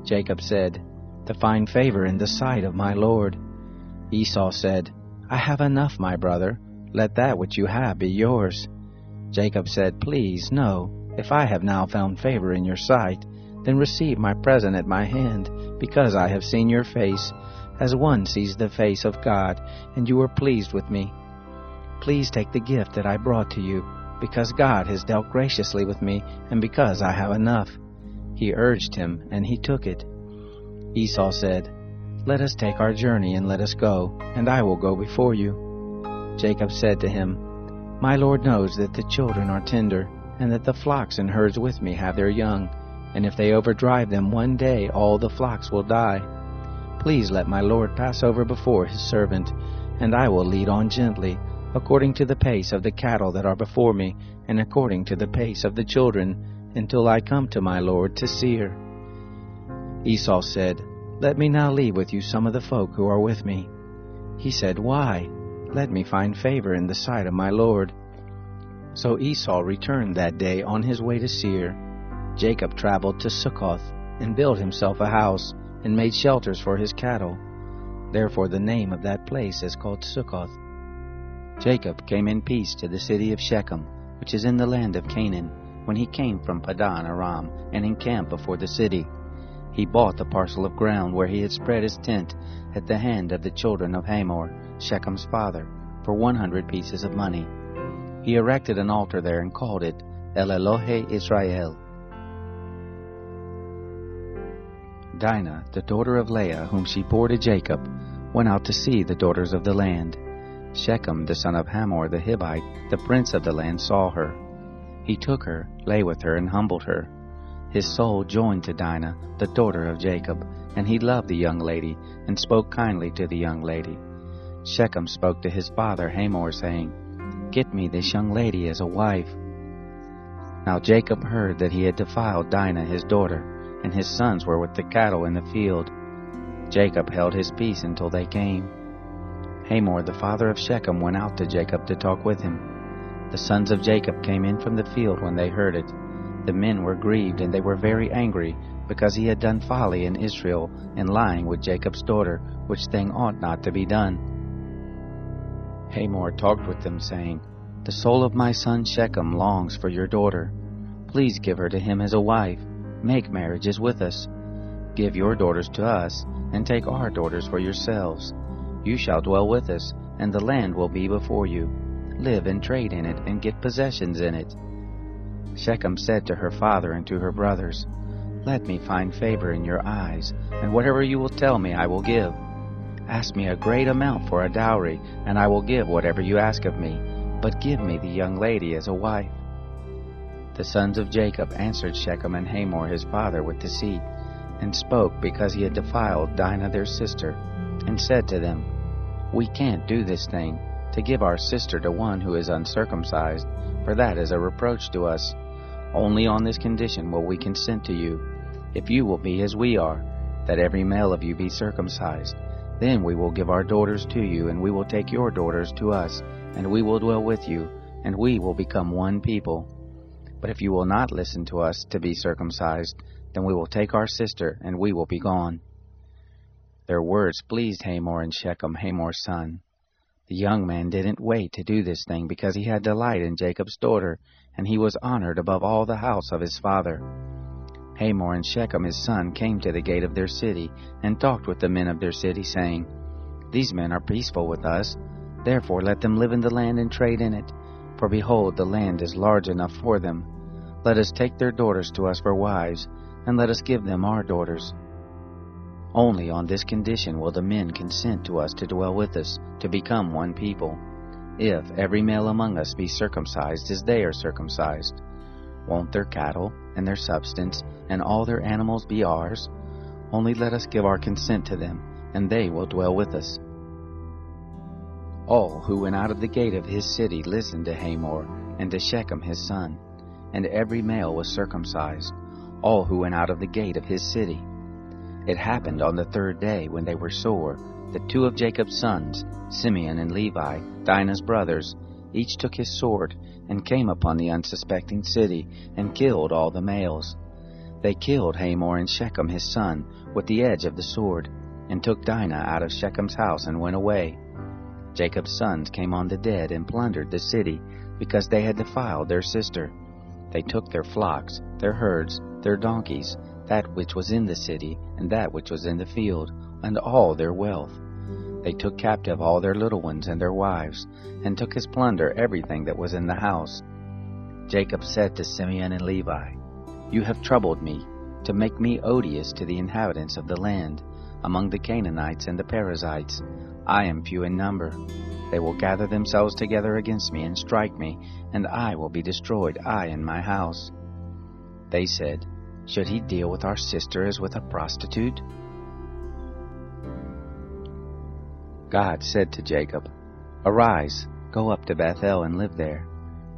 Jacob said, "To find favor in the sight of my Lord." Esau said, "I have enough, my brother. Let that which you have be yours." Jacob said, "Please, no. If I have now found favor in your sight, then receive my present at my hand, because I have seen your face, as one sees the face of God, and you were pleased with me. Please take the gift that I brought to you, because God has dealt graciously with me, and because I have enough." He urged him, and he took it. Esau said, "Let us take our journey, and let us go, and I will go before you." Jacob said to him, "My Lord knows that the children are tender, and that the flocks and herds with me have their young, and if they overdrive them one day, all the flocks will die. Please let my Lord pass over before his servant, and I will lead on gently, according to the pace of the cattle that are before me, and according to the pace of the children, until I come to my Lord to Seir." Esau said, "Let me now leave with you some of the folk who are with me." He said, "Why? Let me find favor in the sight of my Lord." So Esau returned that day on his way to Seir. Jacob traveled to Succoth, and built himself a house, and made shelters for his cattle. Therefore the name of that place is called Succoth. Jacob came in peace to the city of Shechem, which is in the land of Canaan, when he came from Padan Aram, and encamped before the city. He bought the parcel of ground where he had spread his tent at the hand of the children of Hamor, Shechem's father, for 100 pieces of money. He erected an altar there and called it El Elohe Israel. Dinah, the daughter of Leah, whom she bore to Jacob, went out to see the daughters of the land. Shechem, the son of Hamor the Hivite, the prince of the land, saw her. He took her, lay with her, and humbled her. His soul joined to Dinah, the daughter of Jacob, and he loved the young lady, and spoke kindly to the young lady. Shechem spoke to his father Hamor, saying, "Get me this young lady as a wife." Now Jacob heard that he had defiled Dinah his daughter, and his sons were with the cattle in the field. Jacob held his peace until they came. Hamor the father of Shechem went out to Jacob to talk with him. The sons of Jacob came in from the field when they heard it. The men were grieved, and they were very angry, because he had done folly in Israel, in lying with Jacob's daughter, which thing ought not to be done. Hamor talked with them, saying, "The soul of my son Shechem longs for your daughter. Please give her to him as a wife. Make marriages with us. Give your daughters to us, and take our daughters for yourselves. You shall dwell with us, and the land will be before you. Live and trade in it, and get possessions in it." Shechem said to her father and to her brothers, "Let me find favor in your eyes, and whatever you will tell me I will give. Ask me a great amount for a dowry, and I will give whatever you ask of me, but give me the young lady as a wife." The sons of Jacob answered Shechem and Hamor his father with deceit, and spoke because he had defiled Dinah their sister, and said to them, "We can't do this thing, to give our sister to one who is uncircumcised, for that is a reproach to us. Only on this condition will we consent to you, if you will be as we are, that every male of you be circumcised. Then we will give our daughters to you, and we will take your daughters to us, and we will dwell with you, and we will become one people. But if you will not listen to us to be circumcised, then we will take our sister, and we will be gone." Their words pleased Hamor and Shechem, Hamor's son. The young man didn't wait to do this thing because he had delight in Jacob's daughter, and he was honored above all the house of his father. Hamor and Shechem his son came to the gate of their city and talked with the men of their city, saying, "These men are peaceful with us, therefore let them live in the land and trade in it. For behold, the land is large enough for them. Let us take their daughters to us for wives, and let us give them our daughters. Only on this condition will the men consent to us to dwell with us, to become one people, if every male among us be circumcised as they are circumcised. Won't their cattle and their substance and all their animals be ours? Only let us give our consent to them, and they will dwell with us." All who went out of the gate of his city listened to Hamor and to Shechem his son, and every male was circumcised, all who went out of the gate of his city. It happened on the third day, when they were sore, that two of Jacob's sons, Simeon and Levi, Dinah's brothers, each took his sword, and came upon the unsuspecting city, and killed all the males. They killed Hamor and Shechem his son with the edge of the sword, and took Dinah out of Shechem's house, and went away. Jacob's sons came on the dead, and plundered the city, because they had defiled their sister. They took their flocks, their herds, their donkeys, that which was in the city, and that which was in the field, and all their wealth. They took captive all their little ones and their wives, and took as plunder everything that was in the house. Jacob said to Simeon and Levi, "You have troubled me, to make me odious to the inhabitants of the land, among the Canaanites and the Perizzites. I am few in number. They will gather themselves together against me and strike me, and I will be destroyed, I and my house." They said, "Should he deal with our sister as with a prostitute?" God said to Jacob, "Arise, go up to Bethel and live there.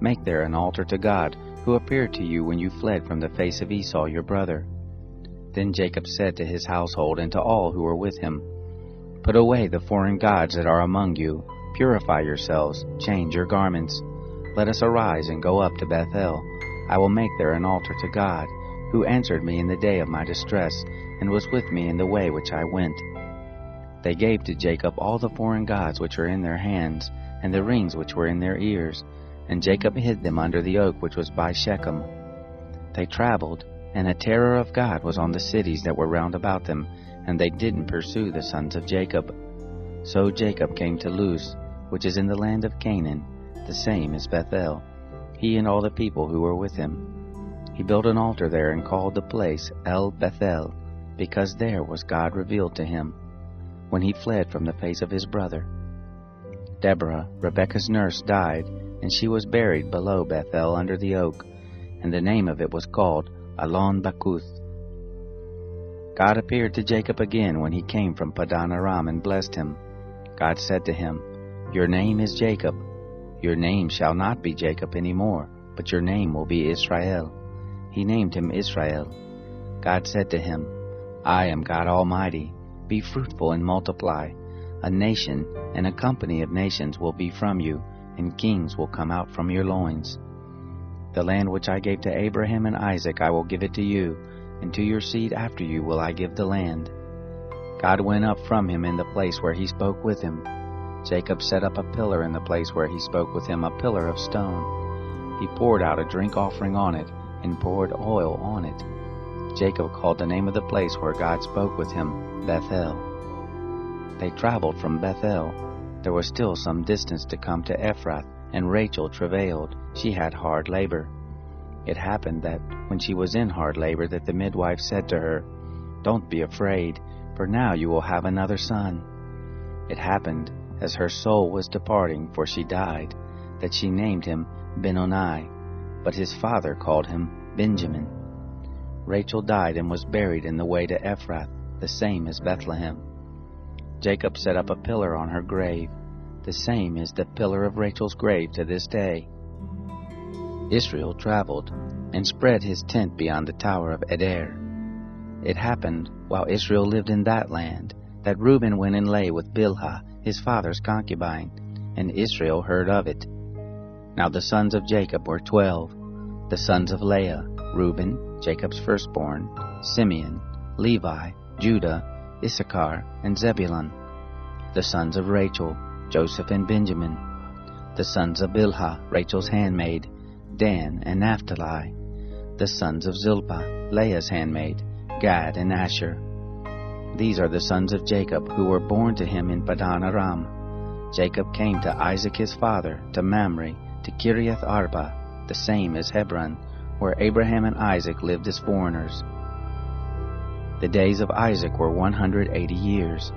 Make there an altar to God, who appeared to you when you fled from the face of Esau your brother." Then Jacob said to his household and to all who were with him, "Put away the foreign gods that are among you. Purify yourselves, change your garments. Let us arise and go up to Bethel. I will make there an altar to God, who answered me in the day of my distress, and was with me in the way which I went." They gave to Jacob all the foreign gods which were in their hands, and the rings which were in their ears, and Jacob hid them under the oak which was by Shechem. They traveled, and a terror of God was on the cities that were round about them, and they didn't pursue the sons of Jacob. So Jacob came to Luz, which is in the land of Canaan, the same as Bethel, he and all the people who were with him. He built an altar there and called the place El Bethel, because there was God revealed to him, when he fled from the face of his brother. Deborah, Rebekah's nurse, died, and she was buried below Bethel under the oak, and the name of it was called Alon Bakuth. God appeared to Jacob again when he came from Padan Aram and blessed him. God said to him, "Your name is Jacob. Your name shall not be Jacob any more, but your name will be Israel." He named him Israel. God said to him, "I am God Almighty. Be fruitful and multiply. A nation and a company of nations will be from you, and kings will come out from your loins. The land which I gave to Abraham and Isaac I will give it to you, and to your seed after you will I give the land." God went up from him in the place where he spoke with him. Jacob set up a pillar in the place where he spoke with him, a pillar of stone. He poured out a drink offering on it, and poured oil on it. Jacob called the name of the place where God spoke with him Bethel. They traveled from Bethel. There was still some distance to come to Ephrath, and Rachel travailed. She had hard labor. It happened that when she was in hard labor, that the midwife said to her, "Don't be afraid, for now you will have another son." It happened, as her soul was departing, for she died, that she named him Benoni, but his father called him Benjamin. Rachel died and was buried in the way to Ephrath, the same as Bethlehem. Jacob set up a pillar on her grave. The same is the pillar of Rachel's grave to this day. Israel traveled, and spread his tent beyond the tower of Eder. It happened, while Israel lived in that land, that Reuben went and lay with Bilhah, his father's concubine, and Israel heard of it. Now the sons of Jacob were 12. The sons of Leah, Reuben, Jacob's firstborn, Simeon, Levi, Judah, Issachar, and Zebulun. The sons of Rachel, Joseph and Benjamin. The sons of Bilhah, Rachel's handmaid, Dan and Naphtali. The sons of Zilpah, Leah's handmaid, Gad and Asher. These are the sons of Jacob, who were born to him in Padan Aram. Jacob came to Isaac his father, to Mamre, to Kiriath Arba, the same as Hebron, where Abraham and Isaac lived as foreigners. The days of Isaac were 180 years.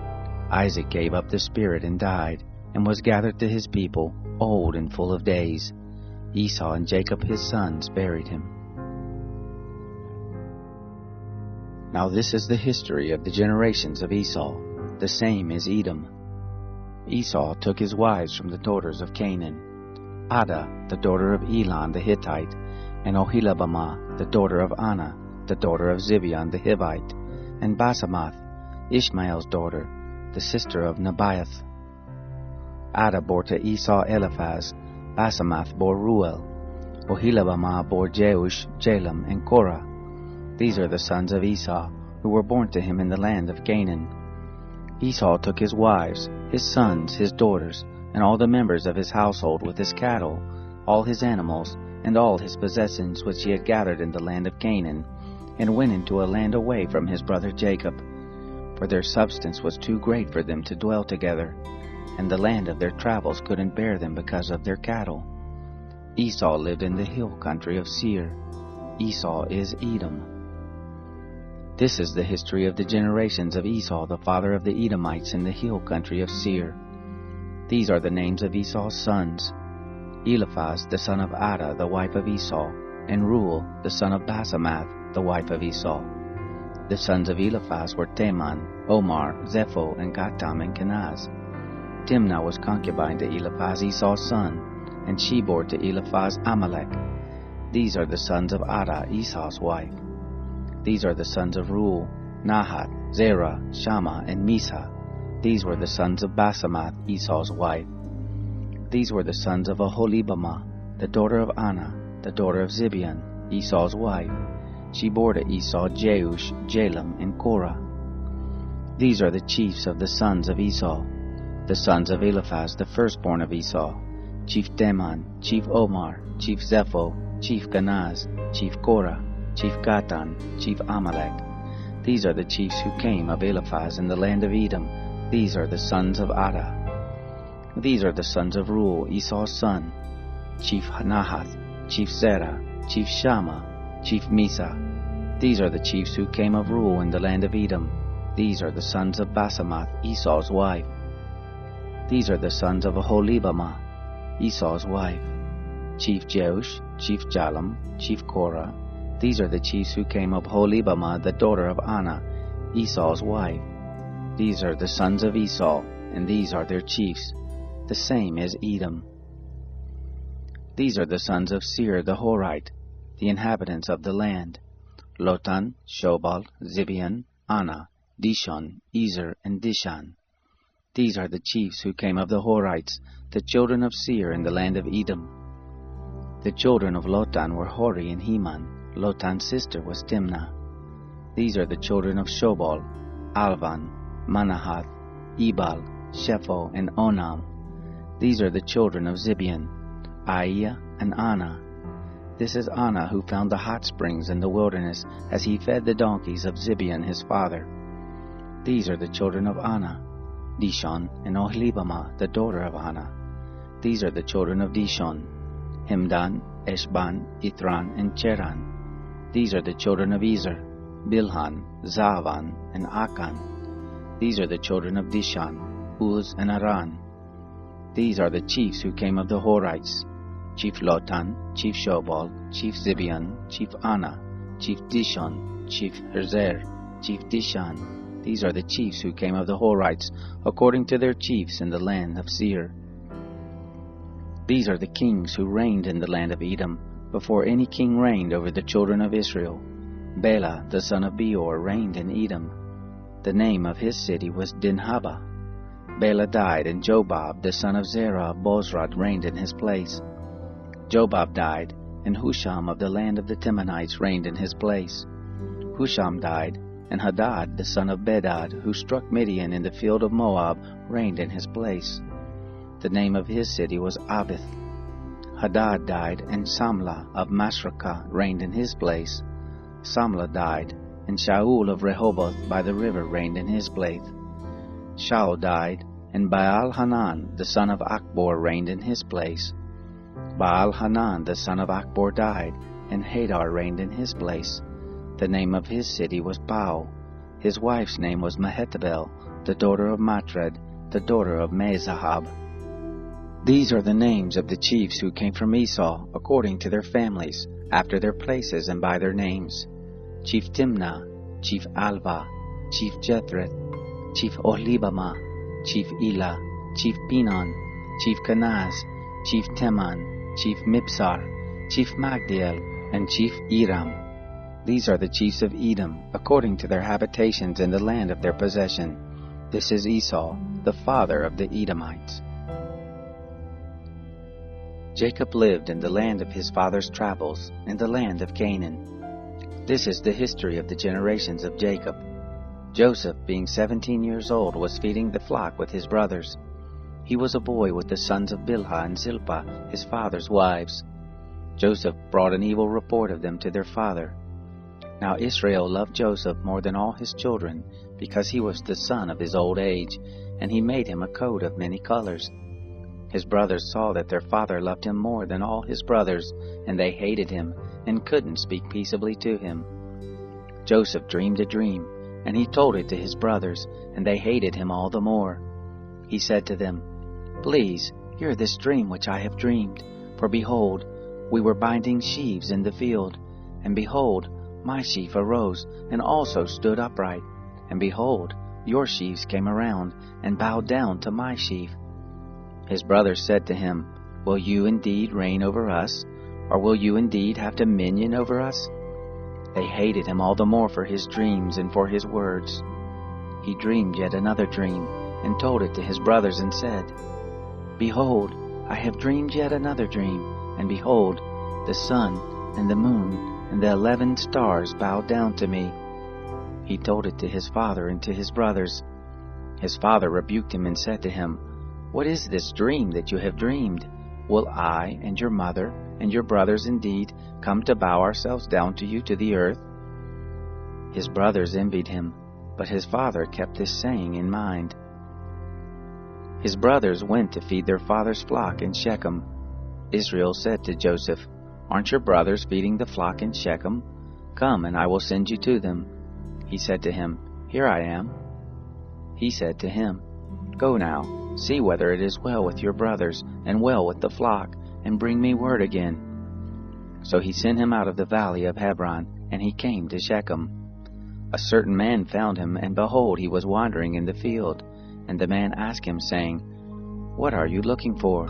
Isaac gave up the spirit and died, and was gathered to his people, old and full of days. Esau and Jacob his sons buried him. Now this is the history of the generations of Esau. The same is Edom. Esau took his wives from the daughters of Canaan: Adah, the daughter of Elon the Hittite, and Oholibamah, the daughter of Anah, the daughter of Zibeon the Hivite, and Basemath, Ishmael's daughter, the sister of Nebaioth. Adah bore to Esau Eliphaz, Basemath bore Ruel, Oholibamah bore Jeush, Jalam, and Korah. These are the sons of Esau, who were born to him in the land of Canaan. Esau took his wives, his sons, his daughters, and all the members of his household with his cattle, all his animals, and all his possessions which he had gathered in the land of Canaan, and went into a land away from his brother Jacob. For their substance was too great for them to dwell together, and the land of their travels couldn't bear them because of their cattle. Esau lived in the hill country of Seir. Esau is Edom. This is the history of the generations of Esau, the father of the Edomites in the hill country of Seir. These are the names of Esau's sons: Eliphaz, the son of Adah, the wife of Esau, and Ruel, the son of Basemath, the wife of Esau. The sons of Eliphaz were Teman, Omar, Zepho, and Gatam, and Kenaz. Timnah was concubine to Eliphaz, Esau's son, and she bore to Eliphaz Amalek. These are the sons of Adah, Esau's wife. These are the sons of Ruel: Nahat, Zerah, Shammah, and Misa. These were the sons of Basemath, Esau's wife. These were the sons of Oholibamah, the daughter of Anah, the daughter of Zibeon, Esau's wife. She bore to Esau Jeush, Jalam, and Korah. These are the chiefs of the sons of Esau. The sons of Eliphaz, the firstborn of Esau: Chief Teman, Chief Omar, Chief Zepho, Chief Kenaz, Chief Korah, Chief Gatan, Chief Amalek. These are the chiefs who came of Eliphaz in the land of Edom. These are the sons of Adah. These are the sons of Ruel, Esau's son: Chief Nahath, Chief Zerah, Chief Shammah, Chief Misa. These are the chiefs who came of Ruel in the land of Edom. These are the sons of Basemath, Esau's wife. These are the sons of Oholibamah, Esau's wife: Chief Jeush, Chief Jalam, Chief Korah. These are the chiefs who came of Oholibamah, the daughter of Anah, Esau's wife. These are the sons of Esau, and these are their chiefs. The same is Edom. These are the sons of Seir the Horite, the inhabitants of the land: Lotan, Shobal, Zibeon, Anah, Dishon, Ezer, and Dishan. These are the chiefs who came of the Horites, the children of Seir in the land of Edom. The children of Lotan were Hori and Heman. Lotan's sister was Timnah. These are the children of Shobal: Alvan, Manahath, Ebal, Shepho, and Onam. These are the children of Zibeon: Aiah and Anah. This is Anah who found the hot springs in the wilderness as he fed the donkeys of Zibeon his father. These are the children of Anah: Dishon and Oholibamah, the daughter of Anah. These are the children of Dishon: Hemdan, Eshban, Ithran, and Cheran. These are the children of Ezer: Bilhan, Zaavan, and Akan. These are the children of Dishan: Uz and Aran. These are the chiefs who came of the Horites: Chief Lotan, Chief Shobal, Chief Zibeon, Chief Anah, Chief Dishon, Chief Herzer, Chief Dishan. These are the chiefs who came of the Horites, according to their chiefs in the land of Seir. These are the kings who reigned in the land of Edom, before any king reigned over the children of Israel. Bela, the son of Beor, reigned in Edom. The name of his city was Dinhabah. Bela died, and Jobab, the son of Zerah of Bozrah, reigned in his place. Jobab died, and Husham of the land of the Temanites reigned in his place. Husham died, and Hadad the son of Bedad, who struck Midian in the field of Moab, reigned in his place. The name of his city was Avith. Hadad died, and Samlah of Masrekah reigned in his place. Samlah died, and Shaul of Rehoboth by the river reigned in his place. Shaul died, and Baal-Hanan the son of Achbor reigned in his place. Baal-Hanan the son of Achbor died, and Hadar reigned in his place. The name of his city was Pau. His wife's name was Mehetabel, the daughter of Matred, the daughter of Mezahab. These are the names of the chiefs who came from Esau, according to their families, after their places and by their names: Chief Timnah, Chief Alva, Chief Jethreth, Chief Ohlibamah, Chief Elah, Chief Pinon, Chief Kenaz, Chief Teman, Chief Mibsar, Chief Magdiel, and Chief Iram. These are the chiefs of Edom, according to their habitations in the land of their possession. This is Esau, the father of the Edomites. Jacob lived in the land of his father's travels, in the land of Canaan. This is the history of the generations of Jacob. Joseph, being 17 years old, was feeding the flock with his brothers. He was a boy with the sons of Bilhah and Zilpah, his father's wives. Joseph brought an evil report of them to their father. Now Israel loved Joseph more than all his children, because he was the son of his old age, and he made him a coat of many colors. His brothers saw that their father loved him more than all his brothers, and they hated him, and couldn't speak peaceably to him. Joseph dreamed a dream, and he told it to his brothers, and they hated him all the more. He said to them, "Please, hear this dream which I have dreamed. For behold, we were binding sheaves in the field, and behold, my sheaf arose, and also stood upright. And behold, your sheaves came around, and bowed down to my sheaf." His brothers said to him, "Will you indeed reign over us? Or will you indeed have dominion over us?" They hated him all the more for his dreams and for his words. He dreamed yet another dream, and told it to his brothers, and said, "Behold, I have dreamed yet another dream, and behold, the sun and the moon and the 11 stars bowed down to me." He told it to his father and to his brothers. His father rebuked him and said to him, "What is this dream that you have dreamed? Will I and your mother and your brothers indeed come to bow ourselves down to you to the earth?" His brothers envied him, but his father kept this saying in mind. His brothers went to feed their father's flock in Shechem. Israel said to Joseph, "Aren't your brothers feeding the flock in Shechem? Come, and I will send you to them." He said to him, "Here I am." He said to him, "Go now, see whether it is well with your brothers, and well with the flock, and bring me word again." So he sent him out of the valley of Hebron, and he came to Shechem. A certain man found him, and behold, he was wandering in the field. And the man asked him, saying, "What are you looking for?"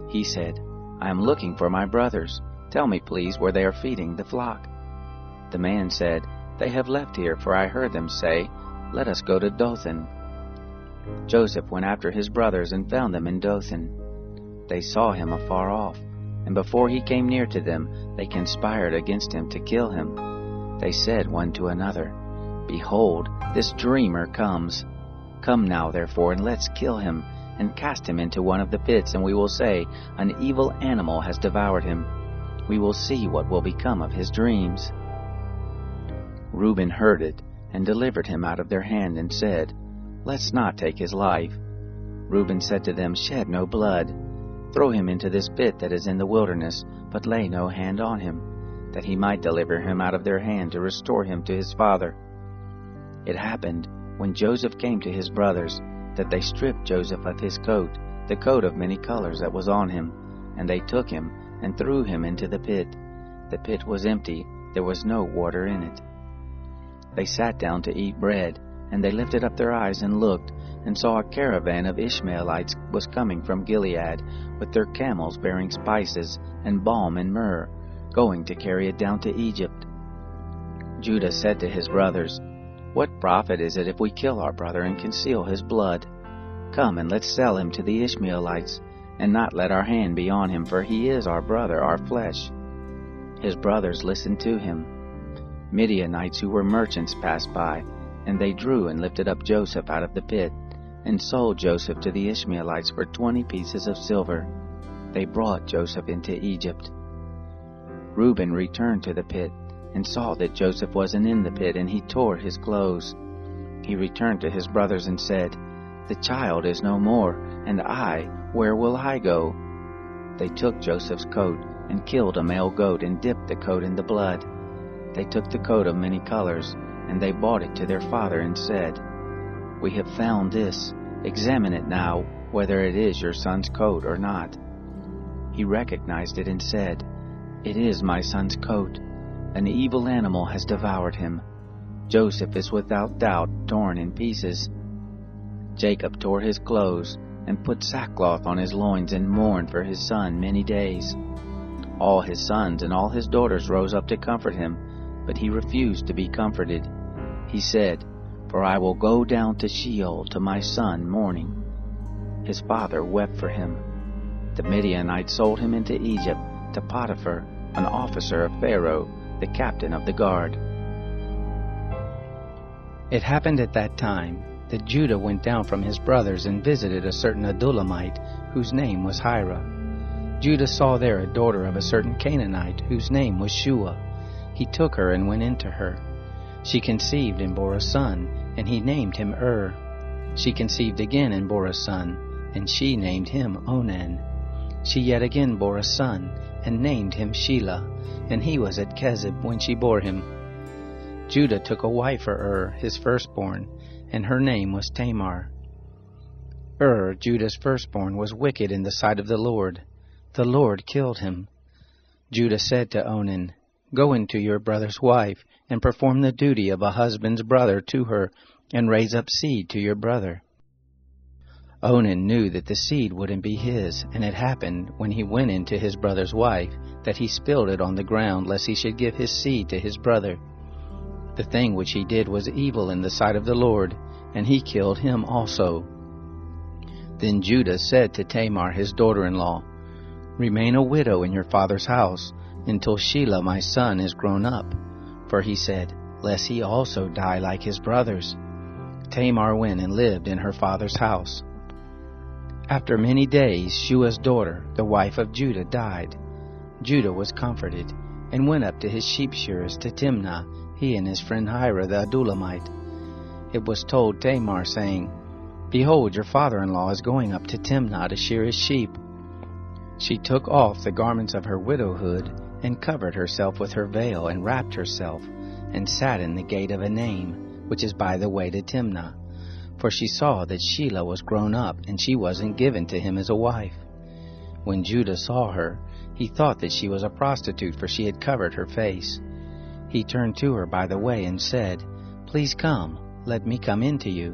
He said, "I am looking for my brothers. Tell me, please, where they are feeding the flock." The man said, "They have left here, for I heard them say, 'Let us go to Dothan.'" Joseph went after his brothers and found them in Dothan. They saw him afar off, and before he came near to them, they conspired against him to kill him. They said one to another, "Behold, this dreamer comes. Come now, therefore, and let's kill him, and cast him into one of the pits, and we will say, 'An evil animal has devoured him.' We will see what will become of his dreams." Reuben heard it, and delivered him out of their hand, and said, "Let's not take his life." Reuben said to them, "Shed no blood. Throw him into this pit that is in the wilderness, but lay no hand on him, that he might deliver him out of their hand to restore him to his father." It happened, when Joseph came to his brothers, that they stripped Joseph of his coat, the coat of many colors that was on him, and they took him and threw him into the pit. The pit was empty, there was no water in it. They sat down to eat bread, and they lifted up their eyes and looked, and saw a caravan of Ishmaelites was coming from Gilead, with their camels bearing spices and balm and myrrh, going to carry it down to Egypt. Judah said to his brothers, "What profit is it if we kill our brother and conceal his blood? Come and let's sell him to the Ishmaelites, and not let our hand be on him, for he is our brother, our flesh." His brothers listened to him. Midianites who were merchants passed by, and they drew and lifted up Joseph out of the pit, and sold Joseph to the Ishmaelites for 20 pieces of silver. They brought Joseph into Egypt. Reuben returned to the pit, and saw that Joseph wasn't in the pit, and he tore his clothes. He returned to his brothers and said, "The child is no more, and where will I go?" They took Joseph's coat, and killed a male goat, and dipped the coat in the blood. They took the coat of many colors, and they brought it to their father, and said, "We have found this. Examine it now, whether it is your son's coat or not." He recognized it and said, "It is my son's coat. An evil animal has devoured him. Joseph is without doubt torn in pieces." Jacob tore his clothes, and put sackcloth on his loins, and mourned for his son many days. All his sons and all his daughters rose up to comfort him, but he refused to be comforted. He said, "For I will go down to Sheol to my son mourning." His father wept for him. The Midianites sold him into Egypt to Potiphar, an officer of Pharaoh, the captain of the guard. It happened at that time that Judah went down from his brothers and visited a certain Adullamite, whose name was Hira. Judah saw there a daughter of a certain Canaanite, whose name was Shua. He took her and went into her. She conceived and bore a son, and he named him She conceived again and bore a son, and she named him Onan. She yet again bore a son, and named him Shelah, and he was at Kezib when she bore him. Judah took a wife for his firstborn, and her name was Tamar. Judah's firstborn, was wicked in the sight of the Lord. The Lord killed him. Judah said to Onan, "Go into your brother's wife, and perform the duty of a husband's brother to her, and raise up seed to your brother." Onan knew that the seed wouldn't be his, and it happened, when he went in to his brother's wife, that he spilled it on the ground, lest he should give his seed to his brother. The thing which he did was evil in the sight of the Lord, and he killed him also. Then Judah said to Tamar his daughter-in-law, "Remain a widow in your father's house, until Shelah my son is grown up." For he said, "Lest he also die like his brothers." Tamar went and lived in her father's house. After many days, Shua's daughter, the wife of Judah, died. Judah was comforted, and went up to his sheep shearers to Timnah, he and his friend Hira the Adullamite. It was told Tamar, saying, "Behold, your father-in-law is going up to Timnah to shear his sheep." She took off the garments of her widowhood, and covered herself with her veil, and wrapped herself, and sat in the gate of Enaim, which is by the way to Timnah. For she saw that Shelah was grown up, and she wasn't given to him as a wife. When Judah saw her, he thought that she was a prostitute, for she had covered her face. He turned to her by the way and said, "Please come, let me come in to you,"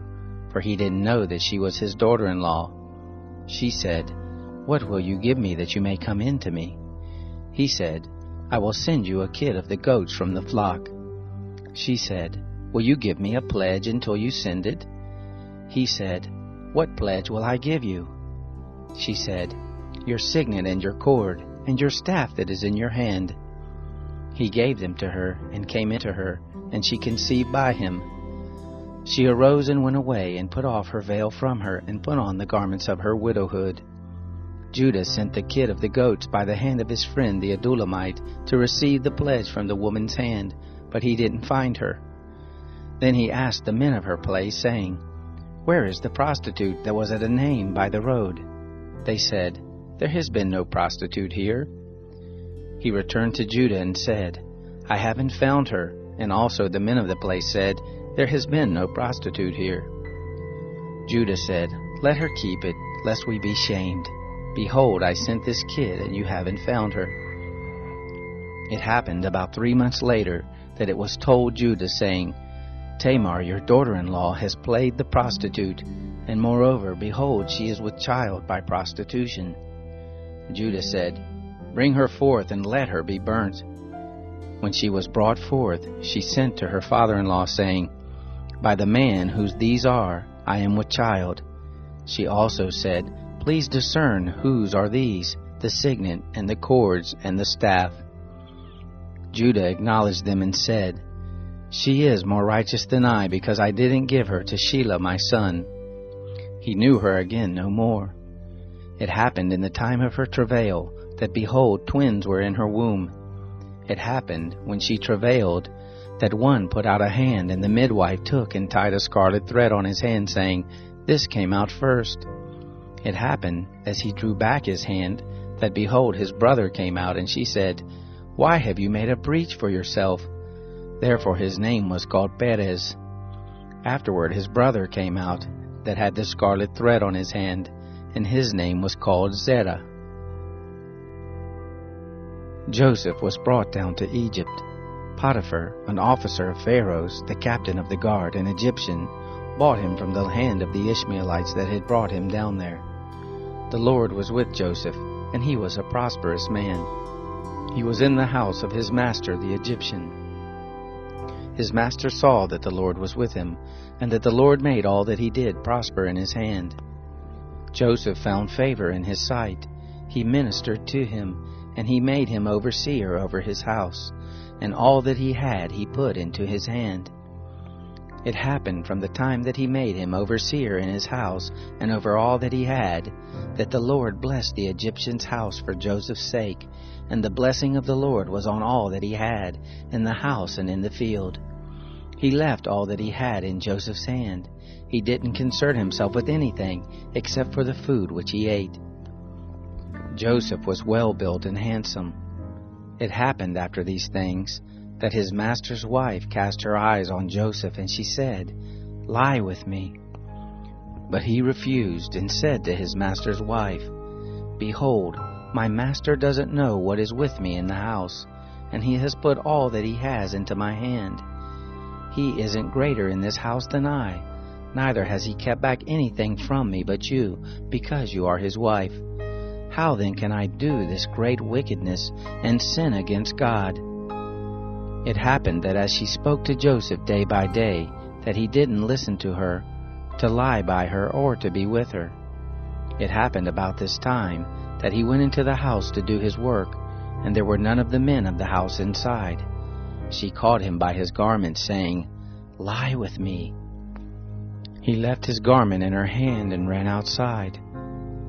for he didn't know that she was his daughter-in-law. She said, "What will you give me that you may come in to me?" He said, "I will send you a kid of the goats from the flock." She said, "Will you give me a pledge until you send it?" He said, "What pledge will I give you?" She said, "Your signet and your cord, and your staff that is in your hand." He gave them to her, and came into her, and she conceived by him. She arose and went away, and put off her veil from her, and put on the garments of her widowhood. Judah sent the kid of the goats by the hand of his friend the Adullamite to receive the pledge from the woman's hand, but he didn't find her. Then he asked the men of her place, saying, "Where is the prostitute that was at Enaim by the road?" They said, "There has been no prostitute here." He returned to Judah and said, "I haven't found her." And also the men of the place said, "There has been no prostitute here." Judah said, "Let her keep it, lest we be shamed. Behold, I sent this kid, and you haven't found her." It happened about 3 months later that it was told Judah, saying, "Tamar, your daughter-in-law, has played the prostitute, and moreover, behold, she is with child by prostitution." Judah said, "Bring her forth, and let her be burnt." When she was brought forth, she sent to her father-in-law, saying, "By the man whose these are, I am with child." She also said, "Please discern whose are these, the signet, and the cords, and the staff." Judah acknowledged them and said, "She is more righteous than I, because I didn't give her to Shelah my son." He knew her again no more. It happened in the time of her travail, that behold, twins were in her womb. It happened, when she travailed, that one put out a hand, and the midwife took and tied a scarlet thread on his hand, saying, "This came out first." It happened, as he drew back his hand, that behold, his brother came out, and she said, "Why have you made a breach for yourself?" Therefore his name was called Perez. Afterward his brother came out, that had the scarlet thread on his hand, and his name was called Zerah. Joseph was brought down to Egypt. Potiphar, an officer of Pharaoh's, the captain of the guard, an Egyptian, bought him from the hand of the Ishmaelites that had brought him down there. The Lord was with Joseph, and he was a prosperous man. He was in the house of his master the Egyptian. His master saw that the Lord was with him, and that the Lord made all that he did prosper in his hand. Joseph found favor in his sight. He ministered to him, and he made him overseer over his house, and all that he had he put into his hand. It happened from the time that he made him overseer in his house and over all that he had, that the Lord blessed the Egyptian's house for Joseph's sake, and the blessing of the Lord was on all that he had, in the house and in the field. He left all that he had in Joseph's hand. He didn't concern himself with anything except for the food which he ate. Joseph was well built and handsome. It happened after these things that his master's wife cast her eyes on Joseph, and she said, "Lie with me." But he refused and said to his master's wife, "Behold, my master doesn't know what is with me in the house, and he has put all that he has into my hand. He isn't greater in this house than I, neither has he kept back anything from me but you, because you are his wife. How then can I do this great wickedness and sin against God?" It happened that as she spoke to Joseph day by day, that he didn't listen to her, to lie by her or to be with her. It happened about this time that he went into the house to do his work, and there were none of the men of the house inside. She caught him by his garment, saying, "Lie with me." He left his garment in her hand and ran outside.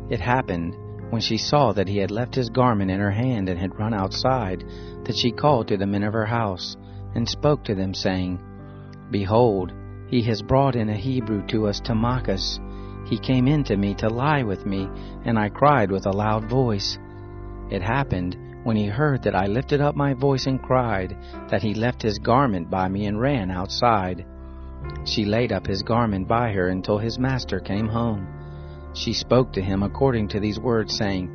It happened, when she saw that he had left his garment in her hand and had run outside, that she called to the men of her house, and spoke to them, saying, "Behold, he has brought in a Hebrew to us to mock us. He came in to me to lie with me, and I cried with a loud voice. It happened, when he heard that I lifted up my voice and cried, that he left his garment by me and ran outside. She laid up his garment by her until his master came home. She spoke to him according to these words, saying,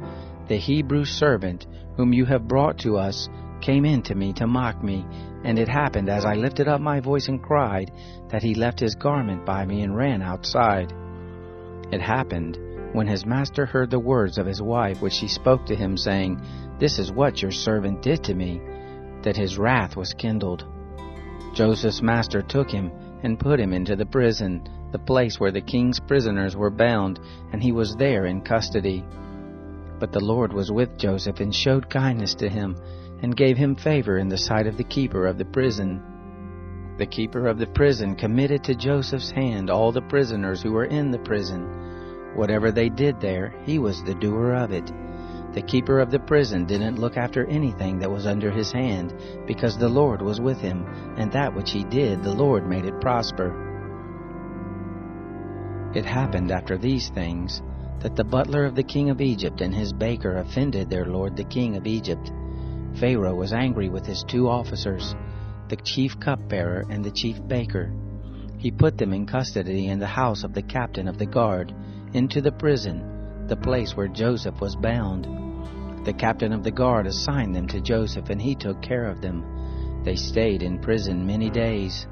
"The Hebrew servant whom you have brought to us came in to me to mock me, and it happened as I lifted up my voice and cried, that he left his garment by me and ran outside." It happened, when his master heard the words of his wife which she spoke to him, saying, "This is what your servant did to me," that his wrath was kindled. Joseph's master took him and put him into the prison, the place where the king's prisoners were bound, and he was there in custody. But the Lord was with Joseph and showed kindness to him, and gave him favor in the sight of the keeper of the prison. The keeper of the prison committed to Joseph's hand all the prisoners who were in the prison. Whatever they did there, he was the doer of it. The keeper of the prison didn't look after anything that was under his hand, because the Lord was with him, and that which he did, the Lord made it prosper. It happened after these things, that the butler of the king of Egypt and his baker offended their lord the king of Egypt. Pharaoh was angry with his two officers, the chief cupbearer and the chief baker. He put them in custody in the house of the captain of the guard, into the prison, the place where Joseph was bound. The captain of the guard assigned them to Joseph, and he took care of them. They stayed in prison many days.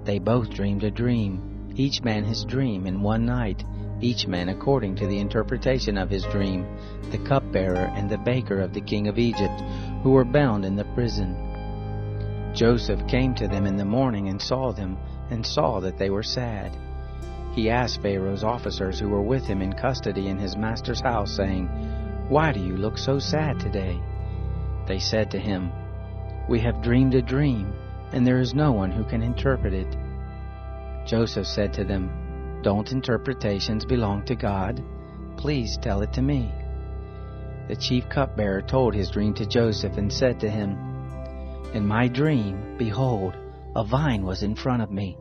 They both dreamed a dream, each man his dream in one night, each man according to the interpretation of his dream, the cupbearer and the baker of the king of Egypt, who were bound in the prison. Joseph came to them in the morning and saw them, and saw that they were sad. He asked Pharaoh's officers who were with him in custody in his master's house, saying, "Why do you look so sad today?" They said to him, "We have dreamed a dream, and there is no one who can interpret it." Joseph said to them, "Don't interpretations belong to God? Please tell it to me." The chief cupbearer told his dream to Joseph and said to him, "In my dream, behold, a vine was in front of me,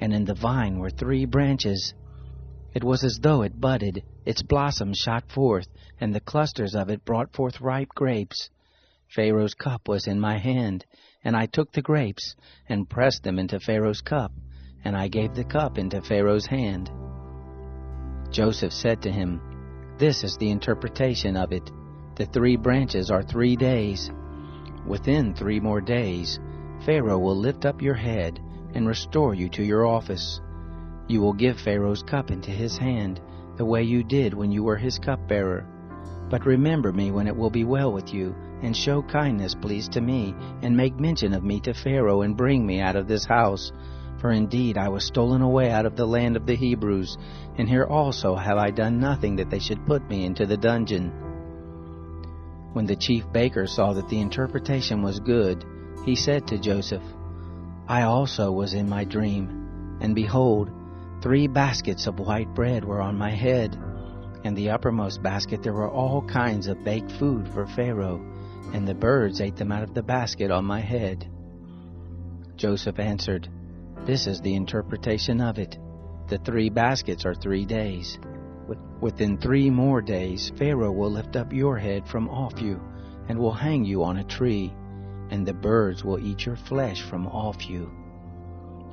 and in the vine were 3 branches. It was as though it budded, its blossoms shot forth, and the clusters of it brought forth ripe grapes. Pharaoh's cup was in my hand, and I took the grapes and pressed them into Pharaoh's cup, and I gave the cup into Pharaoh's hand." Joseph said to him, "This is the interpretation of it. The 3 branches are 3 days. Within 3 more days, Pharaoh will lift up your head and restore you to your office. You will give Pharaoh's cup into his hand, the way you did when you were his cupbearer. But remember me when it will be well with you, and show kindness, please, to me, and make mention of me to Pharaoh, and bring me out of this house. For indeed I was stolen away out of the land of the Hebrews, and here also have I done nothing that they should put me into the dungeon." When the chief baker saw that the interpretation was good, he said to Joseph, "I also was in my dream, and behold, 3 baskets of white bread were on my head. In the uppermost basket there were all kinds of baked food for Pharaoh, and the birds ate them out of the basket on my head." Joseph answered, "This is the interpretation of it. The 3 baskets are 3 days. Within 3 more days Pharaoh will lift up your head from off you, and will hang you on a tree, and the birds will eat your flesh from off you."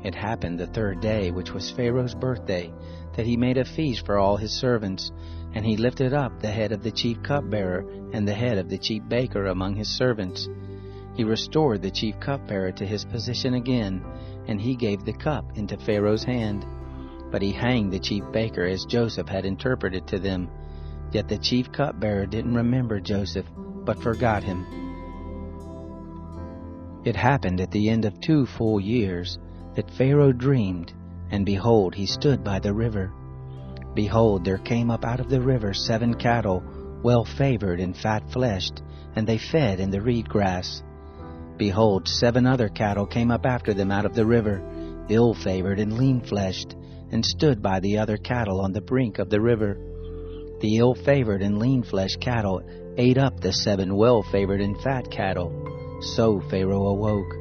It happened the 3rd day, which was Pharaoh's birthday, that he made a feast for all his servants, and he lifted up the head of the chief cupbearer and the head of the chief baker among his servants. He restored the chief cupbearer to his position again, and he gave the cup into Pharaoh's hand. But he hanged the chief baker as Joseph had interpreted to them. Yet the chief cupbearer didn't remember Joseph, but forgot him. It happened at the end of 2 full years that Pharaoh dreamed, and behold, he stood by the river. Behold, there came up out of the river 7 cattle, well-favored and fat-fleshed, and they fed in the reed grass. Behold, 7 other cattle came up after them out of the river, ill-favored and lean-fleshed, and stood by the other cattle on the brink of the river. The ill-favored and lean-fleshed cattle ate up the 7 well-favored and fat cattle. So Pharaoh awoke.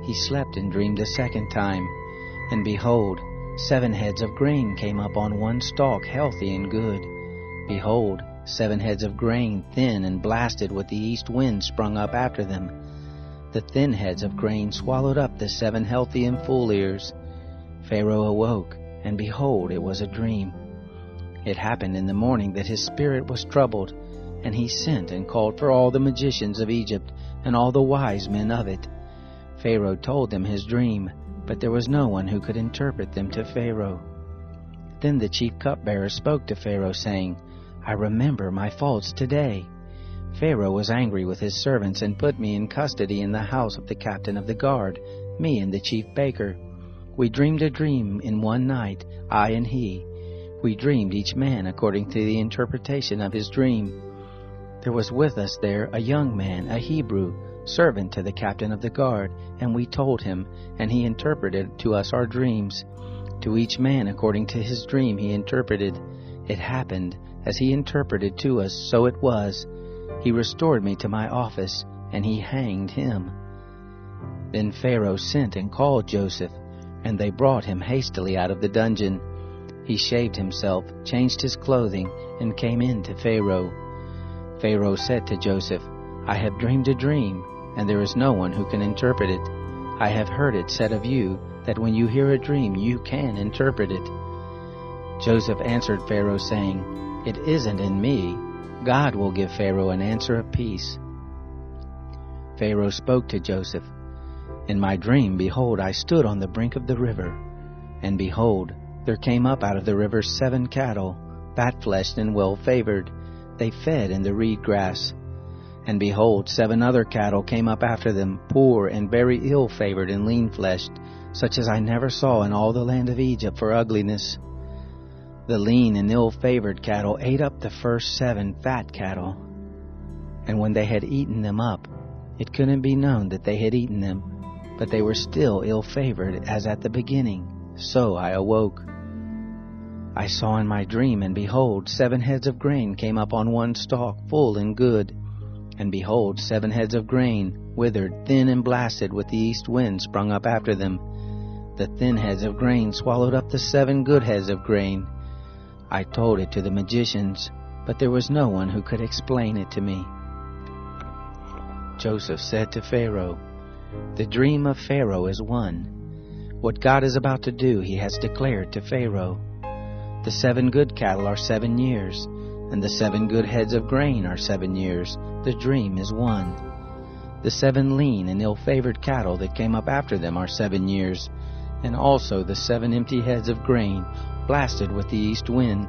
He slept and dreamed a 2nd time, and behold, 7 heads of grain came up on one stalk, healthy and good. Behold, 7 heads of grain, thin and blasted with the east wind, sprung up after them. The thin heads of grain swallowed up the 7 healthy and full ears. Pharaoh awoke, and behold, it was a dream. It happened in the morning that his spirit was troubled, and he sent and called for all the magicians of Egypt and all the wise men of it. Pharaoh told them his dream, but there was no one who could interpret them to Pharaoh. Then the chief cupbearer spoke to Pharaoh, saying, "I remember my faults today. Pharaoh was angry with his servants and put me in custody in the house of the captain of the guard, me and the chief baker. We dreamed a dream in one night, I and he. We dreamed each man according to the interpretation of his dream. There was with us there a young man, a Hebrew, servant to the captain of the guard, and we told him, and he interpreted to us our dreams. To each man according to his dream he interpreted. It happened, as he interpreted to us, so it was. He restored me to my office, and he hanged him." Then Pharaoh sent and called Joseph, and they brought him hastily out of the dungeon. He shaved himself, changed his clothing, and came in to Pharaoh. Pharaoh said to Joseph, "I have dreamed a dream, and there is no one who can interpret it. I have heard it said of you that when you hear a dream you can interpret it." Joseph answered Pharaoh, saying, "It isn't in me. God will give Pharaoh an answer of peace." Pharaoh spoke to Joseph, "In my dream, behold, I stood on the brink of the river, and behold, there came up out of the river 7 cattle, fat-fleshed and well-favored. They fed in the reed grass. And behold, 7 other cattle came up after them, poor and very ill-favored and lean-fleshed, such as I never saw in all the land of Egypt for ugliness. The lean and ill-favored cattle ate up the first 7 fat cattle. And when they had eaten them up, It couldn't be known that they had eaten them, but they were still ill-favored as at the beginning. So I awoke. I saw in my dream, and behold, 7 heads of grain came up on one stalk, full and good. And behold, 7 heads of grain, withered, thin and blasted with the east wind, sprung up after them. The thin heads of grain swallowed up the 7 good heads of grain. I told it to the magicians, but there was no one who could explain it to me. Joseph said to Pharaoh, "The dream of Pharaoh is one. What God is about to do he has declared to Pharaoh. The 7 good cattle are 7 years, and the 7 good heads of grain are 7 years. The dream is one. The 7 lean and ill-favored cattle that came up after them are 7 years, and also the 7 empty heads of grain, blasted with the east wind.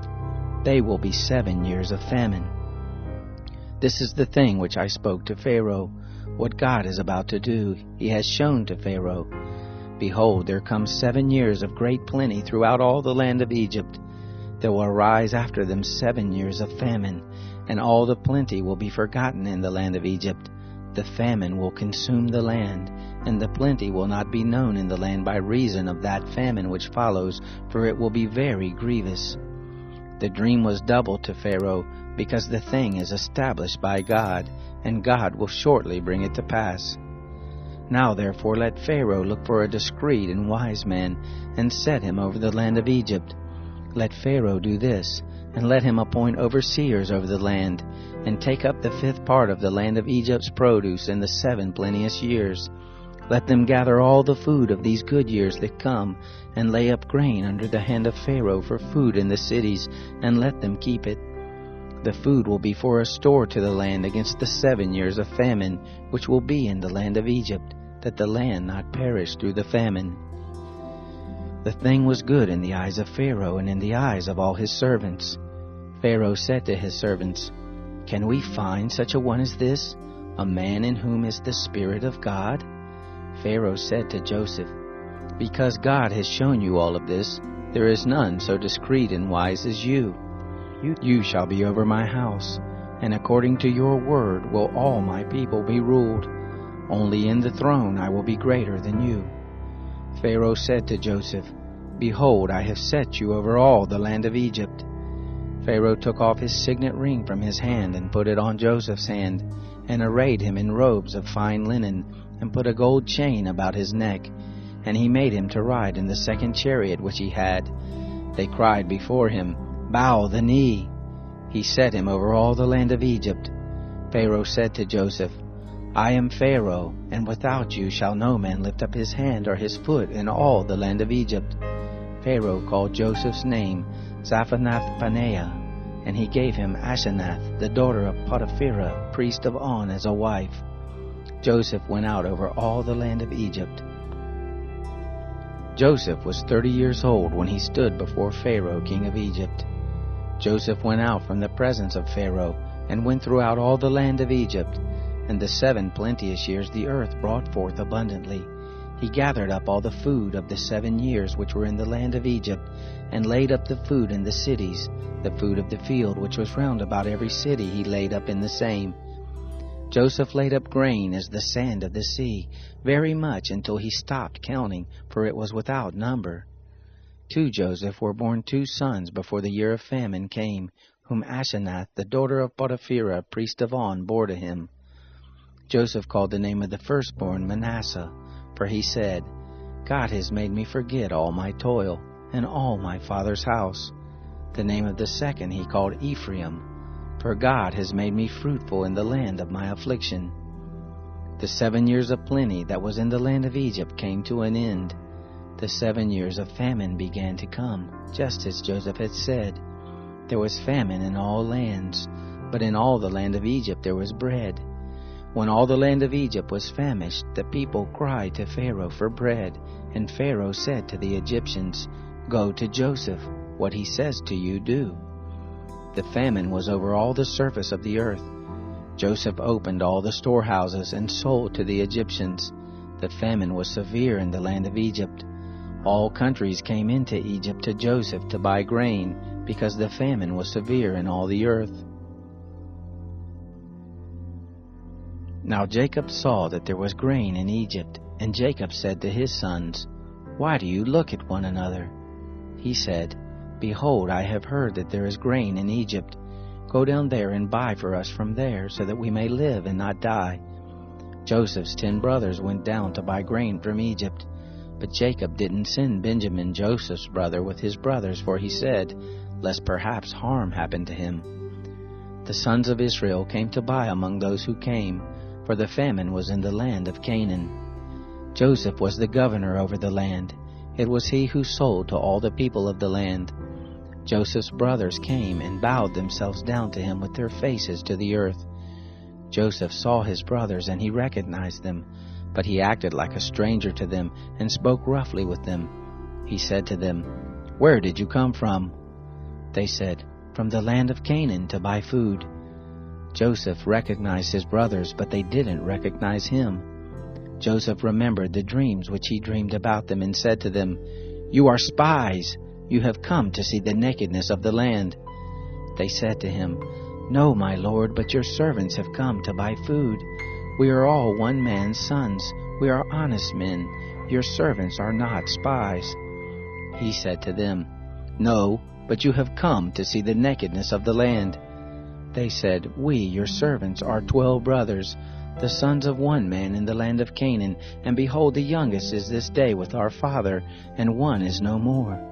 They will be 7 years of famine. This is the thing which I spoke to Pharaoh. What God is about to do, he has shown to Pharaoh. Behold, there come 7 years of great plenty throughout all the land of Egypt. There will arise after them 7 years of famine, and all the plenty will be forgotten in the land of Egypt. The famine will consume the land, and the plenty will not be known in the land by reason of that famine which follows, for it will be very grievous. The dream was doubled to Pharaoh, because the thing is established by God, and God will shortly bring it to pass. Now therefore let Pharaoh look for a discreet and wise man, and set him over the land of Egypt. Let Pharaoh do this, and let him appoint overseers over the land, and take up the 5th part of the land of Egypt's produce in the 7 plenteous years. Let them gather all the food of these good years that come, and lay up grain under the hand of Pharaoh for food in the cities, and let them keep it. The food will be for a store to the land against the 7 years of famine, which will be in the land of Egypt, that the land not perish through the famine." The thing was good in the eyes of Pharaoh and in the eyes of all his servants. Pharaoh said to his servants, "Can we find such a one as this, a man in whom is the Spirit of God?" Pharaoh said to Joseph, "Because God has shown you all of this, there is none so discreet and wise as you. You shall be over my house, and according to your word will all my people be ruled. Only in the throne I will be greater than you." Pharaoh said to Joseph, "Behold, I have set you over all the land of Egypt." Pharaoh took off his signet ring from his hand and put it on Joseph's hand, and arrayed him in robes of fine linen, and put a gold chain about his neck. And he made him to ride in the 2nd chariot which he had. They cried before him, "Bow the knee." He set him over all the land of Egypt. Pharaoh said to Joseph, "I am Pharaoh, and without you shall no man lift up his hand or his foot in all the land of Egypt." Pharaoh called Joseph's name Zaphanath-Paneah, and he gave him Asenath, the daughter of Potipherah, priest of On, as a wife. Joseph went out over all the land of Egypt. Joseph was 30 years old when he stood before Pharaoh, king of Egypt. Joseph went out from the presence of Pharaoh, and went throughout all the land of Egypt. And the 7 plenteous years the earth brought forth abundantly. He gathered up all the food of the 7 years which were in the land of Egypt, and laid up the food in the cities. The food of the field which was round about every city he laid up in the same. Joseph laid up grain as the sand of the sea, very much until he stopped counting, for it was without number. To Joseph were born 2 sons before the year of famine came, whom Asenath, the daughter of Potipherah, priest of On, bore to him. Joseph called the name of the firstborn Manasseh, for he said, "God has made me forget all my toil, and all my father's house." The name of the second he called Ephraim, for God has made me fruitful in the land of my affliction. The 7 years of plenty that was in the land of Egypt came to an end. The 7 years of famine began to come, just as Joseph had said. There was famine in all lands, but in all the land of Egypt there was bread. When all the land of Egypt was famished, the people cried to Pharaoh for bread, and Pharaoh said to the Egyptians, "Go to Joseph, what he says to you do." The famine was over all the surface of the earth. Joseph opened all the storehouses and sold to the Egyptians. The famine was severe in the land of Egypt. All countries came into Egypt to Joseph to buy grain, because the famine was severe in all the earth. Now Jacob saw that there was grain in Egypt, and Jacob said to his sons, Why do you look at one another? He said, Behold, I have heard that there is grain in Egypt. Go down there and buy for us from there, so that we may live and not die. Joseph's 10 brothers went down to buy grain from Egypt. But Jacob didn't send Benjamin, Joseph's brother, with his brothers, for he said, Lest perhaps harm happen to him. The sons of Israel came to buy among those who came, for the famine was in the land of Canaan. Joseph was the governor over the land. It was he who sold to all the people of the land. Joseph's brothers came and bowed themselves down to him with their faces to the earth. Joseph saw his brothers, and he recognized them, but he acted like a stranger to them and spoke roughly with them. He said to them, Where did you come from? They said, From the land of Canaan to buy food. Joseph recognized his brothers, but they didn't recognize him. Joseph remembered the dreams which he dreamed about them and said to them, You are spies. You have come to see the nakedness of the land. They said to him, No, my lord, but your servants have come to buy food. We are all one man's sons. We are honest men. Your servants are not spies. He said to them, No, but you have come to see the nakedness of the land. They said, We, your servants, are 12 brothers, the sons of one man in the land of Canaan, and behold, the youngest is this day with our father, and one is no more.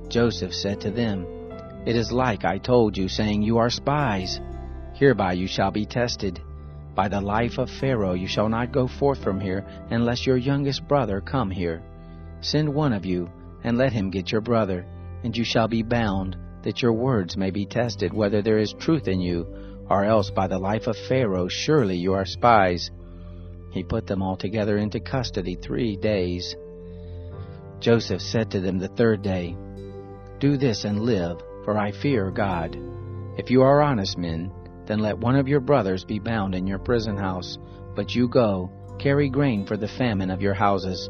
Joseph said to them, It is like I told you, saying, You are spies. Hereby you shall be tested. By the life of Pharaoh you shall not go forth from here, unless your youngest brother come here. Send one of you, and let him get your brother, and you shall be bound, that your words may be tested, whether there is truth in you, or else by the life of Pharaoh surely you are spies. He put them all together into custody 3 days. Joseph said to them the 3rd day, Do this and live, for I fear God. If you are honest men, then let one of your brothers be bound in your prison house. But you go, carry grain for the famine of your houses.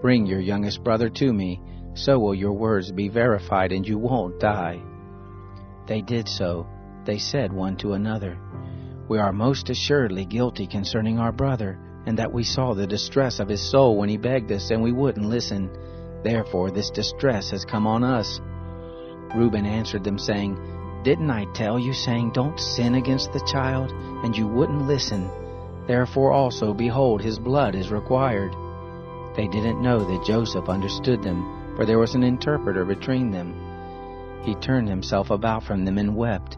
Bring your youngest brother to me, so will your words be verified, and you won't die. They did so. They said one to another, We are most assuredly guilty concerning our brother, and that we saw the distress of his soul when he begged us, and we wouldn't listen. Therefore this distress has come on us. Reuben answered them, saying, Didn't I tell you, saying, Don't sin against the child? And you wouldn't listen. Therefore also, behold, his blood is required. They didn't know that Joseph understood them, for there was an interpreter between them. He turned himself about from them and wept.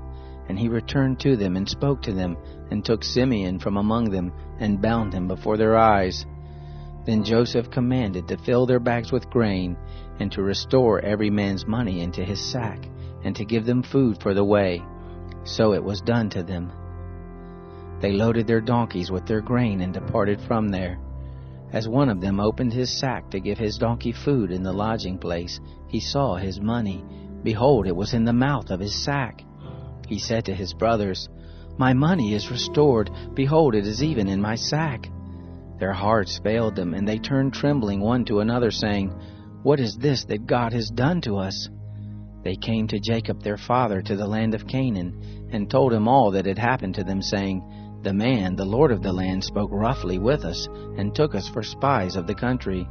And he returned to them and spoke to them, and took Simeon from among them, and bound him before their eyes. Then Joseph commanded to fill their bags with grain, and to restore every man's money into his sack, and to give them food for the way. So it was done to them. They loaded their donkeys with their grain and departed from there. As one of them opened his sack to give his donkey food in the lodging place, he saw his money. Behold, it was in the mouth of his sack. He said to his brothers, My money is restored. Behold, it is even in my sack. Their hearts failed them, and they turned trembling one to another, saying, What is this that God has done to us? They came to Jacob their father to the land of Canaan, and told him all that had happened to them, saying, The man, the lord of the land, spoke roughly with us, and took us for spies of the country.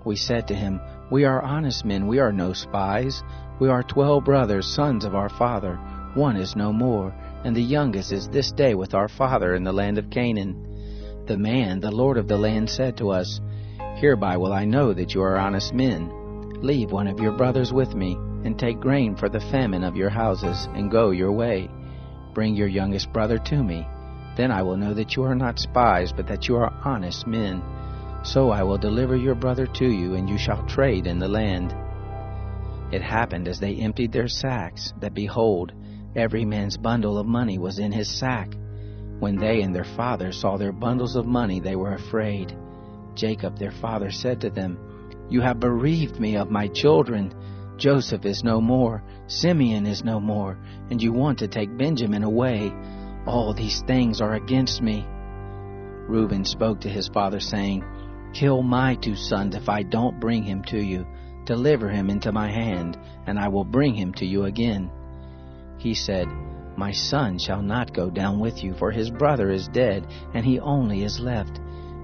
We said to him, We are honest men, we are no spies. We are 12 brothers, sons of our father. One is no more, and the youngest is this day with our father in the land of Canaan. The man, the lord of the land, said to us, Hereby will I know that you are honest men. Leave one of your brothers with me, and take grain for the famine of your houses, and go your way. Bring your youngest brother to me. Then I will know that you are not spies, but that you are honest men. So I will deliver your brother to you, and you shall trade in the land. It happened as they emptied their sacks, that behold, every man's bundle of money was in his sack. When they and their father saw their bundles of money, they were afraid. Jacob their father said to them, You have bereaved me of my children. Joseph is no more, Simeon is no more, and you want to take Benjamin away. All these things are against me. Reuben spoke to his father, saying, Kill my 2 sons if I don't bring him to you. Deliver him into my hand, and I will bring him to you again. He said, "My son shall not go down with you, for his brother is dead, and he only is left.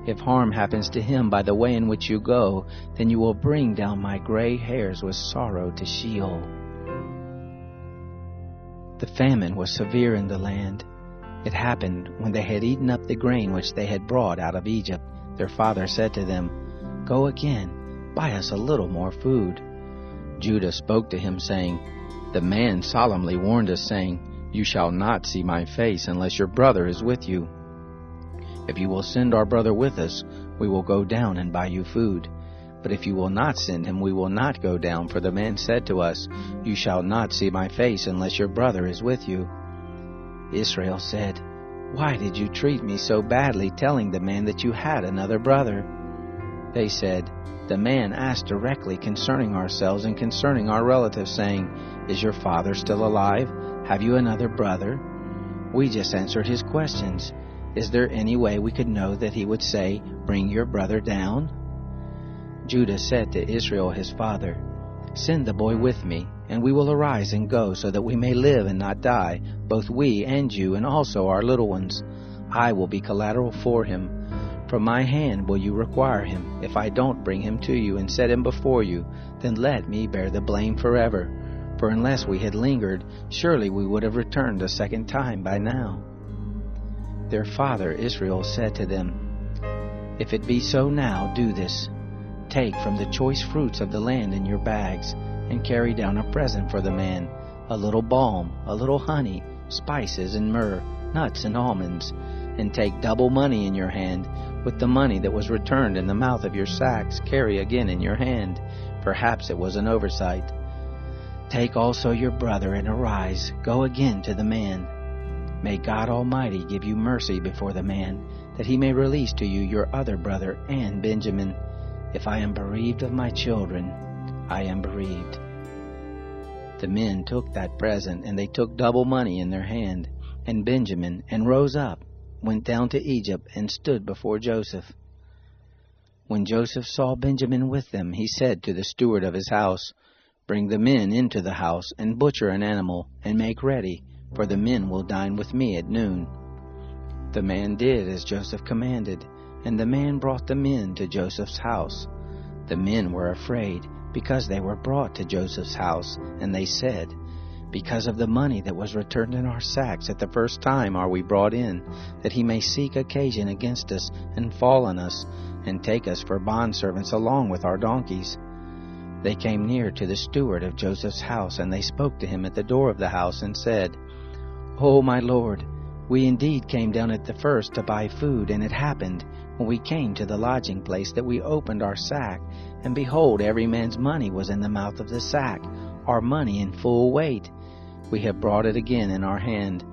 If harm happens to him by the way in which you go, then you will bring down my gray hairs with sorrow to Sheol." The famine was severe in the land. It happened when they had eaten up the grain which they had brought out of Egypt. Their father said to them, "Go again, buy us a little more food." Judah spoke to him, saying, "The man solemnly warned us, saying, 'You shall not see my face unless your brother is with you. If you will send our brother with us, we will go down and buy you food. But if you will not send him, we will not go down, for the man said to us, You shall not see my face unless your brother is with you.'" Israel said, "Why did you treat me so badly, telling the man that you had another brother?" They said, "The man asked directly concerning ourselves and concerning our relatives, saying, 'Is your father still alive? Have you another brother?' We just answered his questions. Is there any way we could know that he would say, 'Bring your brother down'?" Judah said to Israel his father, "Send the boy with me, and we will arise and go, so that we may live and not die, both we and you, and also our little ones. I will be collateral for him. From my hand will you require him. If I don't bring him to you and set him before you, then let me bear the blame forever. For unless we had lingered, surely we would have returned a second time by now." Their father Israel said to them, "If it be so now, do this. Take from the choice fruits of the land in your bags, and carry down a present for the man, a little balm, a little honey, spices and myrrh, nuts and almonds, and take double money in your hand. With the money that was returned in the mouth of your sacks, carry again in your hand. Perhaps it was an oversight. Take also your brother, and arise, go again to the man. May God Almighty give you mercy before the man, that he may release to you your other brother and Benjamin. If I am bereaved of my children, I am bereaved." The men took that present, and they took double money in their hand, and Benjamin, and rose up, went down to Egypt, and stood before Joseph. When Joseph saw Benjamin with them, he said to the steward of his house, "Bring the men into the house, and butcher an animal, and make ready, for the men will dine with me at noon." The man did as Joseph commanded, and the man brought the men to Joseph's house. The men were afraid, because they were brought to Joseph's house, and they said, "Because of the money that was returned in our sacks at the first time are we brought in, that he may seek occasion against us, and fall on us, and take us for bondservants along with our donkeys." They came near to the steward of Joseph's house, and they spoke to him at the door of the house, and said, "Oh, my lord, we indeed came down at the first to buy food, and it happened, when we came to the lodging place, that we opened our sack, and behold, every man's money was in the mouth of the sack, our money in full weight. We have brought it again in our hand.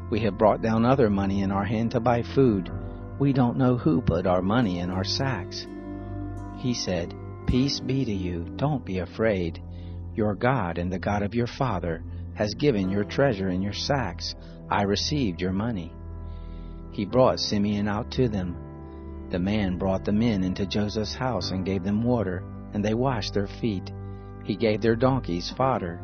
We have brought down other money in our hand to buy food. We don't know who put our money in our sacks." He said, "Peace be to you, don't be afraid. Your God and the God of your father has given your treasure in your sacks. I received your money." He brought Simeon out to them. The man brought the men into Joseph's house and gave them water, and they washed their feet. He gave their donkeys fodder.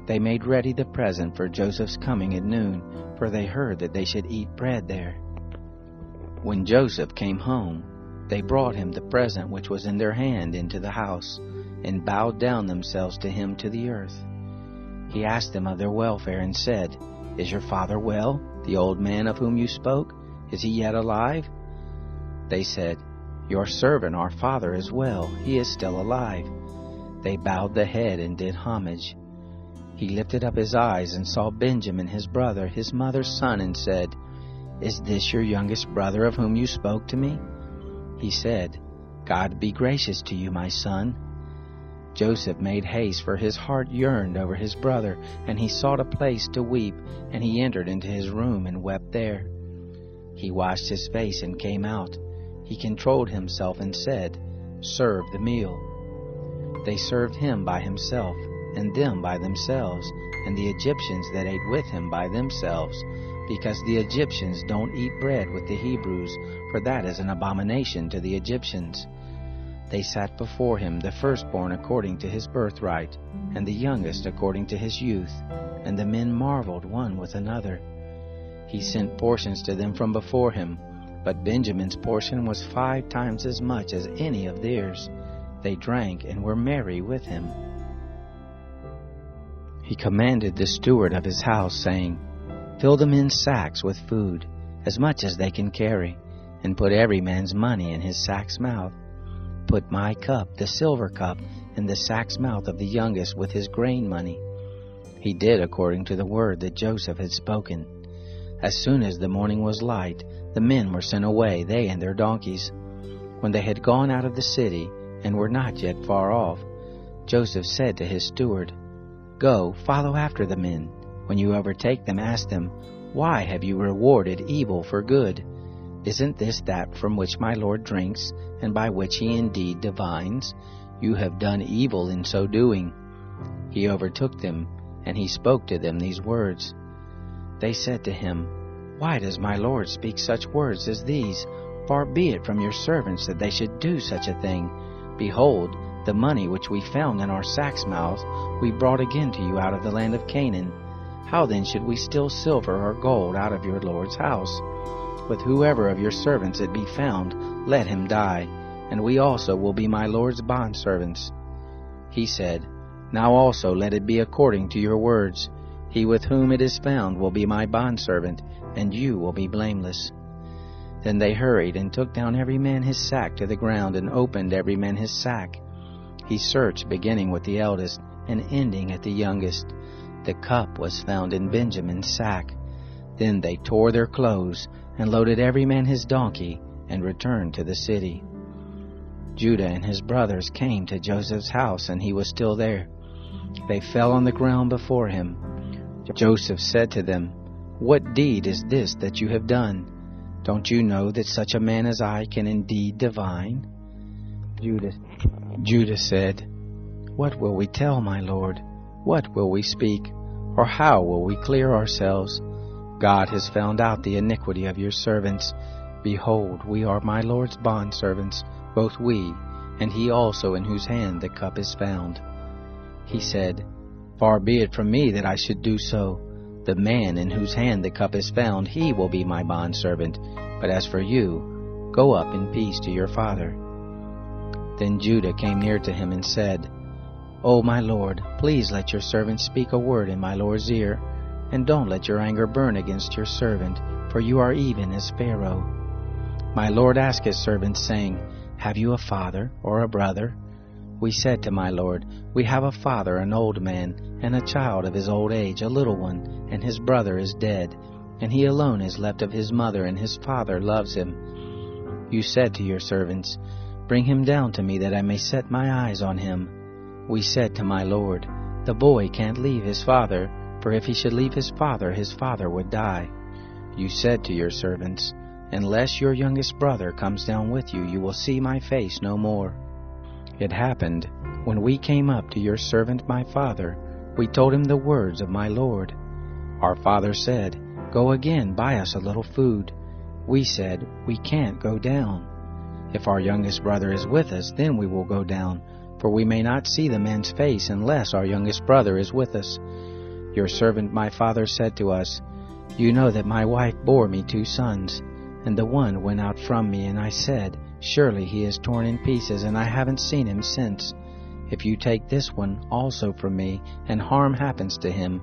They made ready the present for Joseph's coming at noon, for they heard that they should eat bread there. When Joseph came home, they brought him the present which was in their hand into the house, and bowed down themselves to him to the earth. He asked them of their welfare, and said, "Is your father well, the old man of whom you spoke? Is he yet alive?" They said, "Your servant, our father, is well. He is still alive." They bowed the head and did homage. He lifted up his eyes and saw Benjamin his brother, his mother's son, and said, "Is this your youngest brother of whom you spoke to me?" He said, "God be gracious to you, my son." Joseph made haste, for his heart yearned over his brother, and he sought a place to weep, and he entered into his room and wept there. He washed his face and came out. He controlled himself and said, "Serve the meal." They served him by himself, and them by themselves, and the Egyptians that ate with him by themselves, because the Egyptians don't eat bread with the Hebrews, for that is an abomination to the Egyptians. They sat before him, the firstborn according to his birthright, and the youngest according to his youth, and the men marveled one with another. He sent portions to them from before him, but Benjamin's portion was 5 times as much as any of theirs. They drank and were merry with him. He commanded the steward of his house, saying, Fill the men's sacks with food, as much as they can carry, and put every man's money in his sack's mouth. Put my cup, the silver cup, in the sack's mouth of the youngest with his grain money. He did according to the word that Joseph had spoken. As soon as the morning was light, the men were sent away, they and their donkeys. When they had gone out of the city, and were not yet far off, Joseph said to his steward, Go, follow after the men. When you overtake them, ask them, Why have you rewarded evil for good? Isn't this that from which my Lord drinks, and by which he indeed divines? You have done evil in so doing. He overtook them, and he spoke to them these words. They said to him, Why does my Lord speak such words as these? Far be it from your servants that they should do such a thing. Behold, the money which we found in our sacks' mouths we brought again to you out of the land of Canaan. How then should we steal silver or gold out of your Lord's house? With whoever of your servants it be found, let him die, and we also will be my Lord's bondservants. He said, Now also let it be according to your words. He with whom it is found will be my bondservant, and you will be blameless. Then they hurried and took down every man his sack to the ground, and opened every man his sack. He searched, beginning with the eldest, and ending at the youngest. The cup was found in Benjamin's sack. Then they tore their clothes, and loaded every man his donkey, and returned to the city. Judah and his brothers came to Joseph's house, and he was still there. They fell on the ground before him. Joseph said to them, What deed is this that you have done? Don't you know that such a man as I can indeed divine? Judah said, What will we tell, my Lord? What will we speak? Or how will we clear ourselves? God has found out the iniquity of your servants. Behold, we are my Lord's bondservants, both we, and he also in whose hand the cup is found. He said, Far be it from me that I should do so. The man in whose hand the cup is found, he will be my bondservant. But as for you, go up in peace to your father. Then Judah came near to him and said, O my Lord, please let your servant speak a word in my Lord's ear, and don't let your anger burn against your servant, for you are even as Pharaoh. My Lord asked his servants, saying, Have you a father or a brother? We said to my Lord, We have a father, an old man, and a child of his old age, a little one, and his brother is dead, and he alone is left of his mother, and his father loves him. You said to your servants, Bring him down to me, that I may set my eyes on him. We said to my Lord, The boy can't leave his father, for if he should leave his father would die. You said to your servants, Unless your youngest brother comes down with you, you will see my face no more. It happened, when we came up to your servant my father, we told him the words of my Lord. Our father said, Go again, buy us a little food. We said, We can't go down. If our youngest brother is with us, then we will go down, for we may not see the man's face unless our youngest brother is with us. Your servant my father said to us, You know that my wife bore me 2 sons, and the one went out from me, and I said, Surely he is torn in pieces, and I haven't seen him since. If you take this one also from me, and harm happens to him,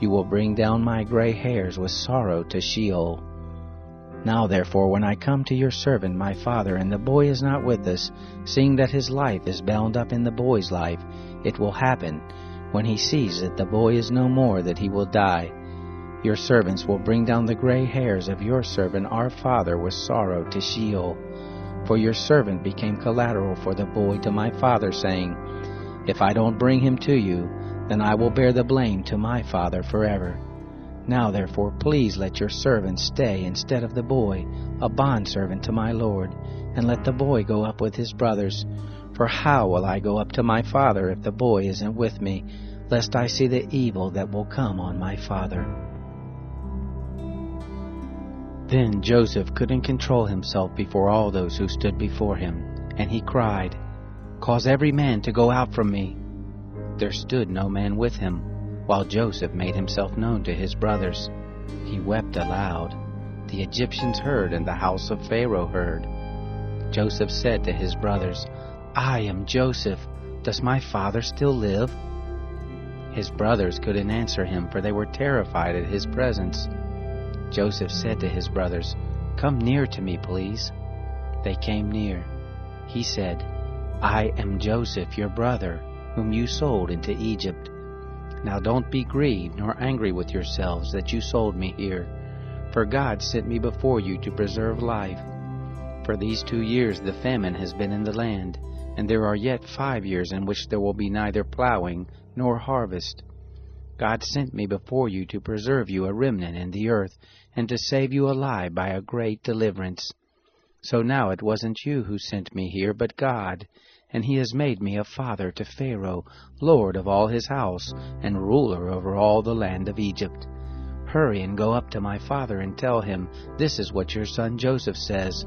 you will bring down my gray hairs with sorrow to Sheol. Now therefore, when I come to your servant my father, and the boy is not with us, seeing that his life is bound up in the boy's life, it will happen, when he sees that the boy is no more, that he will die. Your servants will bring down the gray hairs of your servant our father with sorrow to Sheol. For your servant became collateral for the boy to my father, saying, If I don't bring him to you, then I will bear the blame to my father forever. Now therefore please let your servant stay instead of the boy, a bondservant to my Lord, and let the boy go up with his brothers. For how will I go up to my father if the boy isn't with me, lest I see the evil that will come on my father? Then Joseph couldn't control himself before all those who stood before him, and he cried, Cause every man to go out from me." There stood no man with him, while Joseph made himself known to his brothers. He wept aloud. The Egyptians heard, and the house of Pharaoh heard. Joseph said to his brothers, "I am Joseph. Does my father still live?" His brothers couldn't answer him, for they were terrified at his presence. Joseph said to his brothers, "Come near to me, please." They came near. He said, "I am Joseph, your brother, whom you sold into Egypt. Now don't be grieved nor angry with yourselves that you sold me here, for God sent me before you to preserve life. For these 2 years the famine has been in the land, and there are yet 5 years in which there will be neither plowing nor harvest. God sent me before you to preserve you a remnant in the earth, and to save you alive by a great deliverance. So now it wasn't you who sent me here, but God, and he has made me a father to Pharaoh, lord of all his house, and ruler over all the land of Egypt. Hurry and go up to my father and tell him, 'This is what your son Joseph says.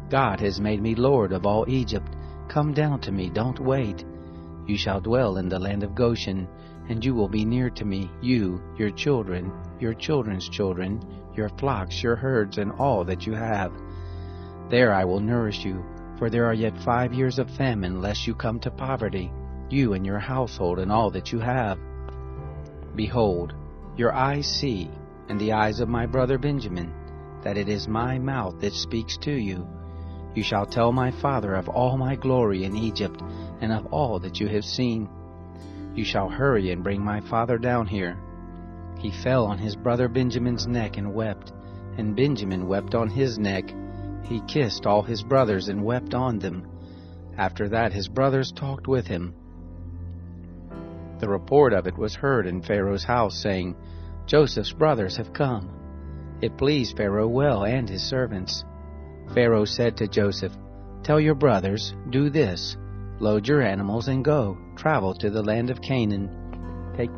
God has made me lord of all Egypt. Come down to me, don't wait. You shall dwell in the land of Goshen, and you will be near to me, you, your children, your children's children, your flocks, your herds, and all that you have. There I will nourish you, for there are yet 5 years of famine, lest you come to poverty, you and your household and all that you have. Behold, your eyes see, and the eyes of my brother Benjamin, that it is my mouth that speaks to you. You shall tell my father of all my glory in Egypt, and of all that you have seen. You shall hurry and bring my father down here." He fell on his brother Benjamin's neck and wept, and Benjamin wept on his neck. He kissed all his brothers and wept on them. After that his brothers talked with him. The report of it was heard in Pharaoh's house, saying, "Joseph's brothers have come." It pleased Pharaoh well and his servants. Pharaoh said to Joseph, "Tell your brothers, do this. Load your animals and go, travel to the land of Canaan.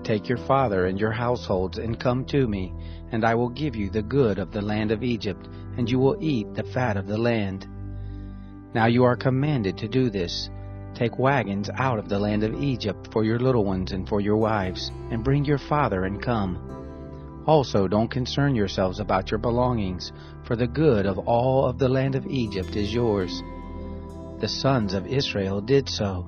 Take your father and your households and come to me, and I will give you the good of the land of Egypt, and you will eat the fat of the land. Now you are commanded to do this. Take wagons out of the land of Egypt for your little ones and for your wives, and bring your father and come. Also don't concern yourselves about your belongings, for the good of all of the land of Egypt is yours." The sons of Israel did so.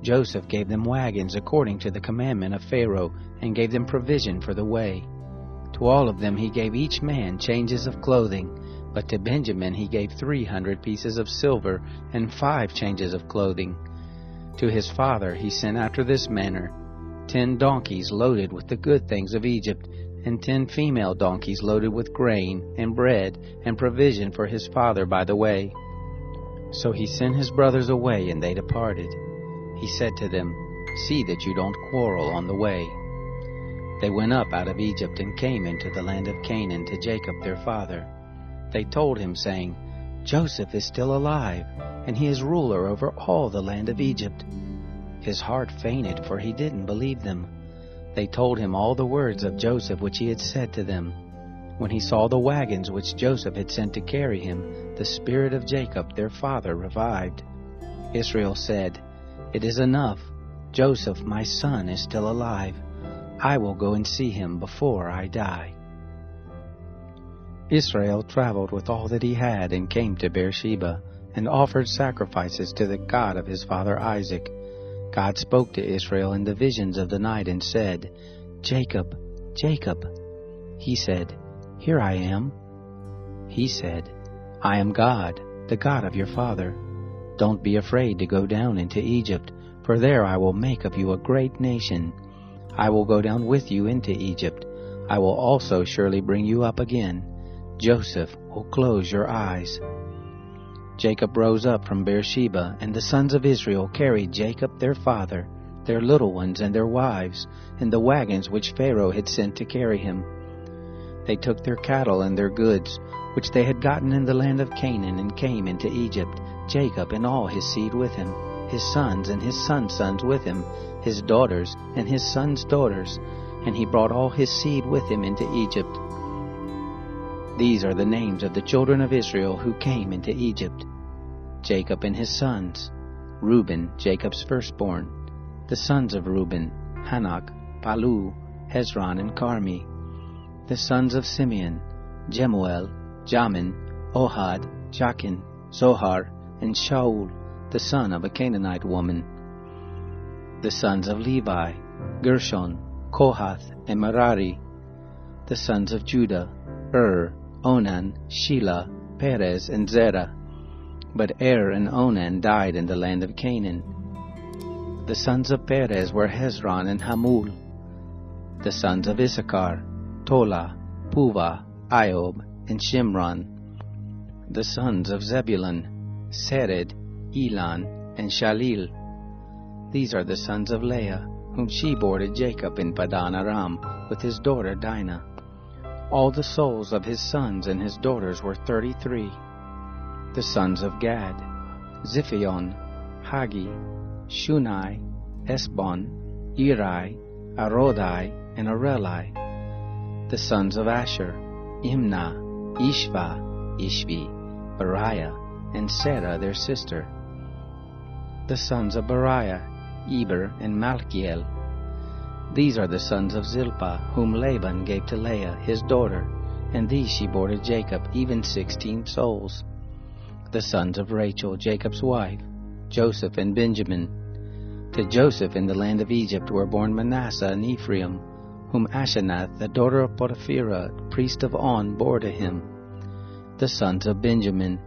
Joseph gave them wagons according to the commandment of Pharaoh, and gave them provision for the way. To all of them he gave each man changes of clothing, but to Benjamin he gave 300 pieces of silver and 5 changes of clothing. To his father he sent after this manner: 10 donkeys loaded with the good things of Egypt, and 10 female donkeys loaded with grain and bread and provision for his father by the way. So he sent his brothers away, and they departed. He said to them, "See that you don't quarrel on the way." They went up out of Egypt and came into the land of Canaan to Jacob their father. They told him, saying, "Joseph is still alive, and he is ruler over all the land of Egypt." His heart fainted, for he didn't believe them. They told him all the words of Joseph which he had said to them. When he saw the wagons which Joseph had sent to carry him, the spirit of Jacob their father revived. Israel said, "It is enough. Joseph, my son, is still alive. I will go and see him before I die." Israel traveled with all that he had and came to Beersheba, and offered sacrifices to the God of his father Isaac. God spoke to Israel in the visions of the night and said, "Jacob, Jacob." He said, "Here I am." He said, "I am God, the God of your father. Don't be afraid to go down into Egypt, for there I will make of you a great nation. I will go down with you into Egypt. I will also surely bring you up again. Joseph will close your eyes." Jacob rose up from Beersheba, and the sons of Israel carried Jacob their father, their little ones and their wives, in the wagons which Pharaoh had sent to carry him. They took their cattle and their goods, which they had gotten in the land of Canaan, and came into Egypt, Jacob and all his seed with him, his sons and his sons' sons with him, his daughters and his sons' daughters, and he brought all his seed with him into Egypt. These are the names of the children of Israel who came into Egypt: Jacob and his sons, Reuben, Jacob's firstborn. The sons of Reuben, Hanok, Palu, Hezron, and Carmi. The sons of Simeon, Jemuel, Jamin, Ohad, Jachin, Zohar, and Shaul, the son of a Canaanite woman. The sons of Levi, Gershon, Kohath, and Merari. The sons of Judah, Onan, Shelah, Perez, and Zerah. But and Onan died in the land of Canaan. The sons of Perez were Hezron and Hamul. The sons of Issachar, Tola, Puva, Iob, and Shimron. The sons of Zebulun, Sered, Elon, and Shalil. These are the sons of Leah, whom she bore to Jacob in Padan Aram, with his daughter Dinah. All the souls of his sons and his daughters were 33. The sons of Gad, Ziphion, Hagi, Shunai, Esbon, Eri, Arodai, and Areli. The sons of Asher, Imnah, Ishva, Ishvi, Beriah, and Sarah their sister. The sons of Beriah, Eber, and Malchiel. These are the sons of Zilpah, whom Laban gave to Leah, his daughter, and these she bore to Jacob, even 16 souls. The sons of Rachel, Jacob's wife, Joseph and Benjamin. To Joseph in the land of Egypt were born Manasseh and Ephraim, whom Asenath, the daughter of Potipherah, priest of On, bore to him. The sons of Benjamin,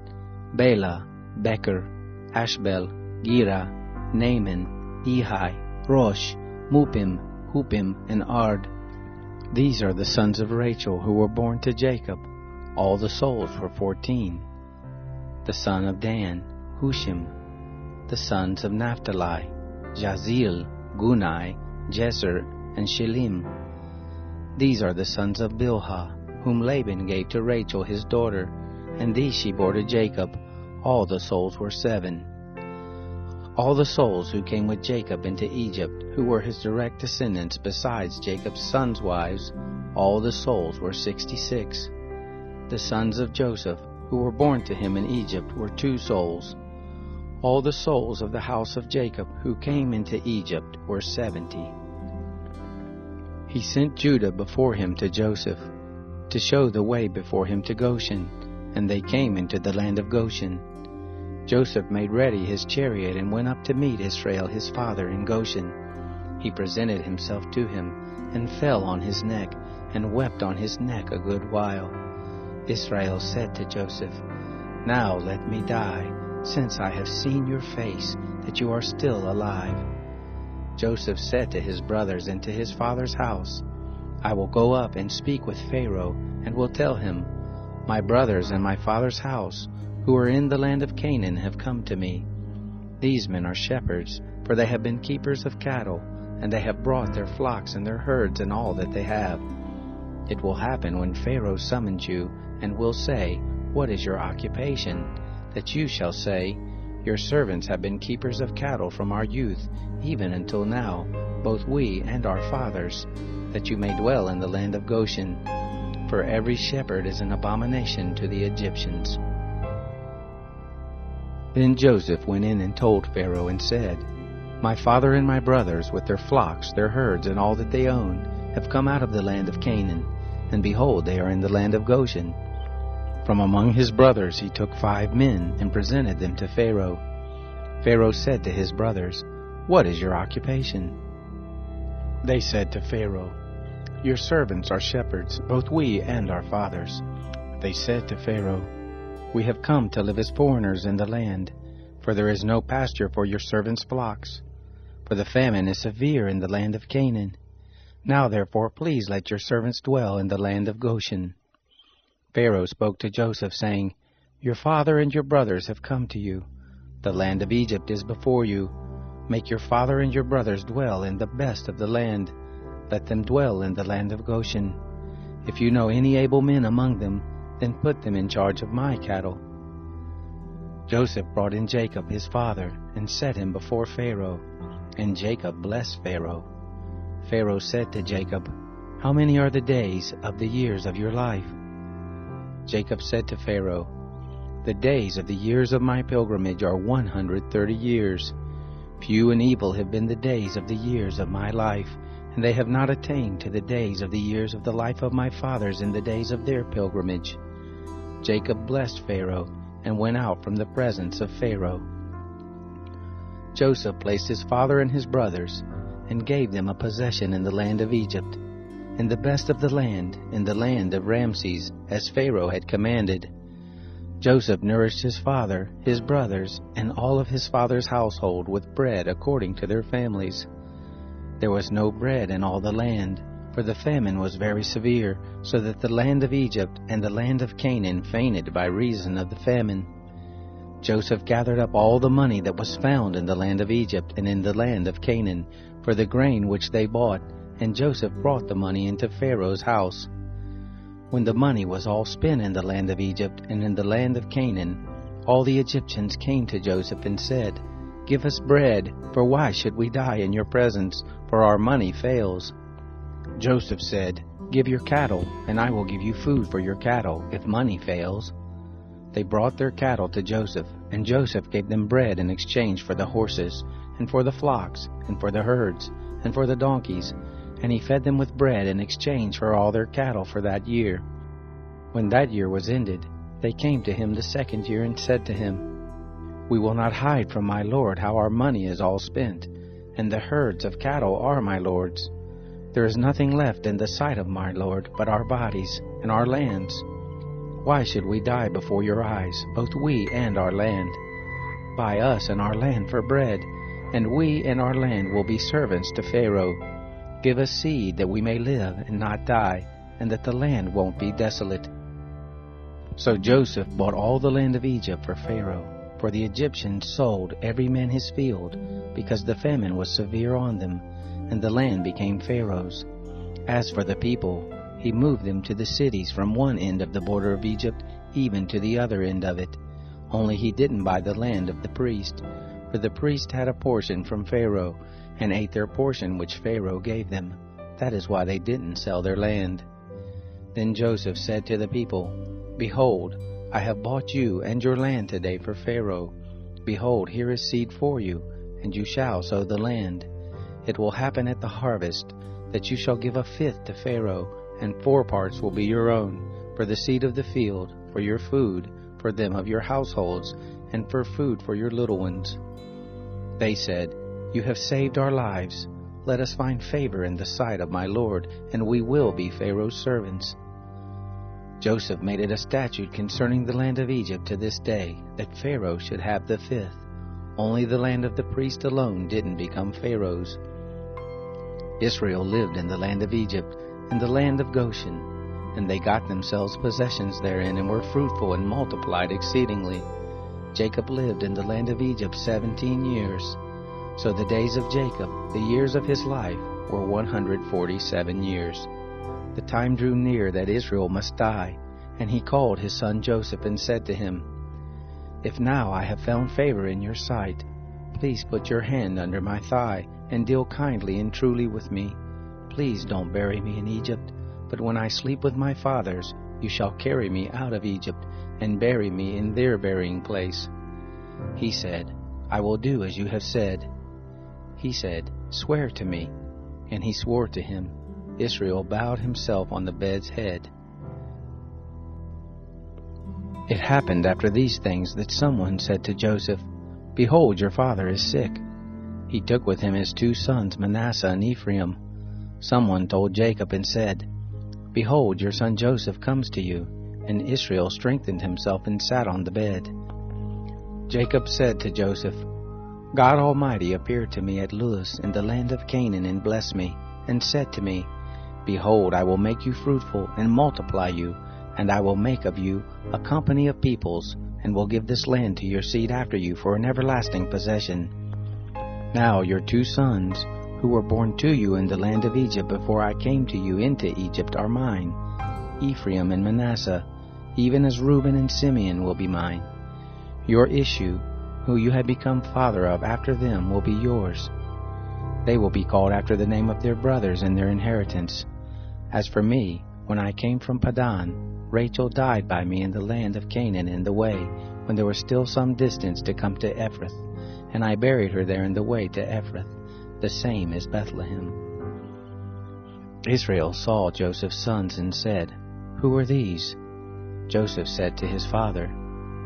Bela, Becher, Ashbel, Gera, Naaman, Ehi, Rosh, Mupim, Hupim, and Ard. These are the sons of Rachel who were born to Jacob. All the souls were 14. The son of Dan, Hushim. The sons of Naphtali, Jazil, Gunai, Jezer, and Shilim. These are the sons of Bilhah, whom Laban gave to Rachel his daughter, and these she bore to Jacob. All the souls were 7. All the souls who came with Jacob into Egypt, who were his direct descendants besides Jacob's sons' wives, all the souls were 66. The sons of Joseph, who were born to him in Egypt, were 2 souls. All the souls of the house of Jacob who came into Egypt were 70. He sent Judah before him to Joseph, to show the way before him to Goshen, and they came into the land of Goshen. Joseph made ready his chariot and went up to meet Israel his father in Goshen. He presented himself to him, and fell on his neck, and wept on his neck a good while. Israel said to Joseph, "Now let me die, since I have seen your face, that you are still alive." Joseph said to his brothers and to his father's house, "I will go up and speak with Pharaoh, and will tell him, 'My brothers and my father's house, who are in the land of Canaan, have come to me. These men are shepherds, for they have been keepers of cattle, and they have brought their flocks and their herds and all that they have. It will happen when Pharaoh summons you, and will say, What is your occupation? That you shall say, Your servants have been keepers of cattle from our youth, even until now, both we and our fathers, that you may dwell in the land of Goshen. For every shepherd is an abomination to the Egyptians." Then Joseph went in and told Pharaoh and said, "My father and my brothers, with their flocks, their herds, and all that they own, have come out of the land of Canaan, and behold, they are in the land of Goshen." From among his brothers he took 5 men, and presented them to Pharaoh. Pharaoh said to his brothers, "What is your occupation?" They said to Pharaoh, "Your servants are shepherds, both we and our fathers." They said to Pharaoh, "We have come to live as foreigners in the land, for there is no pasture for your servants' flocks. For the famine is severe in the land of Canaan. Now therefore please let your servants dwell in the land of Goshen." Pharaoh spoke to Joseph, saying, "Your father and your brothers have come to you. The land of Egypt is before you. Make your father and your brothers dwell in the best of the land. Let them dwell in the land of Goshen. If you know any able men among them, then put them in charge of my cattle." Joseph brought in Jacob his father, and set him before Pharaoh. And Jacob blessed Pharaoh. Pharaoh said to Jacob, "How many are the days of the years of your life?" Jacob said to Pharaoh, "The days of the years of my pilgrimage are 130 years. Few and evil have been the days of the years of my life, and they have not attained to the days of the years of the life of my fathers in the days of their pilgrimage. Jacob blessed Pharaoh, and went out from the presence of Pharaoh. Joseph placed his father and his brothers, and gave them a possession in the land of Egypt, in the best of the land, in the land of Ramses, as Pharaoh had commanded. Joseph nourished his father, his brothers, and all of his father's household with bread according to their families. There was no bread in all the land, for the famine was very severe, so that the land of Egypt and the land of Canaan fainted by reason of the famine. Joseph gathered up all the money that was found in the land of Egypt and in the land of Canaan, for the grain which they bought, and Joseph brought the money into Pharaoh's house. When the money was all spent in the land of Egypt and in the land of Canaan, all the Egyptians came to Joseph and said, "Give us bread, for why should we die in your presence? For our money fails." Joseph said, "Give your cattle, and I will give you food for your cattle, if money fails." They brought their cattle to Joseph, and Joseph gave them bread in exchange for the horses, and for the flocks, and for the herds, and for the donkeys, and he fed them with bread in exchange for all their cattle for that year. When that year was ended, they came to him the second year and said to him, "We will not hide from my lord how our money is all spent, and the herds of cattle are my lord's. There is nothing left in the sight of my lord but our bodies and our lands. Why should we die before your eyes, both we and our land? Buy us and our land for bread, and we and our land will be servants to Pharaoh. Give us seed that we may live and not die, and that the land won't be desolate." So Joseph bought all the land of Egypt for Pharaoh, for the Egyptians sold every man his field, because the famine was severe on them, and the land became Pharaoh's. As for the people, he moved them to the cities from one end of the border of Egypt even to the other end of it. Only he didn't buy the land of the priest, for the priest had a portion from Pharaoh, and ate their portion which Pharaoh gave them. That is why they didn't sell their land. Then Joseph said to the people, "Behold, I have bought you and your land today for Pharaoh. Behold, here is seed for you, and you shall sow the land. It will happen at the harvest, that you shall give a fifth to Pharaoh, and 4 parts will be your own, for the seed of the field, for your food, for them of your households, and for food for your little ones." They said, "You have saved our lives. Let us find favor in the sight of my lord, and we will be Pharaoh's servants." Joseph made it a statute concerning the land of Egypt to this day, that Pharaoh should have the fifth. Only the land of the priest alone didn't become Pharaoh's. Israel lived in the land of Egypt, in the land of Goshen, and they got themselves possessions therein, and were fruitful and multiplied exceedingly. Jacob lived in the land of Egypt 17 years. So the days of Jacob, the years of his life, were 147 years. The time drew near that Israel must die, and he called his son Joseph and said to him, "If now I have found favor in your sight, please put your hand under my thigh, and deal kindly and truly with me. Please don't bury me in Egypt, but when I sleep with my fathers, you shall carry me out of Egypt, and bury me in their burying place." He said, "I will do as you have said." He said, "Swear to me." And he swore to him. Israel bowed himself on the bed's head. It happened after these things that someone said to Joseph, "Behold, your father is sick." He took with him his 2 sons, Manasseh and Ephraim. Someone told Jacob and said, "Behold, your son Joseph comes to you." And Israel strengthened himself and sat on the bed. Jacob said to Joseph, "God Almighty appeared to me at Luz in the land of Canaan and blessed me, and said to me, Behold, I will make you fruitful and multiply you, and I will make of you a company of peoples, and will give this land to your seed after you for an everlasting possession. Now your 2 sons, who were born to you in the land of Egypt before I came to you into Egypt, are mine, Ephraim and Manasseh, even as Reuben and Simeon will be mine. Your issue, who you have become father of after them, will be yours. They will be called after the name of their brothers in their inheritance. As for me, when I came from Padan, Rachel died by me in the land of Canaan in the way, when there was still some distance to come to Ephrath, and I buried her there in the way to Ephrath, the same is Bethlehem. Israel saw Joseph's sons and said, Who are these? Joseph said to his father,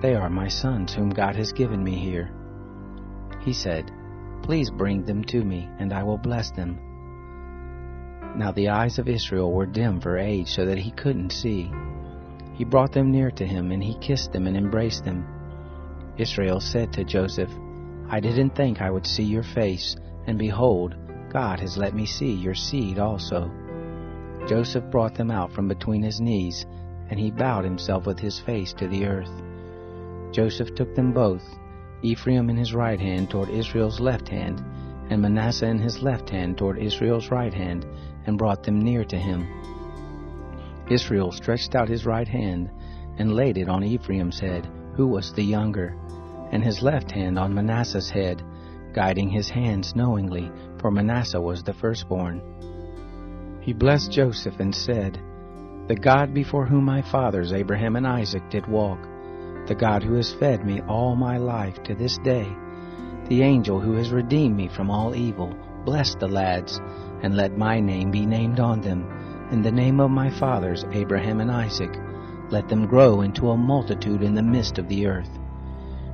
They are my sons whom God has given me here. He said, Please bring them to me, and I will bless them. Now the eyes of Israel were dim for age, so that he couldn't see. He brought them near to him, and he kissed them and embraced them. Israel said to Joseph, I didn't think I would see your face, and behold, God has let me see your seed also. Joseph brought them out from between his knees, and he bowed himself with his face to the earth. Joseph took them both, Ephraim in his right hand toward Israel's left hand, and Manasseh in his left hand toward Israel's right hand, and brought them near to him. Israel stretched out his right hand, and laid it on Ephraim's head, who was the younger, and his left hand on Manasseh's head, guiding his hands knowingly, for Manasseh was the firstborn. He blessed Joseph and said, The God before whom my fathers Abraham and Isaac did walk, the God who has fed me all my life to this day, the angel who has redeemed me from all evil, bless the lads, and let my name be named on them, in the name of my fathers Abraham and Isaac. Let them grow into a multitude in the midst of the earth.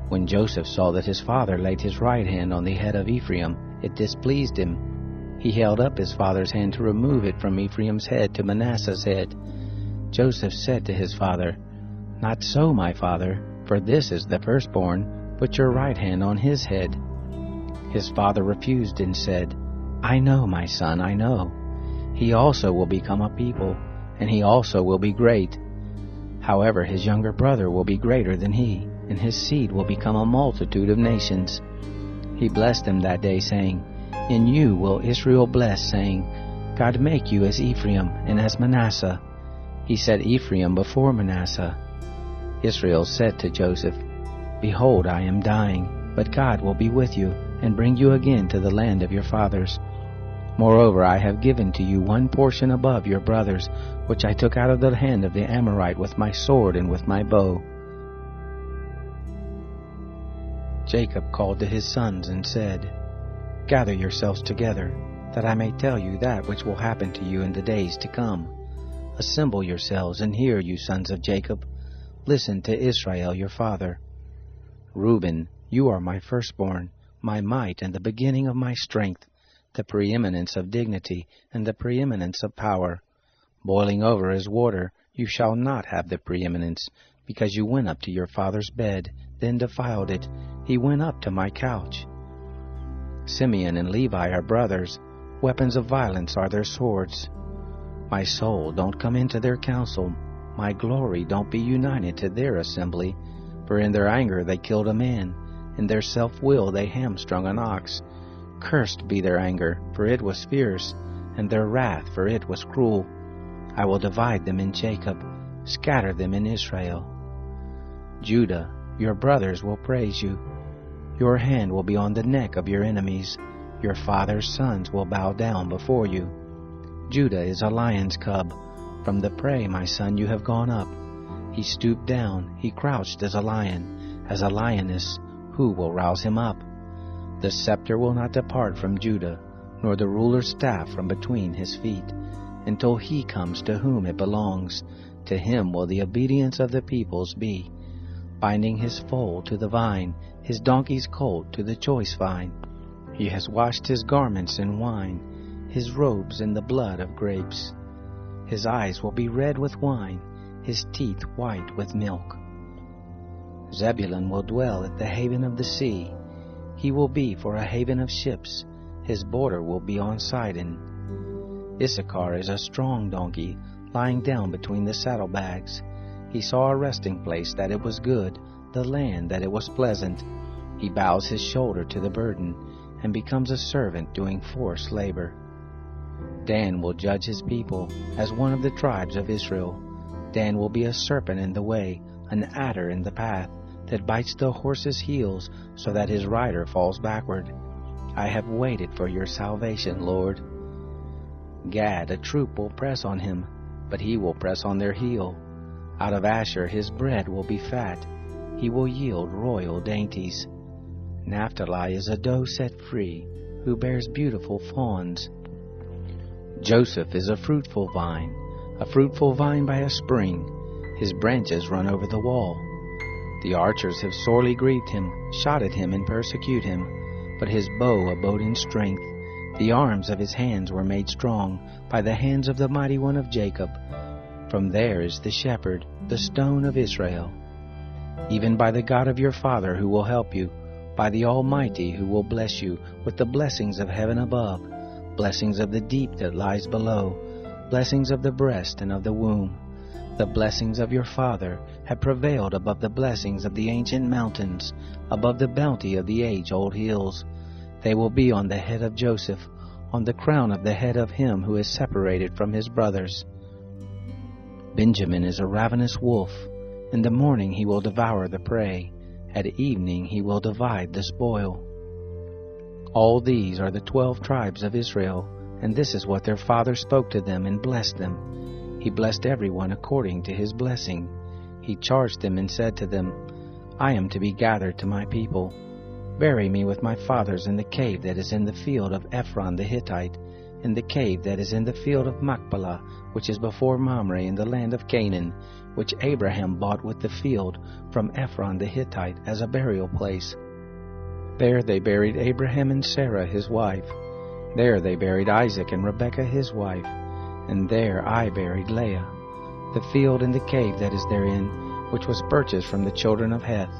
When Joseph saw that his father laid his right hand on the head of Ephraim, it displeased him. He held up his father's hand to remove it from Ephraim's head to Manasseh's head. Joseph said to his father, Not so, my father, for this is the firstborn. Put your right hand on his head. His father refused and said, I know, my son, I know. He also will become a people, and he also will be great. However, his younger brother will be greater than he, and his seed will become a multitude of nations. He blessed him that day, saying, In you will Israel bless, saying, God make you as Ephraim and as Manasseh. He said Ephraim before Manasseh. Israel said to Joseph, Behold, I am dying, but God will be with you, and bring you again to the land of your fathers. Moreover, I have given to you one portion above your brothers, which I took out of the hand of the Amorite with my sword and with my bow. Jacob called to his sons and said, Gather yourselves together, that I may tell you that which will happen to you in the days to come. Assemble yourselves and hear, you sons of Jacob. Listen to Israel your father. Reuben, you are my firstborn, my might and the beginning of my strength, the preeminence of dignity and the preeminence of power. Boiling over as water, you shall not have the preeminence, because you went up to your father's bed, then defiled it. He went up to my couch. Simeon and Levi are brothers. Weapons of violence are their swords. My soul, don't come into their council. My glory, don't be united to their assembly. For in their anger they killed a man. In their self-will they hamstrung an ox. Cursed be their anger, for it was fierce, and their wrath, for it was cruel. I will divide them in Jacob, scatter them in Israel. Judah, your brothers will praise you. Your hand will be on the neck of your enemies. Your father's sons will bow down before you. Judah is a lion's cub. From the prey, my son, you have gone up. He stooped down, he crouched as a lion, as a lioness. Who will rouse him up? The scepter will not depart from Judah, nor the ruler's staff from between his feet, until he comes to whom it belongs. To him will the obedience of the peoples be, binding his foal to the vine, his donkey's colt to the choice vine. He has washed his garments in wine, his robes in the blood of grapes. His eyes will be red with wine, his teeth white with milk. Zebulun will dwell at the haven of the sea. He will be for a haven of ships. His border will be on Sidon. Issachar is a strong donkey, lying down between the saddlebags. He saw a resting place that it was good, the land that it was pleasant. He bows his shoulder to the burden, and becomes a servant doing forced labor. Dan will judge his people as one of the tribes of Israel. Dan will be a serpent in the way, an adder in the path, that bites the horse's heels, so that his rider falls backward. I have waited for your salvation, Lord. Gad, a troop will press on him, but he will press on their heel. Out of Asher his bread will be fat. He will yield royal dainties. Naphtali is a doe set free, who bears beautiful fawns. Joseph is a fruitful vine by a spring. His branches run over the wall. The archers have sorely grieved him, shot at him and persecute him. But his bow abode in strength. The arms of his hands were made strong by the hands of the mighty one of Jacob. From there is the shepherd, the stone of Israel. Even by the God of your father who will help you, by the Almighty who will bless you with the blessings of heaven above, blessings of the deep that lies below, blessings of the breast and of the womb. The blessings of your father have prevailed above the blessings of the ancient mountains, above the bounty of the age-old hills. They will be on the head of Joseph, on the crown of the head of him who is separated from his brothers. Benjamin is a ravenous wolf. In the morning he will devour the prey. At evening he will divide the spoil. All these are the 12 tribes of Israel, and this is what their father spoke to them and blessed them. He blessed everyone according to his blessing. He charged them and said to them, I am to be gathered to my people. Bury me with my fathers in the cave that is in the field of Ephron the Hittite, in the cave that is in the field of Machpelah, which is before Mamre in the land of Canaan, which Abraham bought with the field from Ephron the Hittite as a burial place. There they buried Abraham and Sarah his wife. There they buried Isaac and Rebekah his wife. And there I buried Leah. The field and the cave that is therein, which was purchased from the children of Heth.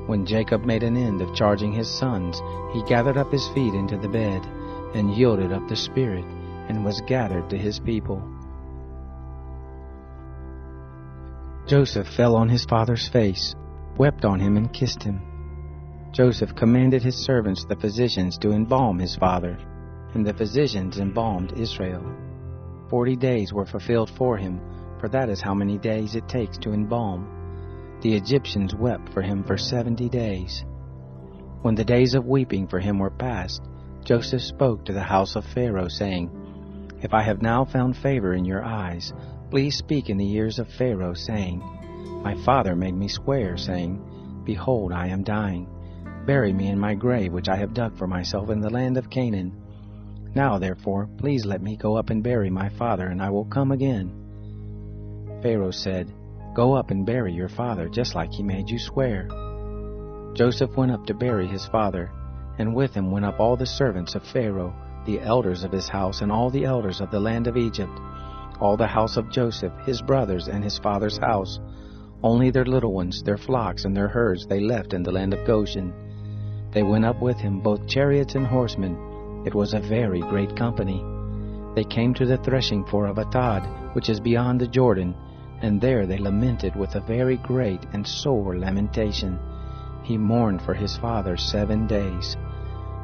When Jacob made an end of charging his sons, he gathered up his feet into the bed, and yielded up the spirit, and was gathered to his people. Joseph fell on his father's face, wept on him, and kissed him. Joseph commanded his servants, the physicians, to embalm his father, and the physicians embalmed Israel. 40 days were fulfilled for him, for that is how many days it takes to embalm. The Egyptians wept for him for 70 days. When the days of weeping for him were past, Joseph spoke to the house of Pharaoh, saying, If I have now found favor in your eyes, please speak in the ears of Pharaoh, saying, My father made me swear, saying, Behold, I am dying. Bury me in my grave which I have dug for myself in the land of Canaan. Now, therefore, please let me go up and bury my father, and I will come again. Pharaoh said, Go up and bury your father, just like he made you swear. Joseph went up to bury his father, and with him went up all the servants of Pharaoh, the elders of his house, and all the elders of the land of Egypt, all the house of Joseph, his brothers, and his father's house. Only their little ones, their flocks, and their herds they left in the land of Goshen. They went up with him, both chariots and horsemen. It was a very great company. They came to the threshing floor of Atad, which is beyond the Jordan, and there they lamented with a very great and sore lamentation. He mourned for his father 7 days.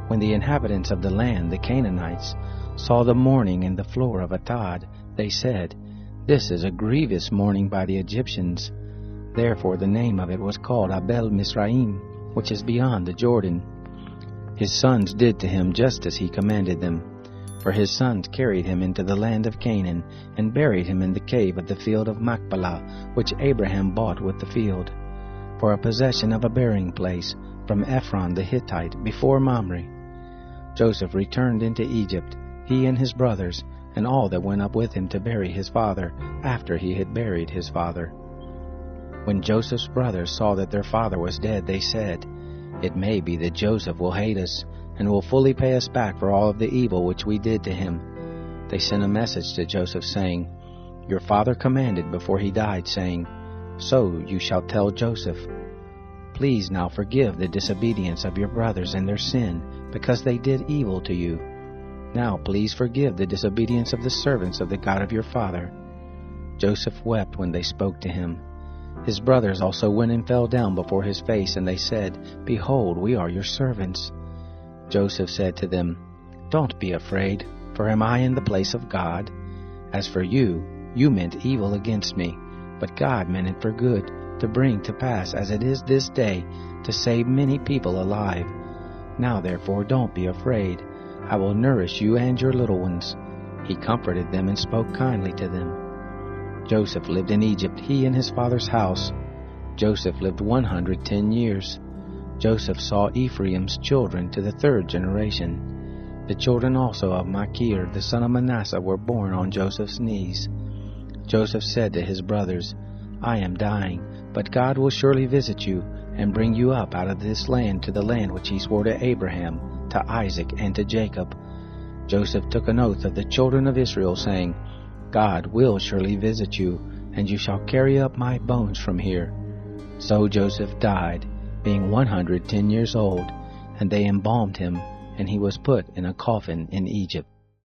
When the inhabitants of the land, the Canaanites, saw the mourning in the floor of Atad, they said, This is a grievous mourning by the Egyptians. Therefore the name of it was called Abel Misraim, which is beyond the Jordan. His sons did to him just as he commanded them. For his sons carried him into the land of Canaan, and buried him in the cave of the field of Machpelah, which Abraham bought with the field, for a possession of a burying place, from Ephron the Hittite, before Mamre. Joseph returned into Egypt, he and his brothers, and all that went up with him to bury his father, after he had buried his father. When Joseph's brothers saw that their father was dead, they said, It may be that Joseph will hate us, and will fully pay us back for all of the evil which we did to him. They sent a message to Joseph, saying, Your father commanded before he died, saying, So you shall tell Joseph, Please now forgive the disobedience of your brothers and their sin, because they did evil to you. Now please forgive the disobedience of the servants of the God of your father. Joseph wept when they spoke to him. His brothers also went and fell down before his face, and they said, Behold, we are your servants. Joseph said to them, Don't be afraid, for am I in the place of God? As for you, you meant evil against me, but God meant it for good, to bring to pass as it is this day, to save many people alive. Now therefore don't be afraid. I will nourish you and your little ones. He comforted them and spoke kindly to them. Joseph lived in Egypt, he and his father's house. Joseph lived 110 years. Joseph saw Ephraim's children to the third generation. The children also of Machir the son of Manasseh were born on Joseph's knees. Joseph said to his brothers, I am dying, but God will surely visit you, and bring you up out of this land to the land which he swore to Abraham, to Isaac, and to Jacob. Joseph took an oath of the children of Israel, saying, God will surely visit you, and you shall carry up my bones from here. So Joseph died, being 110 years old, and they embalmed him, and he was put in a coffin in Egypt.